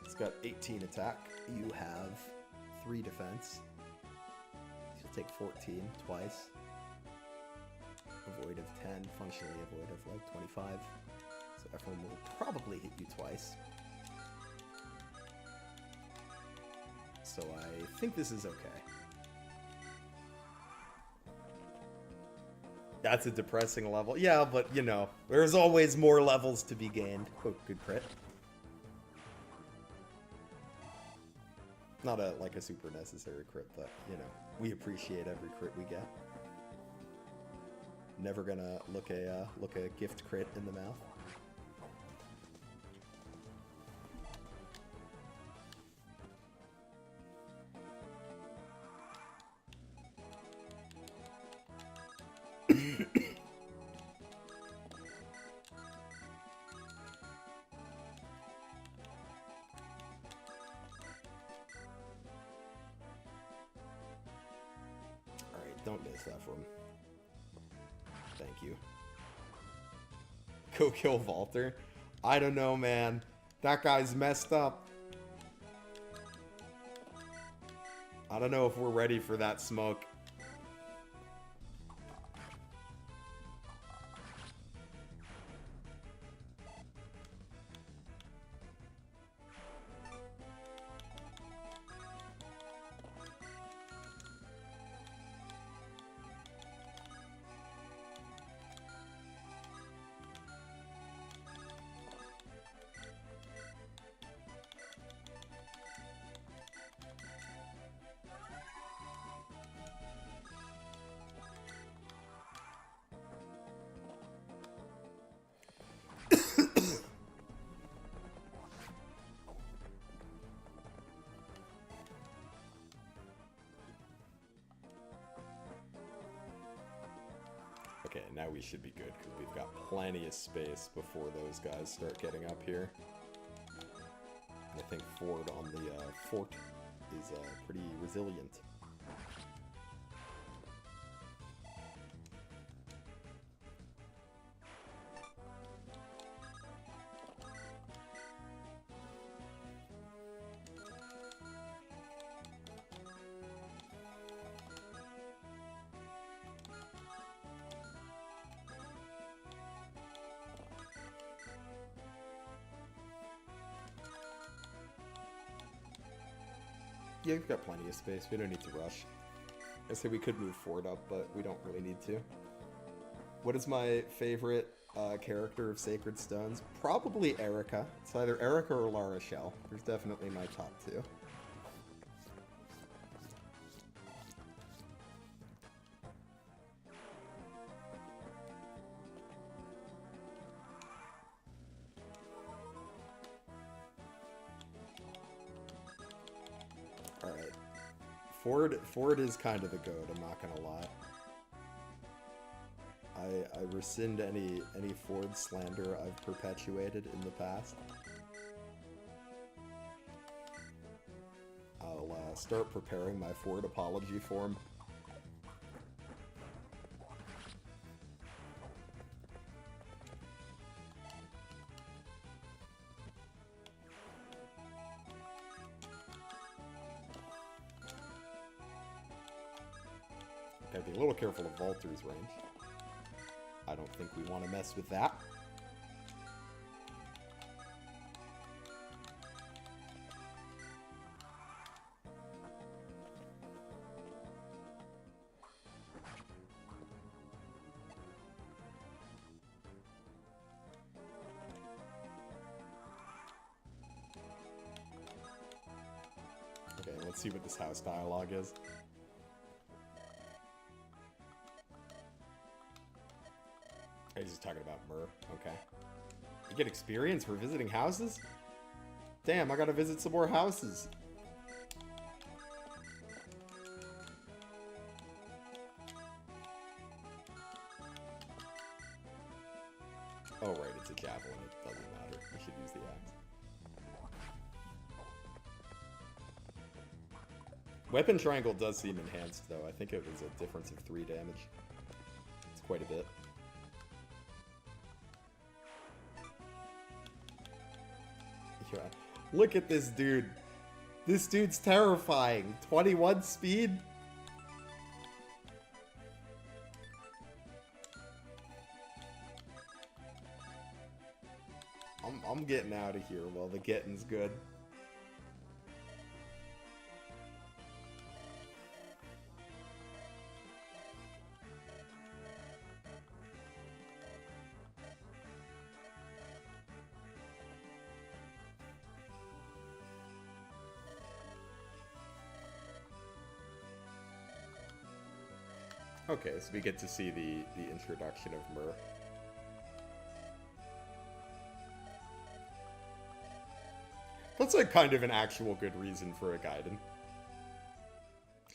It's got 18 attack. You have 3 defense. You'll take 14 twice. Avoid of 10, functionally avoid of like 25. So Ephraim will probably hit you twice. So I think this is okay. That's a depressing level. Yeah, but you know, there's always more levels to be gained. Oh, good crit. Not like a super necessary crit, but you know, we appreciate every crit we get. Never gonna look a gift crit in the mouth. Alright, don't miss that from. Thank you. Go kill Valter? I don't know, man. That guy's messed up. I don't know if we're ready for that smoke. Okay, now we should be good, because we've got plenty of space before those guys start getting up here. I think Ford on the fort is pretty resilient. Yeah, we've got plenty of space. We don't need to rush. I say we could move Ford up, but we don't really need to. What is my favorite character of Sacred Stones? Probably Erica. It's either Erica or La Rochelle. There's definitely my top two. Ford is kind of the goat, I'm not gonna lie. I rescind any Ford slander I've perpetuated in the past. I'll start preparing my Ford apology form. Gotta be a little careful of Valter's range. I don't think we want to mess with that. Let's see what this house dialogue is. Oh, he's just talking about Myrrh. Okay. You get experience for visiting houses? Damn, I gotta visit some more houses. Oh, right, it's a javelin. It doesn't matter. We should use the axe. Weapon triangle does seem enhanced, though. I think it was a difference of 3 damage. It's quite a bit. Yeah. Look at this dude. This dude's terrifying. 21 speed? I'm getting out of here while the getting's good. Okay, so we get to see the introduction of Myrrh. That's like kind of an actual good reason for a Gaiden.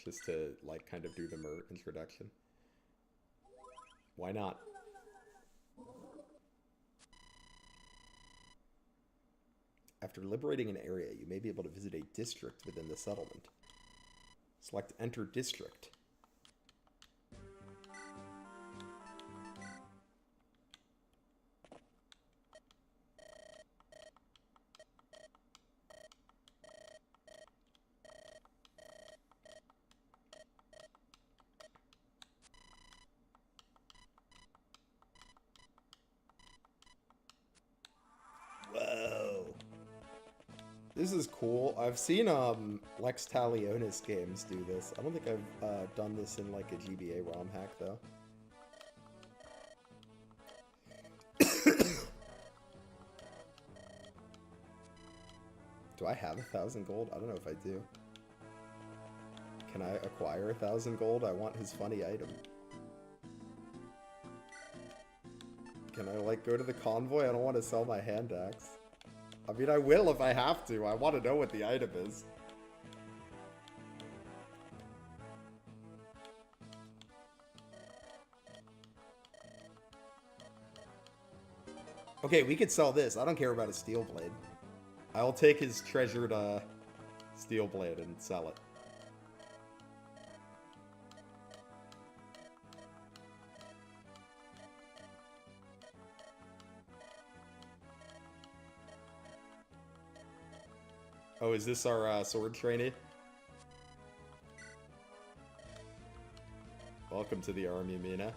Just to like kind of do the Myrrh introduction. Why not? After liberating an area, you may be able to visit a district within the settlement. Select Enter District. This is cool. I've seen Lex Talionis games do this. I don't think I've done this in like a GBA ROM hack though. Do I have 1,000 gold? I don't know if I do. Can I acquire 1,000 gold? I want his funny item. Can I like go to the convoy? I don't want to sell my hand axe. I mean, I will if I have to. I want to know what the item is. Okay, we could sell this. I don't care about a steel blade. I'll take his treasured steel blade and sell it. Oh, is this our sword trainee? Welcome to the army, Mina.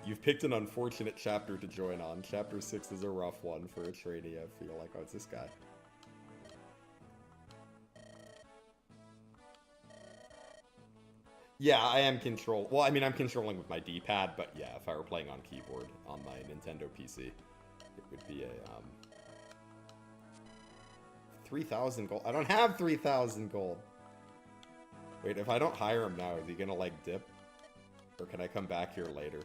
You've picked an unfortunate chapter to join on. Chapter 6 is a rough one for a trainee, I feel like. Oh, it's this guy. Yeah, I am control. Well, I mean, I'm controlling with my D-pad, but yeah, if I were playing on keyboard on my Nintendo PC, it would be a 3,000 gold. I don't have 3,000 gold. Wait, if I don't hire him now, is he gonna like dip? Or can I come back here later?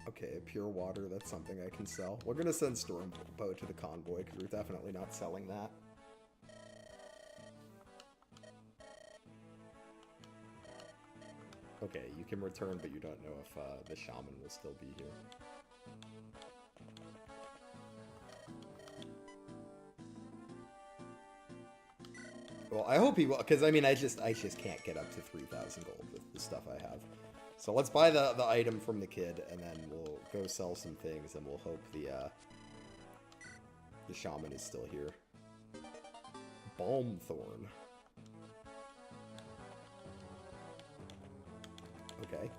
Okay, pure water, that's something I can sell. We're gonna send Stormbow to the convoy, because we're definitely not selling that. Okay, you can return, but you don't know if the shaman will still be here. Well, I hope he will, because I mean, I just can't get up to 3,000 gold with the stuff I have. So let's buy the item from the kid, and then we'll go sell some things, and we'll hope the shaman is still here. Balm Thorn. Okay.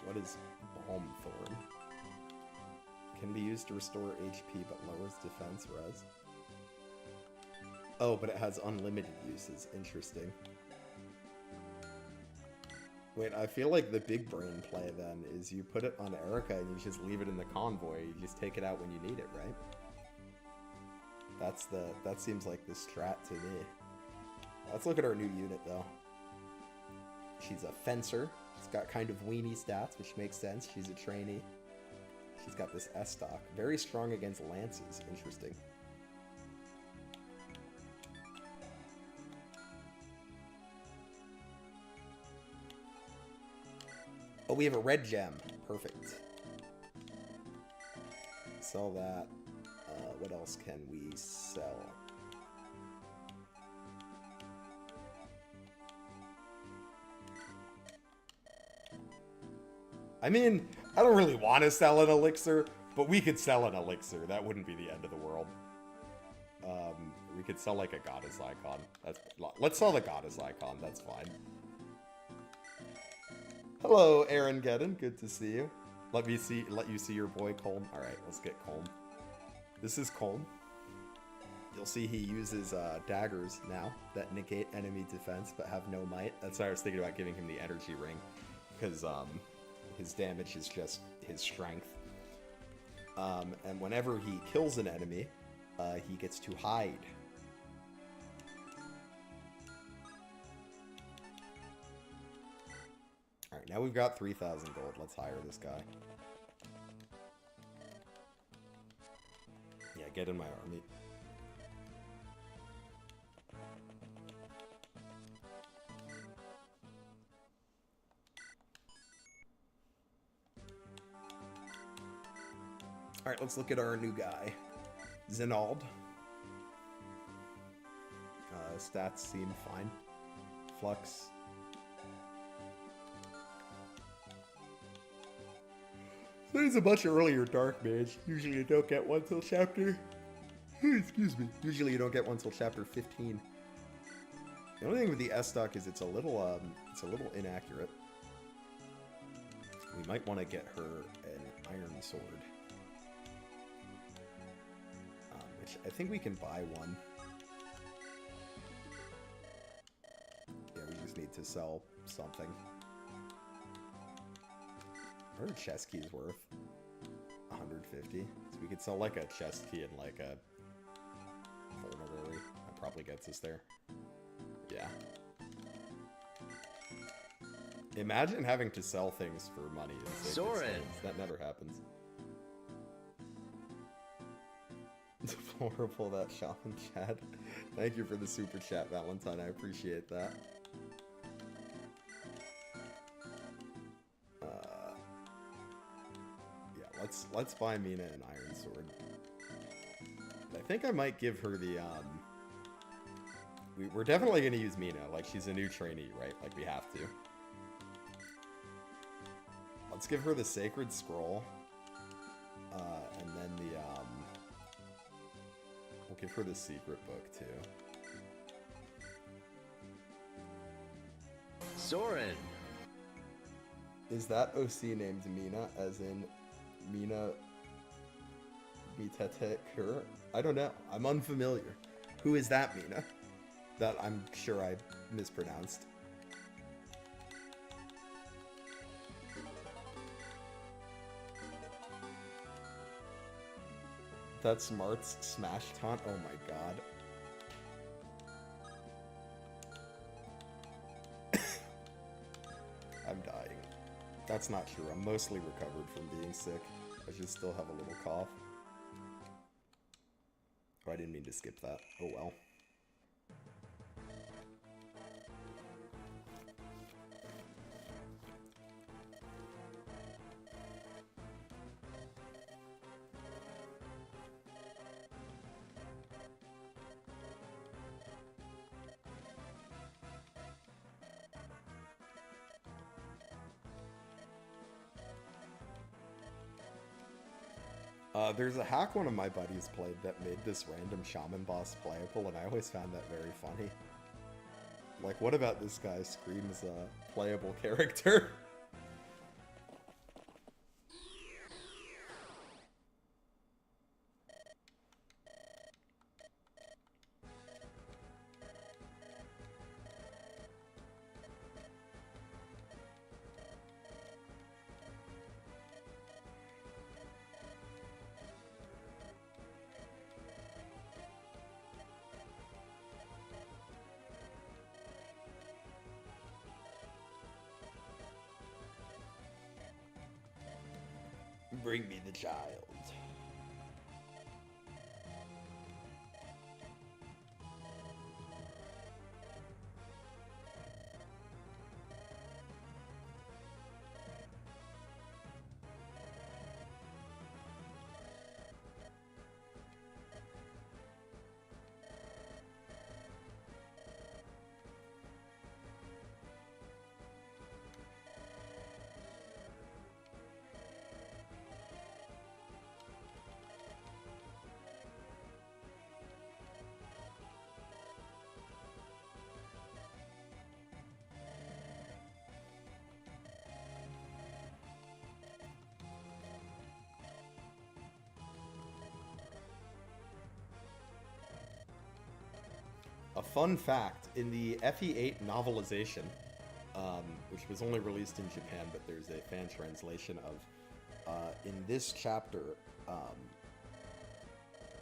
What is Balm Thorn? Can be used to restore HP but lowers defense res. Oh, but it has unlimited uses. Interesting. Wait, I feel like the big brain play then is you put it on Erica and you just leave it in the convoy. You just take it out when you need it, right? That seems like the strat to me. Let's look at our new unit though. She's a fencer. She's got kind of weenie stats, which makes sense. She's a trainee. She's got this S stock. Very strong against lances. Interesting. Oh, we have a red gem. Perfect. Sell that. What else can we sell? I mean, I don't really want to sell an elixir, but we could sell an elixir. That wouldn't be the end of the world. We could sell like a goddess icon. Let's sell the goddess icon. That's fine. Hello, Aaron Gedden. Good to see you. Let you see your boy Colm. All right, let's get Colm. This is Colm. You'll see he uses daggers now that negate enemy defense but have no might. That's why I was thinking about giving him the energy ring, because his damage is just his strength. And whenever he kills an enemy, he gets to hide. Alright, now we've got 3,000 gold. Let's hire this guy. Yeah, get in my army. Alright, let's look at our new guy. Zenald. Stats seem fine. Flux. So he's a much earlier Dark Mage. Usually you don't get one till chapter... Excuse me. Usually you don't get one till chapter 15. The only thing with the S stock is it's a little inaccurate. We might want to get her an iron sword. Which I think we can buy one. Yeah, we just need to sell something. What are chest keys worth? 150. So we could sell like a chest key and like a vulnerary. That probably gets us there. Yeah. Imagine having to sell things for money in Sacred Soren! Stones. That never happens. It's horrible, that Shaman chat. Thank you for the super chat, Valentine. I appreciate that. Yeah, let's buy Mina an iron sword. I think I might give her the we're definitely gonna use Mina. Like, she's a new trainee, right? Like, we have to. Let's give her the Sacred Scroll. And then the we'll give her the secret book too. Soren! Is that OC named Mina, as in Mina Mitete Kur? I don't know. I'm unfamiliar. Who is that Mina? That I'm sure I mispronounced. That's Smart's Smash Taunt? Oh my god. I'm dying. That's not true. I'm mostly recovered from being sick. I should still have a little cough. Oh, I didn't mean to skip that. Oh well. There's a hack one of my buddies played that made this random shaman boss playable, and I always found that very funny. Like, what about this guy screams a playable character? Bring me the child. A fun fact, in the FE8 novelization, which was only released in Japan, but there's a fan translation of, in this chapter,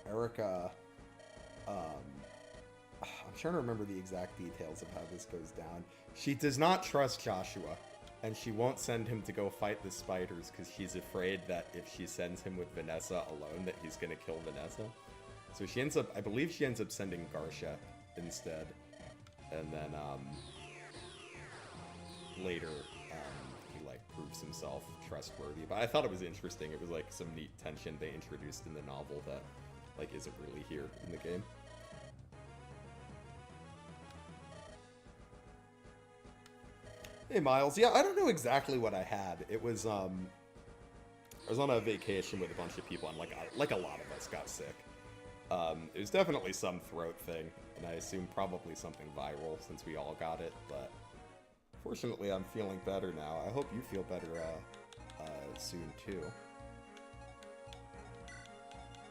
Erica, I'm trying to remember the exact details of how this goes down. She does not trust Joshua, and she won't send him to go fight the spiders because she's afraid that if she sends him with Vanessa alone, that he's going to kill Vanessa. So she ends up, I believe she ends up sending Garsha instead, and then later he like proves himself trustworthy. But I thought it was interesting. It was like some neat tension they introduced in the novel that like isn't really here in the game. Hey Miles, yeah, I don't know exactly what I had. It was I was on a vacation with a bunch of people, and like a lot of us got sick. It was definitely some throat thing, and I assume probably something viral since we all got it, but fortunately I'm feeling better now. I hope you feel better soon too.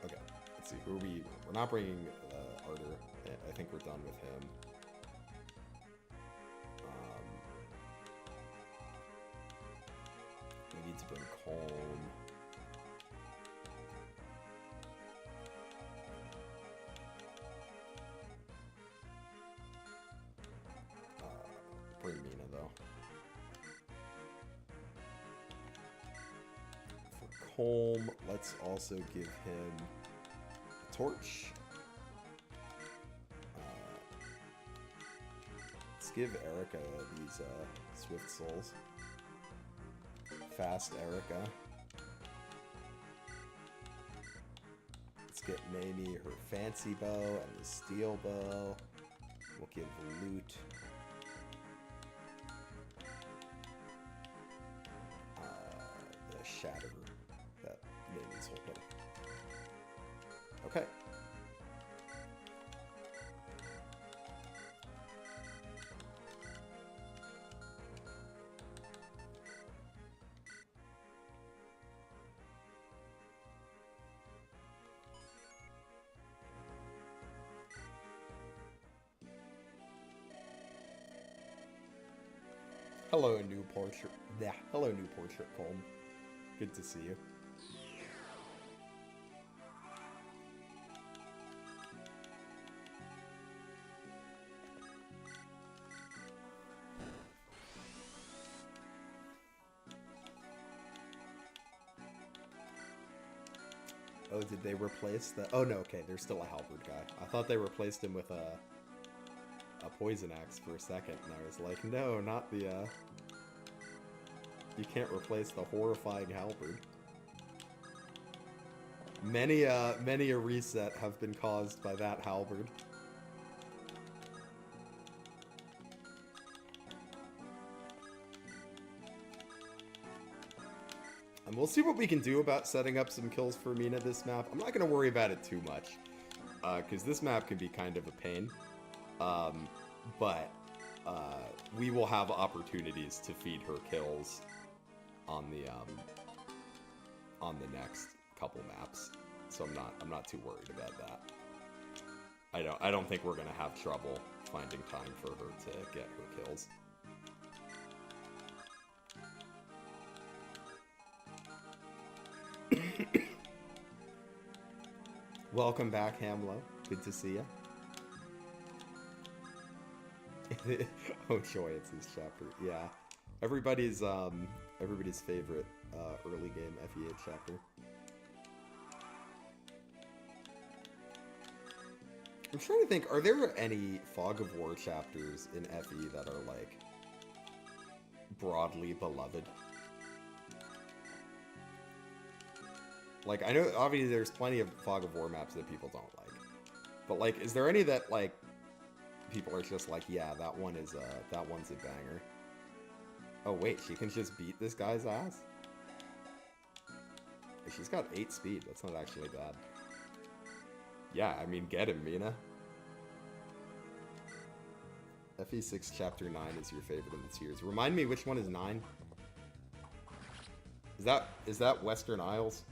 Okay, let's see, who are we? We're not bringing Arter. I think we're done with him. We need to bring Calm. Bring Mina, though. For Colm, let's also give him a torch. Let's give Erica these Swift Souls. Fast Erica. Let's get Mamie her fancy bow and the steel bow. We'll give Loot the shatter that Mamie's holding. Okay. Hello, new portrait. Yeah, hello, new portrait, Colm. Good to see you. Oh, did they replace the... Oh, no, okay, there's still a halberd guy. I thought they replaced him with a poison axe for a second, and I was like, no, not the, you can't replace the horrifying halberd. Many a reset have been caused by that halberd. And we'll see what we can do about setting up some kills for Mina this map. I'm not going to worry about it too much, because this map can be kind of a pain. But we will have opportunities to feed her kills on the next couple maps, so I'm not too worried about that. I don't think we're gonna have trouble finding time for her to get her kills. Welcome back, Hamlo. Good to see ya. Oh joy, it's his chapter. Yeah, everybody's favorite early game FE8 chapter. I'm trying to think, are there any Fog of War chapters in FE that are like broadly beloved? Like, I know obviously there's plenty of Fog of War maps that people don't like, but like, is there any that like people are just like, yeah, that one's a banger? Oh wait, she can just beat this guy's ass? She's got 8 speed, that's not actually bad. Yeah, I mean, get him, Mina. FE6 Chapter 9 is your favorite in the tiers. Remind me, which one is 9? Is that Western Isles?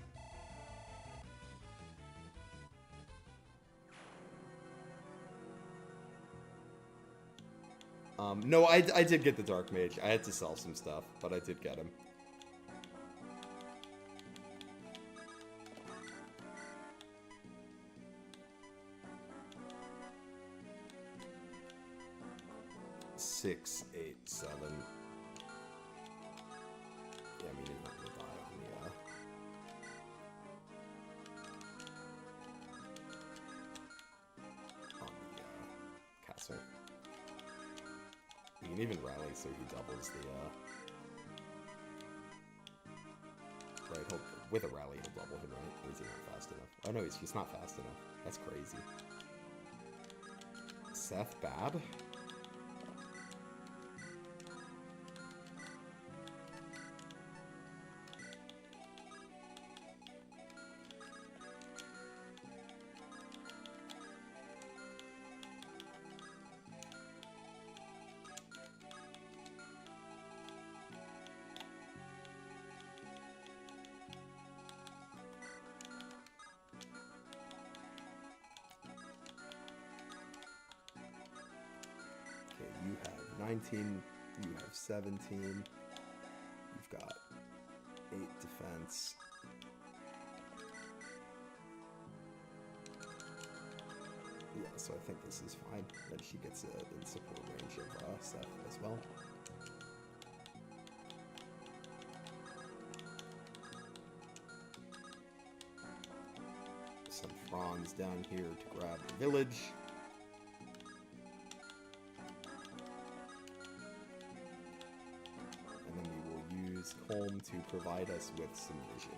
No, I did get the Dark Mage. I had to sell some stuff, but I did get him. Six, 8, 7. Yeah, I mean, he's not gonna die on the castle. You can even rally so he doubles the, right, with a rally he'll double him, right? Or is he not fast enough? Oh no, he's not fast enough. That's crazy. Seth bad? You have 19, you have 17, you've got 8 defense. Yeah, so I think this is fine. Then she gets it in support range of Seth as well. Some Franz down here to grab the village. Home to provide us with some vision.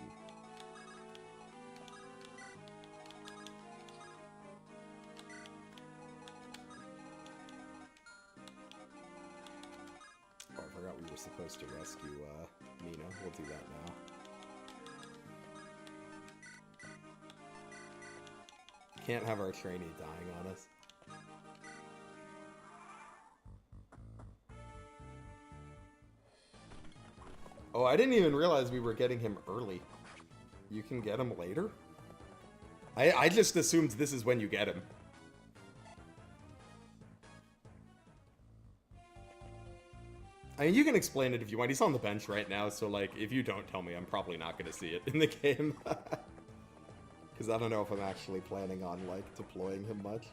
Oh, I forgot we were supposed to rescue Mina. We'll do that now. Can't have our trainee dying on us. Oh, I didn't even realize we were getting him early. You can get him later? I just assumed this is when you get him. I mean, you can explain it if you want. He's on the bench right now, so, like, if you don't tell me, I'm probably not going to see it in the game. Because I don't know if I'm actually planning on, like, deploying him much.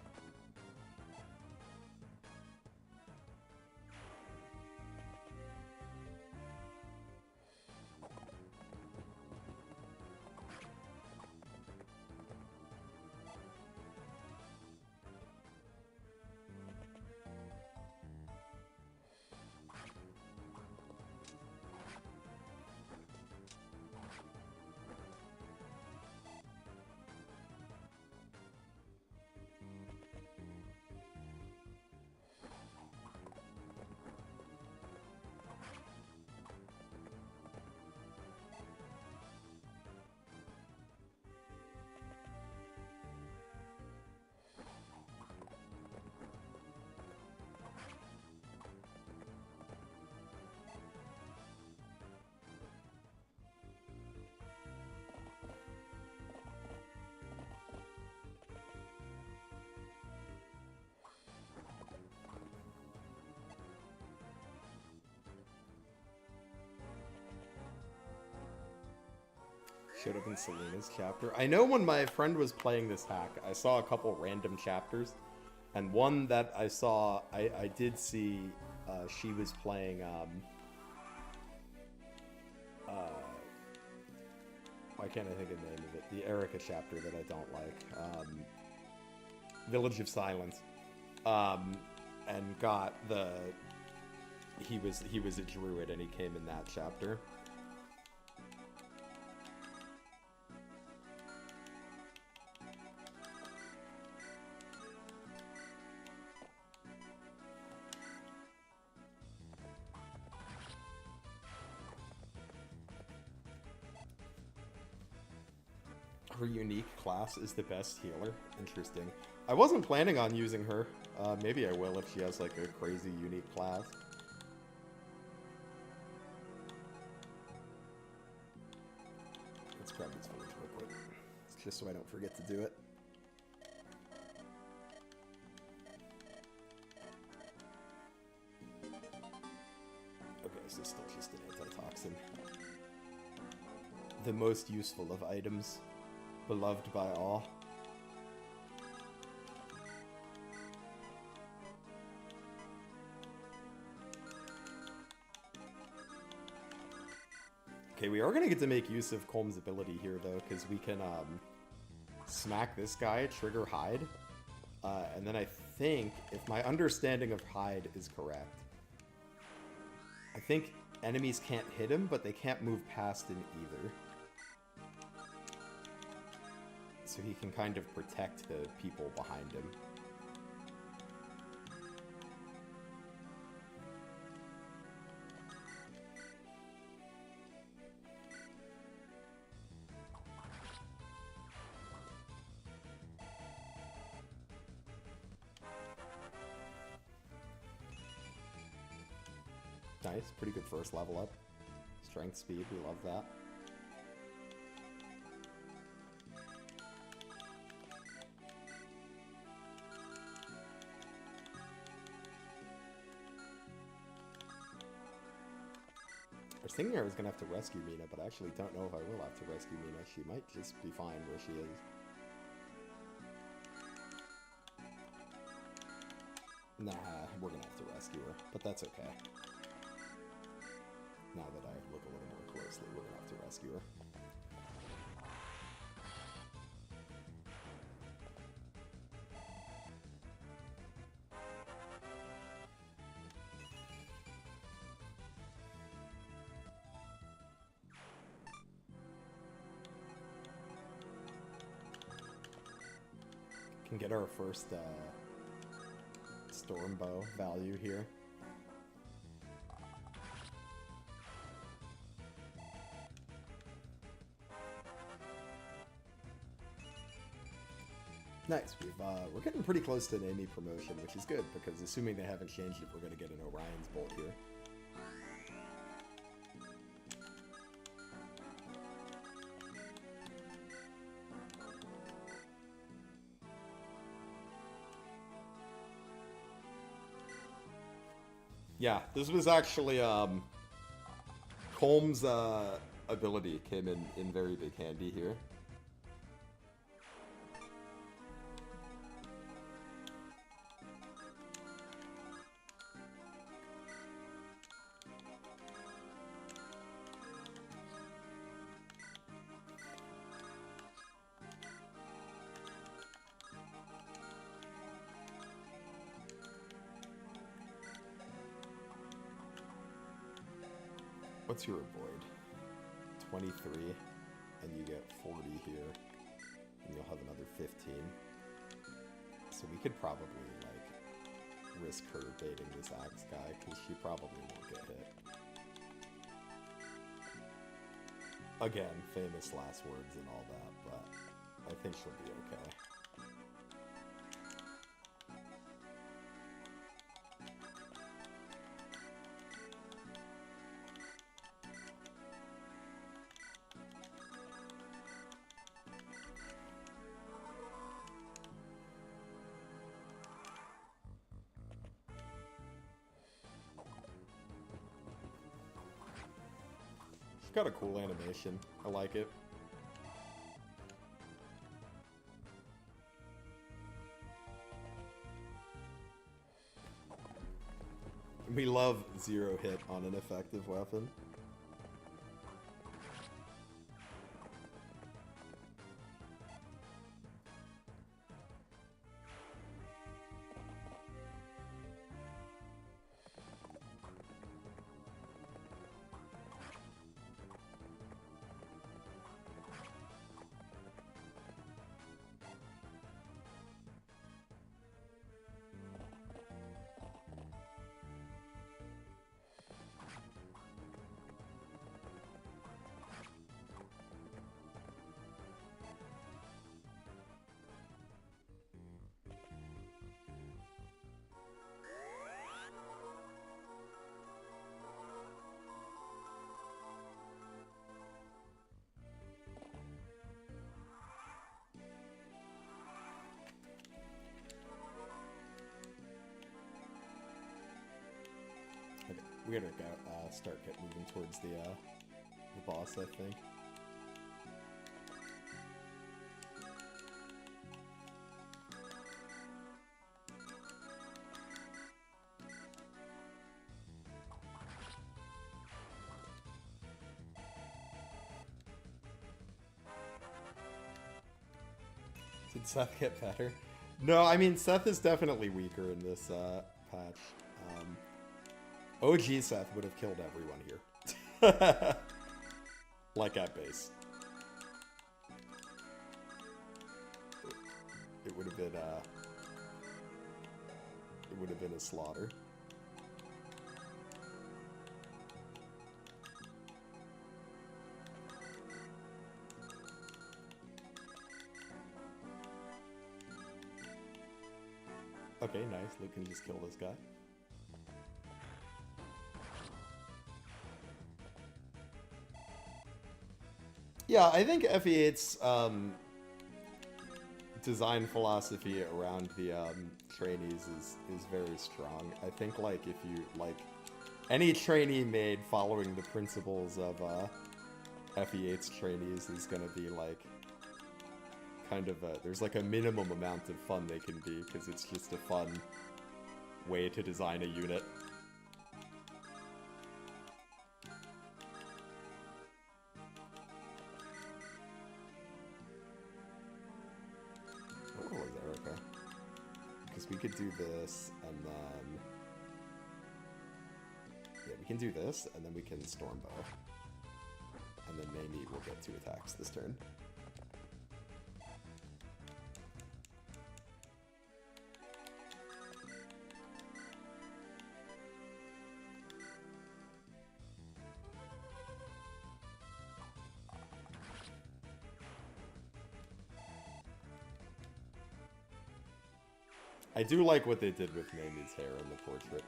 Showed up in Selena's chapter. I know when my friend was playing this hack, I saw a couple random chapters. And one that I saw, I did see she was playing, why can't I think of the name of it? The Erica chapter that I don't like. Village of Silence. And got the... He was a druid and he came in that chapter. Her unique class is the best healer. Interesting. I wasn't planning on using her. Maybe I will if she has like a crazy unique class. Let's grab this village real quick. Just so I don't forget to do it. Okay, so still just an antitoxin. The most useful of items. Beloved by all. Okay, we are going to get to make use of Colm's ability here, though, because we can smack this guy, trigger Hide, and then I think, if my understanding of Hide is correct, I think enemies can't hit him, but they can't move past him either. So he can kind of protect the people behind him. Nice, pretty good first level up. Strength, speed, we love that. I was thinking I was going to have to rescue Mina, but I actually don't know if I will have to rescue Mina. She might just be fine where she is. Nah, we're going to have to rescue her, but that's okay. Now that I look a little more closely, we're going to have to rescue her. Can get our first storm bow value here. Nice. We're getting pretty close to an Amy promotion, which is good, because assuming they haven't changed it, we're going to get an Orion's Bolt here. Yeah, this was actually, Colm's ability came in very big handy here. What's your avoid? 23, and you get 40 here, and you'll have another 15. So we could probably, like, risk her baiting this axe guy, because she probably won't get hit. Again, famous last words and all that, but I think she'll be okay. Got a cool animation. I like it. We love 0 hit on an effective weapon. We gotta go, start moving towards the boss, I think. Did Seth get better? No, I mean, Seth is definitely weaker in this patch. OG Seth would have killed everyone here. Like at base. It would have been a slaughter. Okay, nice. Luke can just kill this guy. Yeah, I think FE8's design philosophy around the trainees is very strong. I think, like, if you, like, any trainee made following the principles of FE8's trainees is gonna be, like, kind of a, there's, like, a minimum amount of fun they can be, because it's just a fun way to design a unit. We could do this, and then... Yeah, we can do this, and then we can Stormbow. And then maybe we'll get 2 attacks this turn. I do like what they did with Mamie's hair in the portrait.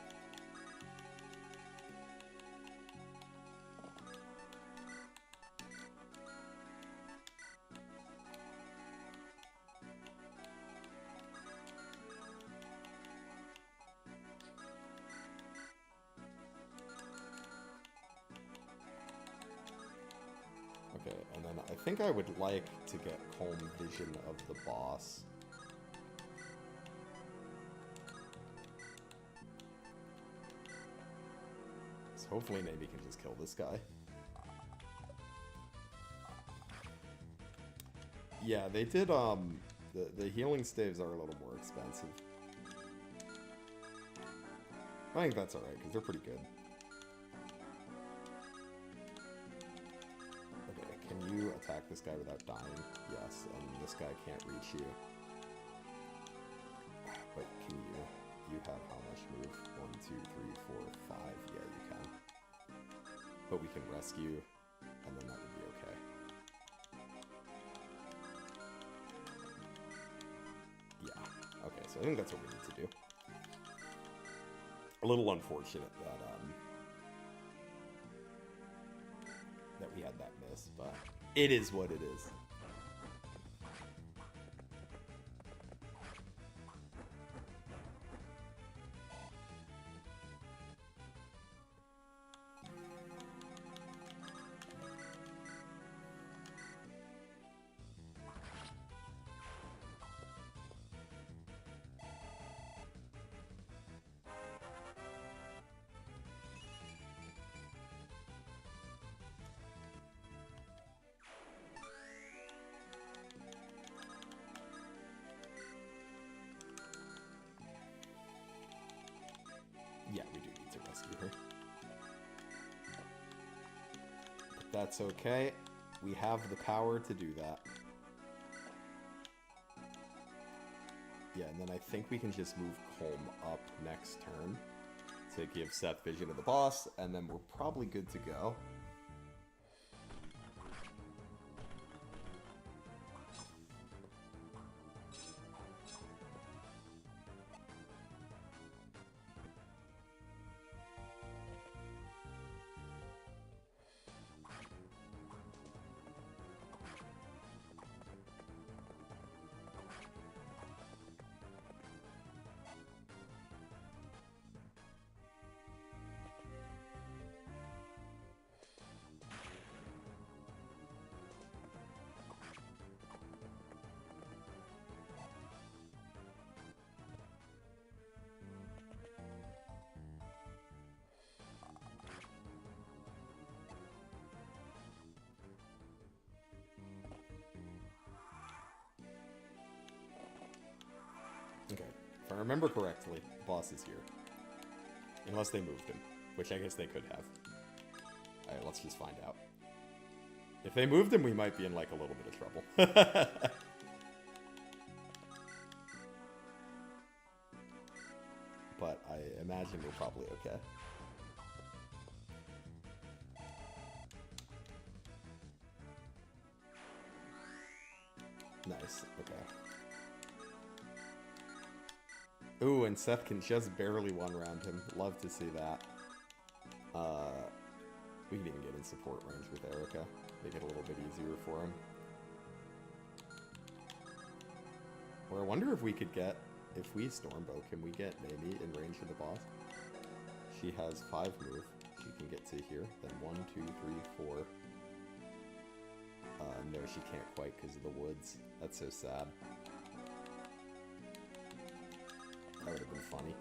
Okay, and then I think I would like to get Calm Vision of the boss. Hopefully maybe can just kill this guy. Yeah, they did, the healing staves are a little more expensive. I think that's alright, because they're pretty good. Okay, can you attack this guy without dying? Yes, and this guy can't reach you. But can you? You have how much move? 1, 2, 3, 4, 5. Yeah, you can. But we can rescue, and then that would be okay. Yeah. Okay, so I think that's what we need to do. A little unfortunate that that we had that miss, but it is what it is. That's okay. We have the power to do that. Yeah, and then I think we can just move Colm up next turn to give Seth vision of the boss, and then we're probably good to go. Okay, if I remember correctly, the boss is here. Unless they moved him, which I guess they could have. Alright, let's just find out. If they moved him, we might be in, like, a little bit of trouble. But I imagine we're probably okay. Nice, okay. Ooh, and Seth can just barely one-round him. Love to see that. We can even get in support range with Erica. Make it a little bit easier for him. Or I wonder if we could get... If we Stormbow, can we get Mamie in range of the boss? She has 5 move. She can get to here. Then 1, 2, 3, 4. No, she can't quite because of the woods. That's so sad. That would have been funny.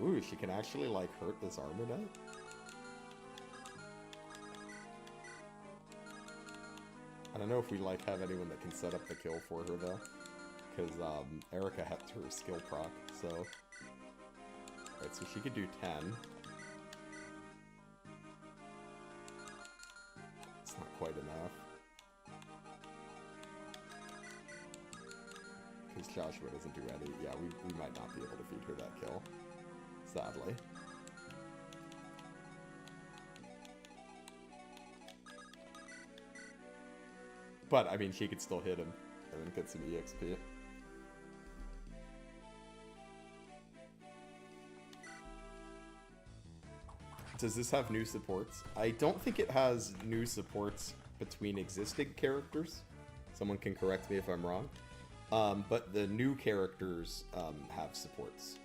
Ooh, she can actually, like, hurt this armor knight? I don't know if we, like, have anyone that can set up the kill for her, though. Because, Erica had her skill proc, so... Alright, so she could do 10. It's not quite enough. Because Joshua doesn't do any... Yeah, we might not be able to feed her that kill. Sadly. But, I mean, she could still hit him and then get some EXP. Does this have new supports? I don't think it has new supports between existing characters. Someone can correct me if I'm wrong. But the new characters have supports.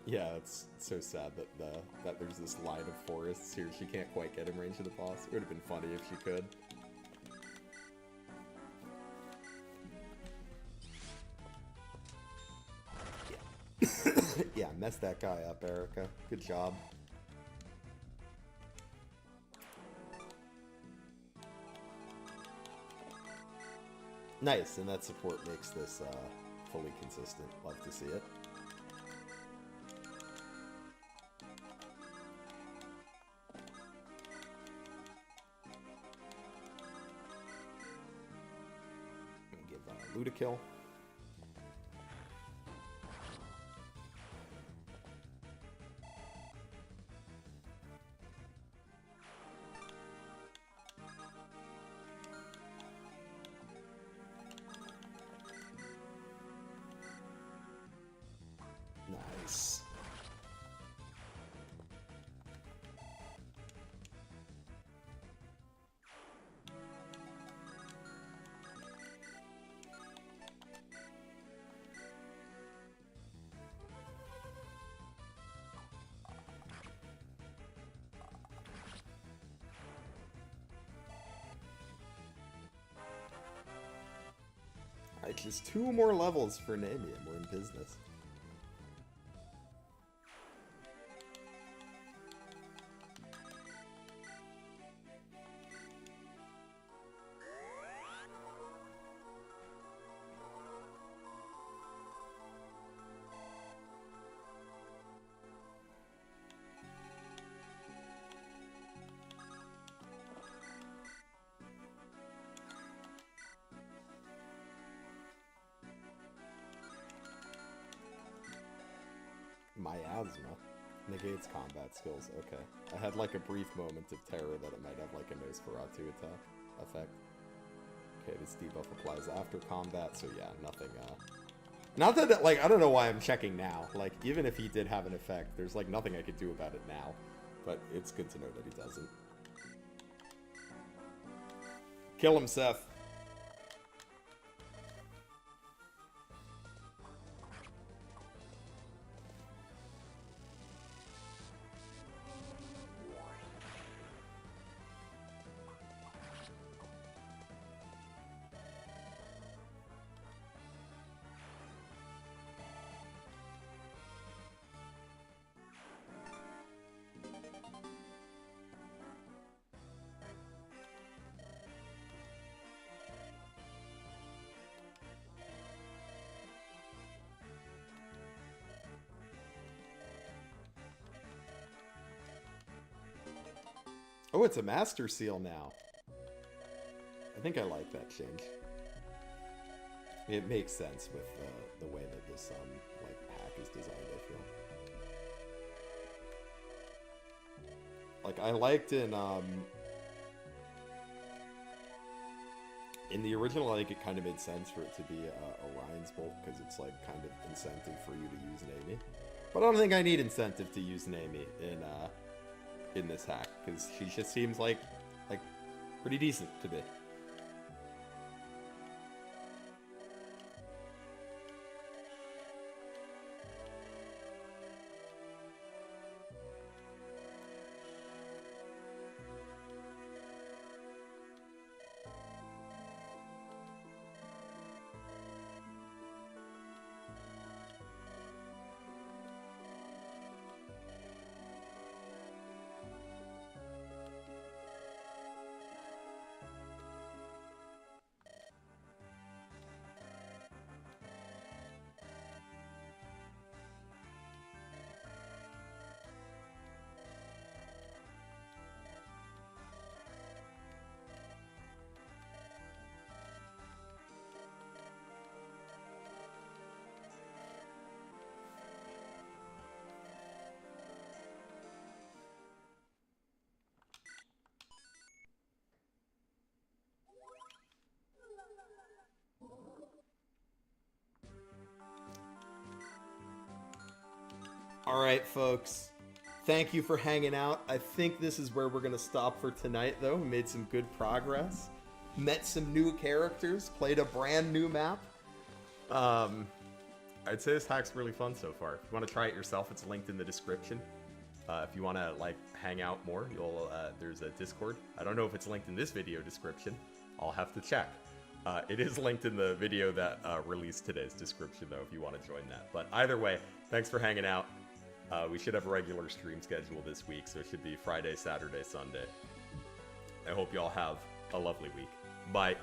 Yeah, it's so sad that there's this line of forests here. She can't quite get in range of the boss. It would have been funny if she could. Yeah, yeah, mess that guy up, Erica. Good job. Nice, and that support makes this fully consistent. Love to see it. Luda kill. Nice. Alright, just 2 more levels for Naomi and we're in business. Miasma negates combat skills. Okay. I had like a brief moment of terror that it might have like a Nosferatu attack effect. Okay, this debuff applies after combat, so yeah, nothing, not that, like, I don't know why I'm checking now. Like, even if he did have an effect, there's like nothing I could do about it now. But it's good to know that he doesn't. Kill him, Seth. Oh, it's a Master Seal now. I think I like that change. It makes sense with the way that this like pack is designed, I feel. Like, I liked in the original, I think it kind of made sense for it to be Orion's Bolt, because it's like kind of incentive for you to use Naomi. But I don't think I need incentive to use Naomi in this hack, because she just seems like pretty decent to me. Alright, folks. Thank you for hanging out. I think this is where we're going to stop for tonight, though. We made some good progress. Met some new characters. Played a brand new map. I'd say this hack's really fun so far. If you want to try it yourself, it's linked in the description. If you want to, like, hang out more, there's a Discord. I don't know if it's linked in this video description. I'll have to check. It is linked in the video that released today's description, though, if you want to join that. But either way, thanks for hanging out. We should have a regular stream schedule this week, so it should be Friday, Saturday, Sunday. I hope y'all have a lovely week. Bye.